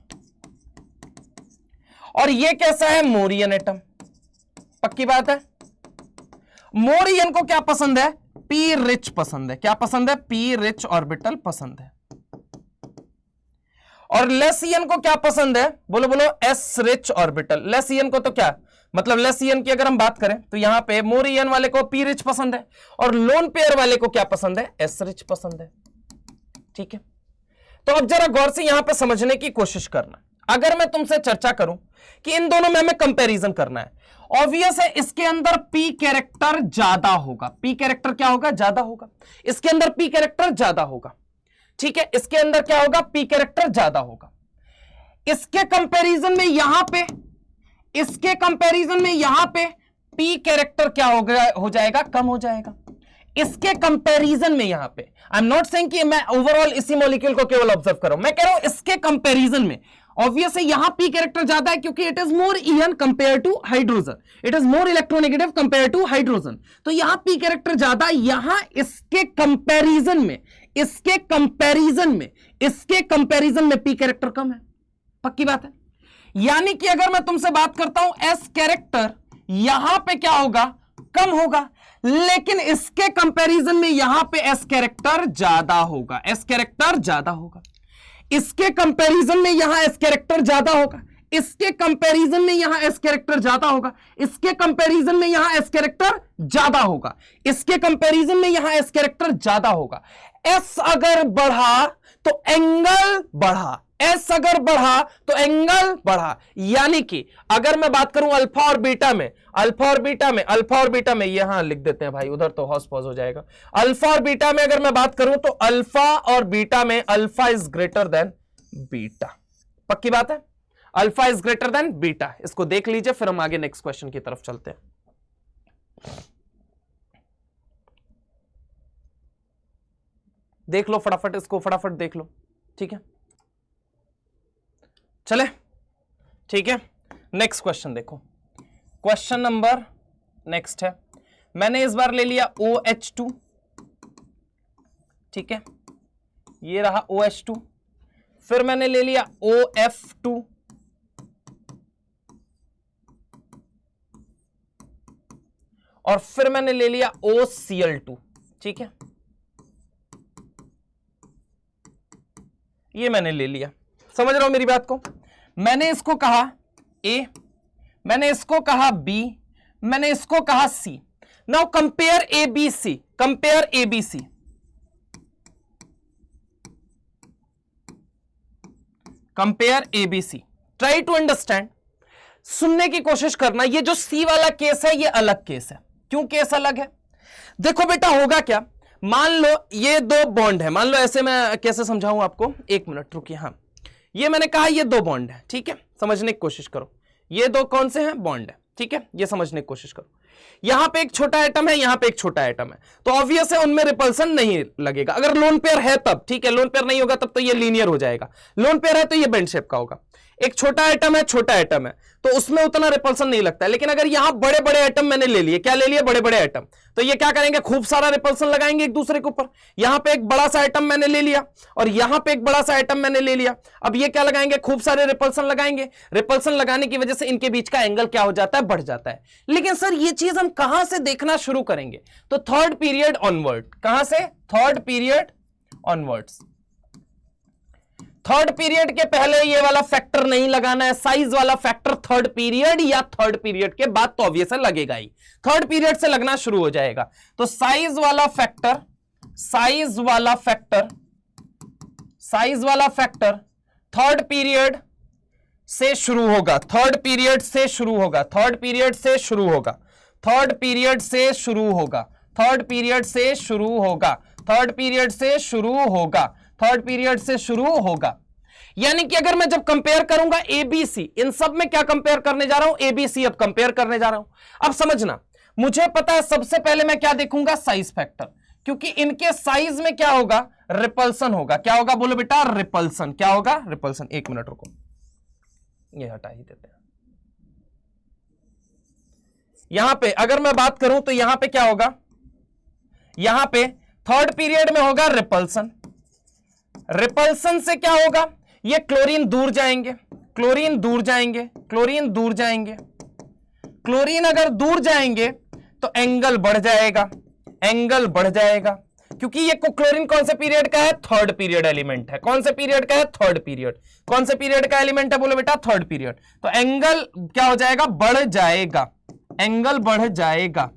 [SPEAKER 2] और ये कैसा है, मोरियन एटम। पक्की बात है। मोरियन को क्या पसंद है, पी रिच पसंद है, क्या पसंद है, पी रिच ऑर्बिटल पसंद है। और लेसियन को क्या पसंद है, बोलो बोलो एस रिच ऑर्बिटल। लेसियन को तो क्या मतलब, लेसियन की अगर हम बात करें तो यहां पे मोरियन वाले को पी रिच पसंद है, और लोन पेयर वाले को क्या पसंद है, एस रिच पसंद है। ठीक है, तो अब जरा गौर से यहां पे समझने की कोशिश करना। अगर मैं तुमसे चर्चा करूं कि इन दोनों में हमें कंपैरिजन करना है, ऑब्वियस है इसके अंदर पी कैरेक्टर ज्यादा होगा, पी कैरेक्टर क्या होगा, ज्यादा होगा, इसके अंदर पी कैरेक्टर ज्यादा होगा। ठीक है, इसके अंदर क्या होगा, पी कैरेक्टर ज्यादा होगा। इसके कंपैरिजन में यहां पे, इसके कंपैरिजन में यहां पे पी कैरेक्टर क्या हो जाएगा, कम हो जाएगा। इसके कंपैरिजन में यहां पे, आई एम नॉट सेइंग कि मैं ओवरऑल इसी मॉलिक्यूल को केवल ऑब्जर्व कर रहा हूं, मैं कह रहा हूं इसके कंपैरिजन में ऑब्वियस है यहां पी कैरेक्टर ज्यादा है, क्योंकि it is more EN compare to hydrogen, it is more electronegative compare to hydrogen, तो यहां पी कैरेक्टर ज्यादा, यहां इसके कंपैरिजन में, इसके कंपैरिजन में, इसके कंपैरिजन में पी कैरेक्टर कम है। पक्की बात है। यानी कि अगर मैं तुमसे बात करता हूं एस कैरेक्टर यहां पे क्या होगा, कम होगा, लेकिन इसके कंपैरिजन में यहां पे एस कैरेक्टर ज्यादा होगा, एस कैरेक्टर ज्यादा होगा। इसके कंपैरिजन में यहां एस कैरेक्टर ज्यादा होगा, इसके कंपैरिजन में यहां एस कैरेक्टर ज्यादा होगा, इसके कंपैरिजन में यहां एस कैरेक्टर ज्यादा होगा, इसके कंपैरिजन में यहां एस कैरेक्टर ज्यादा होगा। एस अगर बढ़ा तो एंगल बढ़ा, एस अगर बढ़ा तो एंगल बढ़ा। यानी कि अगर मैं बात करूं अल्फा और बीटा में, अल्फा और बीटा में यहां लिख देते हैं भाई, उधर तो हॉस पॉज हो जाएगा। अल्फा और बीटा में अगर मैं बात करूं तो अल्फा और बीटा में alpha is greater than beta. पक्की बात है, alpha is greater than beta. इसको देख लीजिए, फिर हम आगे नेक्स्ट क्वेश्चन की तरफ चलते हैं। देख लो फटाफट, इसको फटाफट देख लो, ठीक है। चले, ठीक है। नेक्स्ट क्वेश्चन देखो, क्वेश्चन नंबर नेक्स्ट है, मैंने इस बार ले लिया OH2, ठीक है, ये रहा OH2, फिर मैंने ले लिया OF2, और फिर मैंने ले लिया OCl2, ठीक है, ये मैंने ले लिया। समझ रहे हो मेरी बात को? मैंने इसको कहा A, मैंने इसको कहा B, मैंने इसको कहा C। Now compare ABC, compare ABC, compare ABC, try to understand, सुनने की कोशिश करना। ये जो C वाला केस है ये अलग केस है। क्यों केस अलग है? देखो बेटा होगा क्या, मान लो ये दो बॉन्ड है, मान लो ऐसे, मैं कैसे समझाऊं आपको, एक मिनट रुकिए। हाँ, ये मैंने कहा ये दो बॉन्ड है, ठीक है, समझने की कोशिश करो। ये दो कौन से हैं? बॉन्ड है, ठीक है, ये समझने की कोशिश करो। यहां पे एक छोटा एटम है, यहां पे एक छोटा एटम है, तो ऑब्वियस है उनमें रिपल्सन नहीं लगेगा। अगर लोन पेयर है तब ठीक है, लोन पेयर नहीं होगा तब तो ये लीनियर हो जाएगा। लोन पेयर है तो ये बेंड शेप का होगा। एक छोटा एटम है, छोटा एटम है, तो उसमें उतना रिपल्सन नहीं लगता है। लेकिन अगर यहां बड़े बड़े एटम मैंने ले लिए, क्या ले लिए? बड़े बड़े एटम, तो ये क्या करेंगे? खूब सारा रिपल्सन लगाएंगे एक दूसरे के ऊपर। यहां पे एक बड़ा सा एटम मैंने ले लिया और यहां पे एक बड़ा सा एटम मैंने ले लिया। अब ये क्या लगाएंगे? खूब सारे रिपल्सन लगाएंगे। रिपल्सन लगाने की वजह से इनके बीच का एंगल क्या हो जाता है? बढ़ जाता है। लेकिन सर ये चीज हम कहां से देखना शुरू करेंगे? तो थर्ड पीरियड ऑनवर्ड। कहां से? Third period onwards. Third period के पहले ये वाला फैक्टर नहीं लगाना है, साइज वाला फैक्टर थर्ड पीरियड या थर्ड पीरियड के बाद तो ऑब्वियस लगेगा ही, थर्ड पीरियड से लगना शुरू हो जाएगा। तो साइज वाला फैक्टर, साइज वाला फैक्टर, साइज वाला फैक्टर थर्ड पीरियड से शुरू होगा, थर्ड पीरियड से शुरू होगा, थर्ड पीरियड से शुरू होगा, थर्ड पीरियड से शुरू होगा, थर्ड पीरियड से शुरू होगा, थर्ड पीरियड से शुरू होगा, थर्ड पीरियड से शुरू होगा। यानी कि अगर मैं जब कंपेयर करूंगा ABC, इन सब में क्या कंपेयर करने जा रहा हूं? ABC अब कंपेयर करने जा रहा हूं। अब समझना, मुझे पता है सबसे पहले मैं क्या देखूंगा? साइज फैक्टर, क्योंकि इनके साइज में क्या होगा? रिपल्सन होगा। क्या होगा? बोलो बेटा, रिपल्सन। क्या होगा? रिपल्सन। एक मिनट रुको, ये हटा ही देते हैं। यहां पे अगर मैं बात करूं तो यहां पे क्या होगा? यहां पे थर्ड पीरियड में होगा रिपल्सन। रिपल्सन से क्या होगा? ये क्लोरीन दूर जाएंगे, क्लोरीन दूर जाएंगे, क्लोरीन दूर जाएंगे। क्लोरीन अगर दूर जाएंगे तो एंगल बढ़ जाएगा, एंगल बढ़ जाएगा, क्योंकि ये क्लोरीन कौन से पीरियड का है? थर्ड पीरियड एलिमेंट है। कौन से पीरियड का है? Third period. कौन से पीरियड का एलिमेंट है? बोलो बेटा, थर्ड पीरियड। तो एंगल क्या हो जाएगा? बढ़ जाएगा, एंगल बढ़ जाएगा,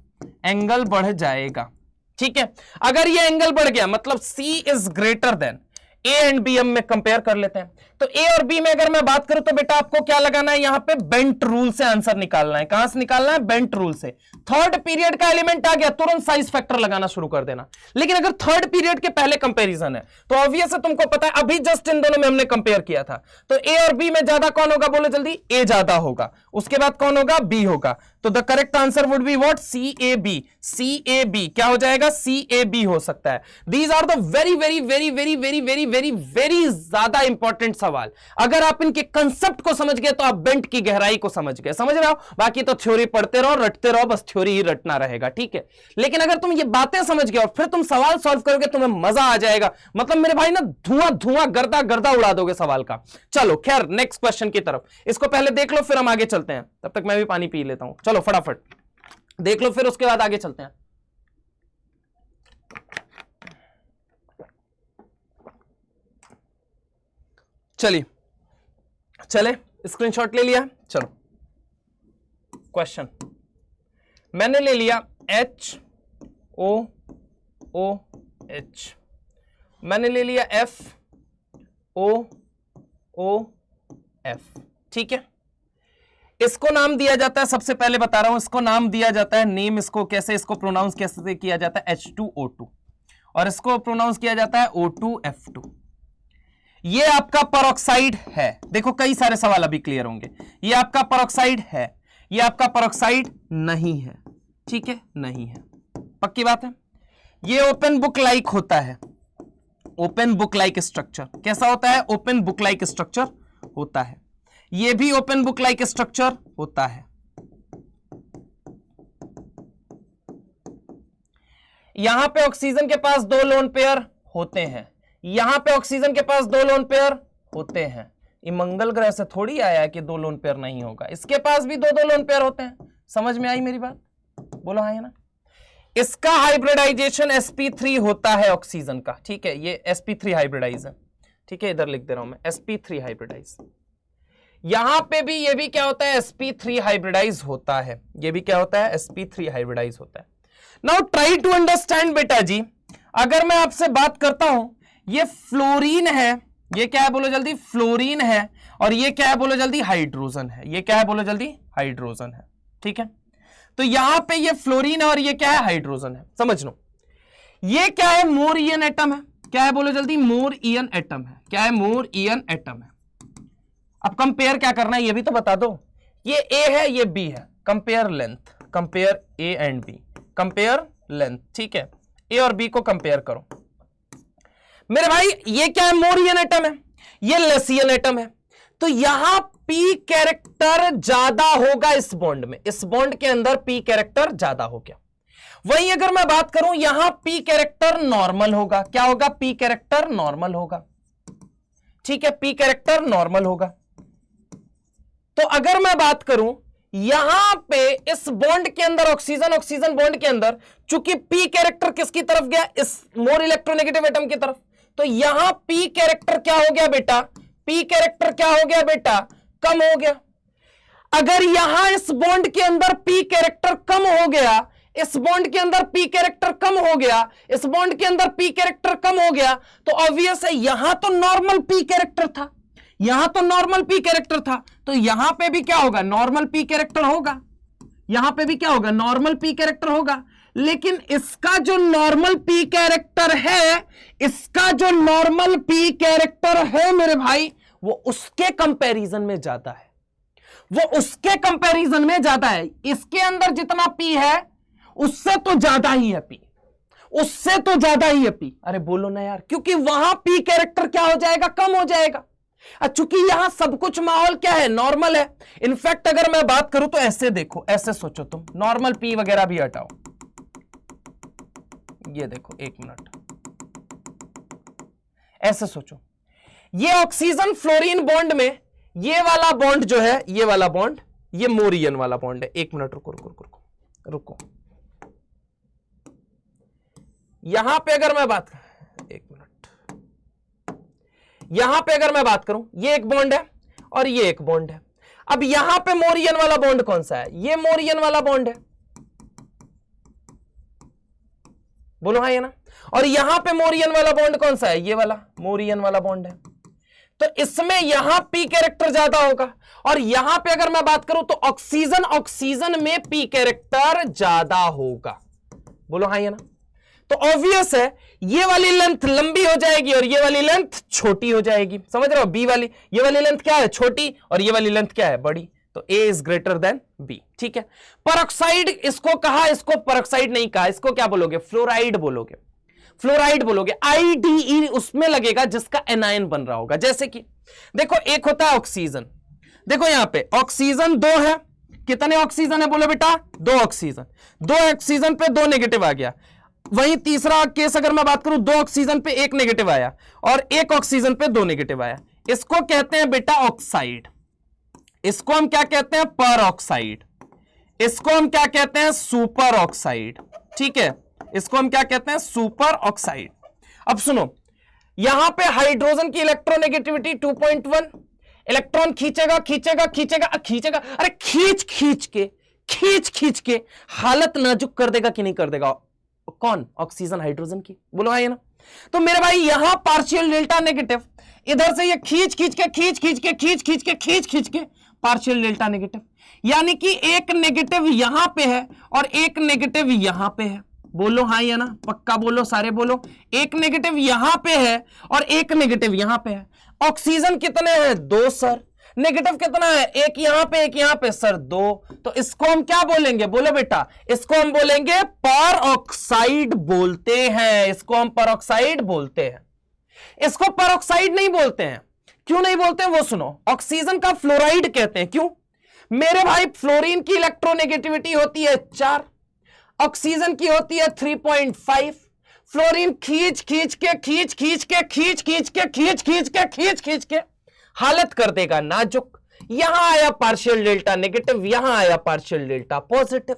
[SPEAKER 2] एंगल बढ़ जाएगा। ठीक है, अगर ये एंगल बढ़ गया मतलब C is greater than A and B। हम में कंपेयर कर लेते हैं, तो A और B में अगर मैं बात करूं तो बेटा आपको क्या लगाना है? यहां पे बेंट रूल से आंसर निकालना है। कहां से निकालना है? बेंट रूल से। थर्ड पीरियड का एलिमेंट आ गया, तुरंत साइज फैक्टर लगाना शुरू कर देना। लेकिन अगर थर्ड पीरियड के पहले कंपैरिजन है तो ऑब्वियस है, तुमको पता है अभी जस्ट इन दोनों में हमने कंपेयर किया था, तो A और B में ज्यादा कौन होगा? बोलो जल्दी। A ज्यादा होगा, उसके बाद कौन होगा? B होगा। तो the correct answer would be what? CAB। CAB क्या हो जाएगा? CAB हो सकता है। These are the very very very very very very very very ज्यादा इंपॉर्टेंट सवाल। अगर आप इनके कंसेप्ट को समझ गए तो आप बेंट की गहराई को समझ गए। समझ रहे हो? बाकी तो थ्योरी पढ़ते रहो, रटते रहो, बस थ्योरी ही रटना रहेगा, ठीक है। लेकिन अगर तुम ये बातें समझ गए और फिर तुम सवाल सॉल्व करोगे, तुम्हें मजा आ जाएगा। मतलब मेरे भाई ना, धुआं धुआं गर्दा गर्दा उड़ा दोगे सवाल का। चलो खैर, नेक्स्ट क्वेश्चन की तरफ। इसको पहले देख लो, फिर हम आगे चलते हैं। तब तक मैं भी पानी पी लेता हूं। चलो फटाफट देख लो, फिर उसके बाद आगे चलते हैं। चलिए, चले, स्क्रीनशॉट ले लिया। चलो क्वेश्चन मैंने ले लिया HOOH, मैंने ले लिया FOOH, OF, ठीक है। इसको नाम दिया जाता है, सबसे पहले बता रहा हूं, इसको नाम दिया जाता है, नेम इसको कैसे, इसको प्रोनाउंस कैसे किया जाता है, H2O2, और इसको प्रोनाउंस किया जाता है O2F2। ये आपका परऑक्साइड है। देखो कई सारे सवाल अभी क्लियर होंगे। ये आपका परऑक्साइड है, ये आपका परऑक्साइड नहीं है, ठीक है, नहीं है, पक्की बात है। ये ओपन बुक लाइक होता है, ओपन बुक लाइक स्ट्रक्चर। कैसा होता है? ओपन बुक लाइक स्ट्रक्चर होता है। ये भी ओपन बुक लाइक स्ट्रक्चर होता है। यहां पे ऑक्सीजन के पास 2 लोन पेयर होते हैं, यहां पे ऑक्सीजन के पास 2 लोन पेयर होते हैं। ये मंगल ग्रह से थोड़ी आया है कि 2 लोन पेयर नहीं होगा, इसके पास भी 2 लोन पेयर होते हैं। समझ में आई मेरी बात? बोलो हाँ या ना। इसका हाइब्रिडाइजेशन sp3 होता है ऑक्सीजन का, ठीक है, ये sp3 हाइब्रिडाइज है, ठीक है, इधर लिख दे रहा हूं मैं sp3 हाइब्रिडाइज। यहां पे भी ये भी क्या होता है? sp3 हाइब्रिडाइज होता है। ये भी क्या होता है? sp3 हाइब्रिडाइज होता है। नाउ ट्राई टू अंडरस्टैंड बेटा जी, अगर मैं आपसे बात करता हूं, ये फ्लोरीन है, ये क्या है बोलो जल्दी? फ्लोरीन है, और ये क्या है बोलो जल्दी? हाइड्रोजन है। ये क्या है बोलो जल्दी? हाइड्रोजन है, ठीक है। तो यहां पे ये फ्लोरीन है और ये क्या है? हाइड्रोजन है। समझ लो, ये क्या है? मोर ईयन एटम है। क्या है बोलो जल्दी? मोर ईयन एटम है। क्या है? मोर ईयन एटम है। अब कंपेयर क्या करना है ये भी तो बता दो। ये ए है, ये बी है, compare length, compare a and b, compare length, ठीक है। ए और बी को कंपेयर करो मेरे भाई। ये क्या है? मोर ईयन एटम है, ये लेस ईयन एटम है। तो यहां पी कैरेक्टर ज्यादा होगा इस बॉन्ड में, इस बॉन्ड के अंदर पी कैरेक्टर ज्यादा हो गया। वहीं अगर मैं बात करूं, यहां पी कैरेक्टर नॉर्मल होगा। क्या होगा? पी कैरेक्टर नॉर्मल होगा, ठीक है, पी कैरेक्टर नॉर्मल होगा। तो अगर मैं बात करूं, यहां पे इस बॉन्ड के अंदर ऑक्सीजन ऑक्सीजन बॉन्ड के अंदर, चूंकि पी कैरेक्टर किसकी तरफ गया? इस मोर इलेक्ट्रोनेगेटिव एटम की तरफ। तो यहां पी कैरेक्टर क्या हो गया बेटा? पी कैरेक्टर क्या हो गया बेटा? कम हो गया। अगर यहां इस बॉन्ड के अंदर पी कैरेक्टर कम हो गया, इस बॉन्ड के अंदर पी कैरेक्टर कम हो गया, इस बॉन्ड के अंदर पी कैरेक्टर कम हो गया, तो ऑब्वियस है यहां तो नॉर्मल पी कैरेक्टर था, यहां तो नॉर्मल पी कैरेक्टर था, तो यहां पे भी क्या होगा? नॉर्मल पी कैरेक्टर होगा। यहां पे भी क्या होगा? नॉर्मल पी कैरेक्टर होगा। लेकिन इसका जो नॉर्मल पी कैरेक्टर है, इसका जो नॉर्मल पी कैरेक्टर है मेरे भाई, वो उसके कंपैरिजन में ज्यादा है, वो उसके कंपैरिजन में ज्यादा है। इसके अंदर जितना पी है उससे तो ज्यादा ही है पी, उससे तो ज्यादा ही है पी। अरे बोलो ना यार, क्योंकि वहां पी कैरेक्टर क्या हो जाएगा? कम हो जाएगा। चूंकि यहां सब कुछ माहौल क्या है? नॉर्मल है। इनफैक्ट अगर मैं बात करूं तो ऐसे देखो, ऐसे सोचो तुम, नॉर्मल पी वगैरह भी हटाओ, ये देखो, एक मिनट, ऐसे सोचो, ये ऑक्सीजन फ्लोरीन बॉन्ड में ये वाला बॉन्ड जो है, ये वाला बॉन्ड, ये मोर ईयन वाला बॉन्ड है। एक मिनट रुको रुको रुको रुको रुको, यहां पे अगर मैं बात, एक मिनट, यहां पे अगर मैं बात करूं, ये एक बॉन्ड है और ये एक बॉन्ड है। अब यहां पे मोर ईयन वाला बॉन्ड कौन सा है? ये मोर ईयन वाला बॉन्ड है, बोलो हाँ या ना। और यहां पे मोर ईयन वाला बॉन्ड कौन सा है? ये वाला मोर ईयन वाला बॉन्ड है। तो इसमें यहां पी कैरेक्टर ज्यादा होगा, और यहां पे अगर मैं बात करूं तो ऑक्सीजन ऑक्सीजन में पी कैरेक्टर ज्यादा होगा, बोलो हाँ या ना। तो ऑब्वियस है ये वाली लेंथ लंबी हो जाएगी और ये वाली लेंथ छोटी हो जाएगी। समझ रहे हो? बी वाली, ये वाली लेंथ क्या है? छोटी, और ये वाली लेंथ क्या है? बड़ी। तो ए इज ग्रेटर देन बी, ठीक है। परऑक्साइड इसको कहा, इसको परऑक्साइड नहीं कहा, इसको क्या बोलोगे? फ्लोराइड बोलोगे, फ्लोराइड बोलोगे। आईडीई उसमें लगेगा जिसका एनायन बन रहा होगा। जैसे कि देखो, एक होता है ऑक्सीजन, देखो यहां पे ऑक्सीजन 2 है, कितने ऑक्सीजन है बोलो बेटा? 2 ऑक्सीजन, 2 ऑक्सीजन पे 2 नेगेटिव आ गया। वहीं तीसरा केस अगर मैं बात करूं, 2 ऑक्सीजन पे 1 नेगेटिव आया और 1 ऑक्सीजन पे 2 नेगेटिव आया, इसको कहते हैं बेटा ऑक्साइड। इसको हम क्या कहते हैं? पर ऑक्साइड। इसको हम क्या कहते हैं? सुपर ऑक्साइड, ठीक है, इसको हम क्या कहते हैं? Super oxide. अब सुनो, यहां पे हाइड्रोजन की इलेक्ट्रोनेगेटिविटी 2.1, इलेक्ट्रॉन खींचेगा खींचेगा खींचेगा खींचेगा, अरे खींच खींच के हालत नाजुक कर देगा कि नहीं कर देगा? कौन? ऑक्सीजन हाइड्रोजन की, बोलो हाँ या ना। तो मेरे भाई यहां पार्शियल डेल्टा नेगेटिव, इधर से ये खींच खींच के पार्शियल डेल्टा नेगेटिव, यानी कि एक नेगेटिव यहां पे है और एक नेगेटिव यहां पे है। बोलो हाँ या ना, पक्का बोलो, सारे बोलो। एक नेगेटिव यहां पे है और एक नेगेटिव यहां पे है। ऑक्सीजन कितने हैं? 2 सर। नेगेटिव कितना है? एक यहां पे एक यहां पे सर, 2। तो इसको हम क्या बोलेंगे? बोलो बेटा, इसको हम बोलेंगे पर ऑक्साइड बोलते हैं। इसको हम पर ऑक्साइड बोलते हैं। इसको पर ऑक्साइड नहीं बोलते हैं। क्यों नहीं बोलते हैं वो सुनो। ऑक्सीजन का फ्लोराइड कहते हैं। क्यों मेरे भाई? फ्लोरीन की इलेक्ट्रोनेगेटिविटी होती है 4, ऑक्सीजन की होती है 3.5। फ्लोरीन खींच के हालत कर देगा नाजुक। यहां आया पार्शियल डेल्टा नेगेटिव, यहां आया पार्शियल डेल्टा पॉजिटिव।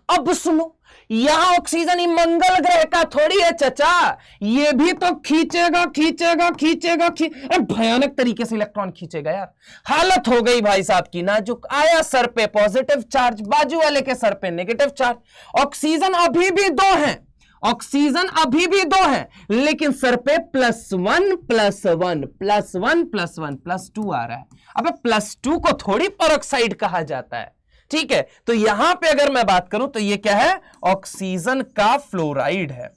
[SPEAKER 2] अब सुनो, यहां ऑक्सीजन ही मंगल ग्रह का थोड़ी है चचा, ये भी तो खींचेगा। भयानक तरीके से इलेक्ट्रॉन खींचेगा यार। हालत हो गई भाई साहब की नाजुक। आया सर पे पॉजिटिव चार्ज, बाजू वाले के सर पे नेगेटिव चार्ज। ऑक्सीजन अभी भी 2 है, लेकिन सर पे +1 +2 आ रहा है। अबे +2 को थोड़ी पेरोक्साइड कहा जाता है। ठीक है, तो यहां पे अगर मैं बात करूं तो ये क्या है? ऑक्सीजन का फ्लोराइड है।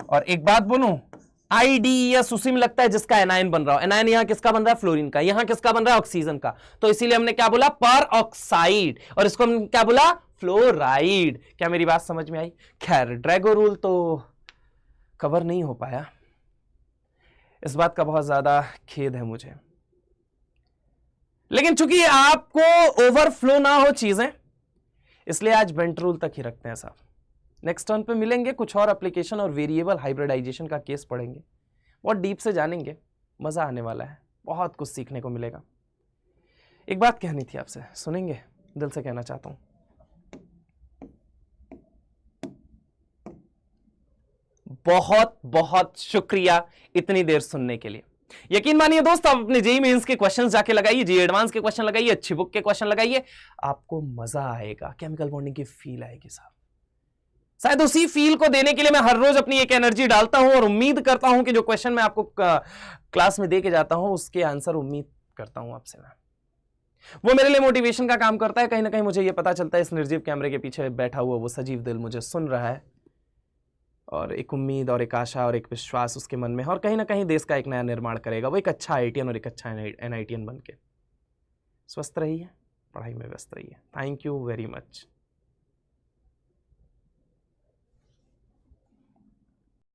[SPEAKER 2] और एक बात बोलूं, IDES उसी में लगता है जिसका एनायन बन रहा हो। एनायन यहां किसका बन रहा है? फ्लोरीन का। यहां किसका बन रहा है? ऑक्सीजन का। तो इसीलिए हमने क्या बोला? पर ऑक्साइड। और इसको हमने क्या बोला? फ्लोराइड। क्या मेरी बात समझ में आई? खैर, ड्रैगो रूल तो कवर नहीं हो पाया, इस बात का बहुत ज्यादा खेद है मुझे। लेकिन चूंकि आपको ओवरफ्लो ना हो चीजें, इसलिए आज बेंट रूल तक ही रखते हैं साहब। नेक्स्ट टर्न पे मिलेंगे, कुछ और एप्लीकेशन और वेरिएबल हाइब्रिडाइजेशन का केस पढ़ेंगे, बहुत डीप से जानेंगे, मजा आने वाला है, बहुत कुछ सीखने को मिलेगा। एक बात कहनी थी आपसे, सुनेंगे? दिल से कहना चाहता हूं। बहुत बहुत शुक्रिया इतनी देर सुनने के लिए। यकीन मानिए दोस्त, आप अपने जेईई मेंस के क्वेश्चंस जाके लगाइए, जेईई एडवांस के क्वेश्चन लगाइए, अच्छी बुक के क्वेश्चन लगाइए, आपको मजा आएगा। केमिकल बॉन्डिंग की फील आएगी साहब। शायद उसी फील को देने के लिए मैं हर रोज अपनी एक एनर्जी डालता हूं और उम्मीद करता हूं कि जो क्वेश्चन मैं आपको क्लास में दे के जाता हूं उसके आंसर उम्मीद करता हूं आपसे मैं, वो मेरे लिए मोटिवेशन का काम करता है। कहीं ना कहीं मुझे यह पता चलता है इस निर्जीव कैमरे के पीछे बैठा हुआ वो सजीव दिल मुझे सुन रहा है, और एक उम्मीद और एक आशा और एक विश्वास उसके मन में है, और कहीं ना कहीं देश का एक नया निर्माण करेगा। वो एक अच्छा IITian और एक अच्छा NITian बन के। स्वस्थ रहिए, पढ़ाई में व्यस्त रहिए। Thank you very much.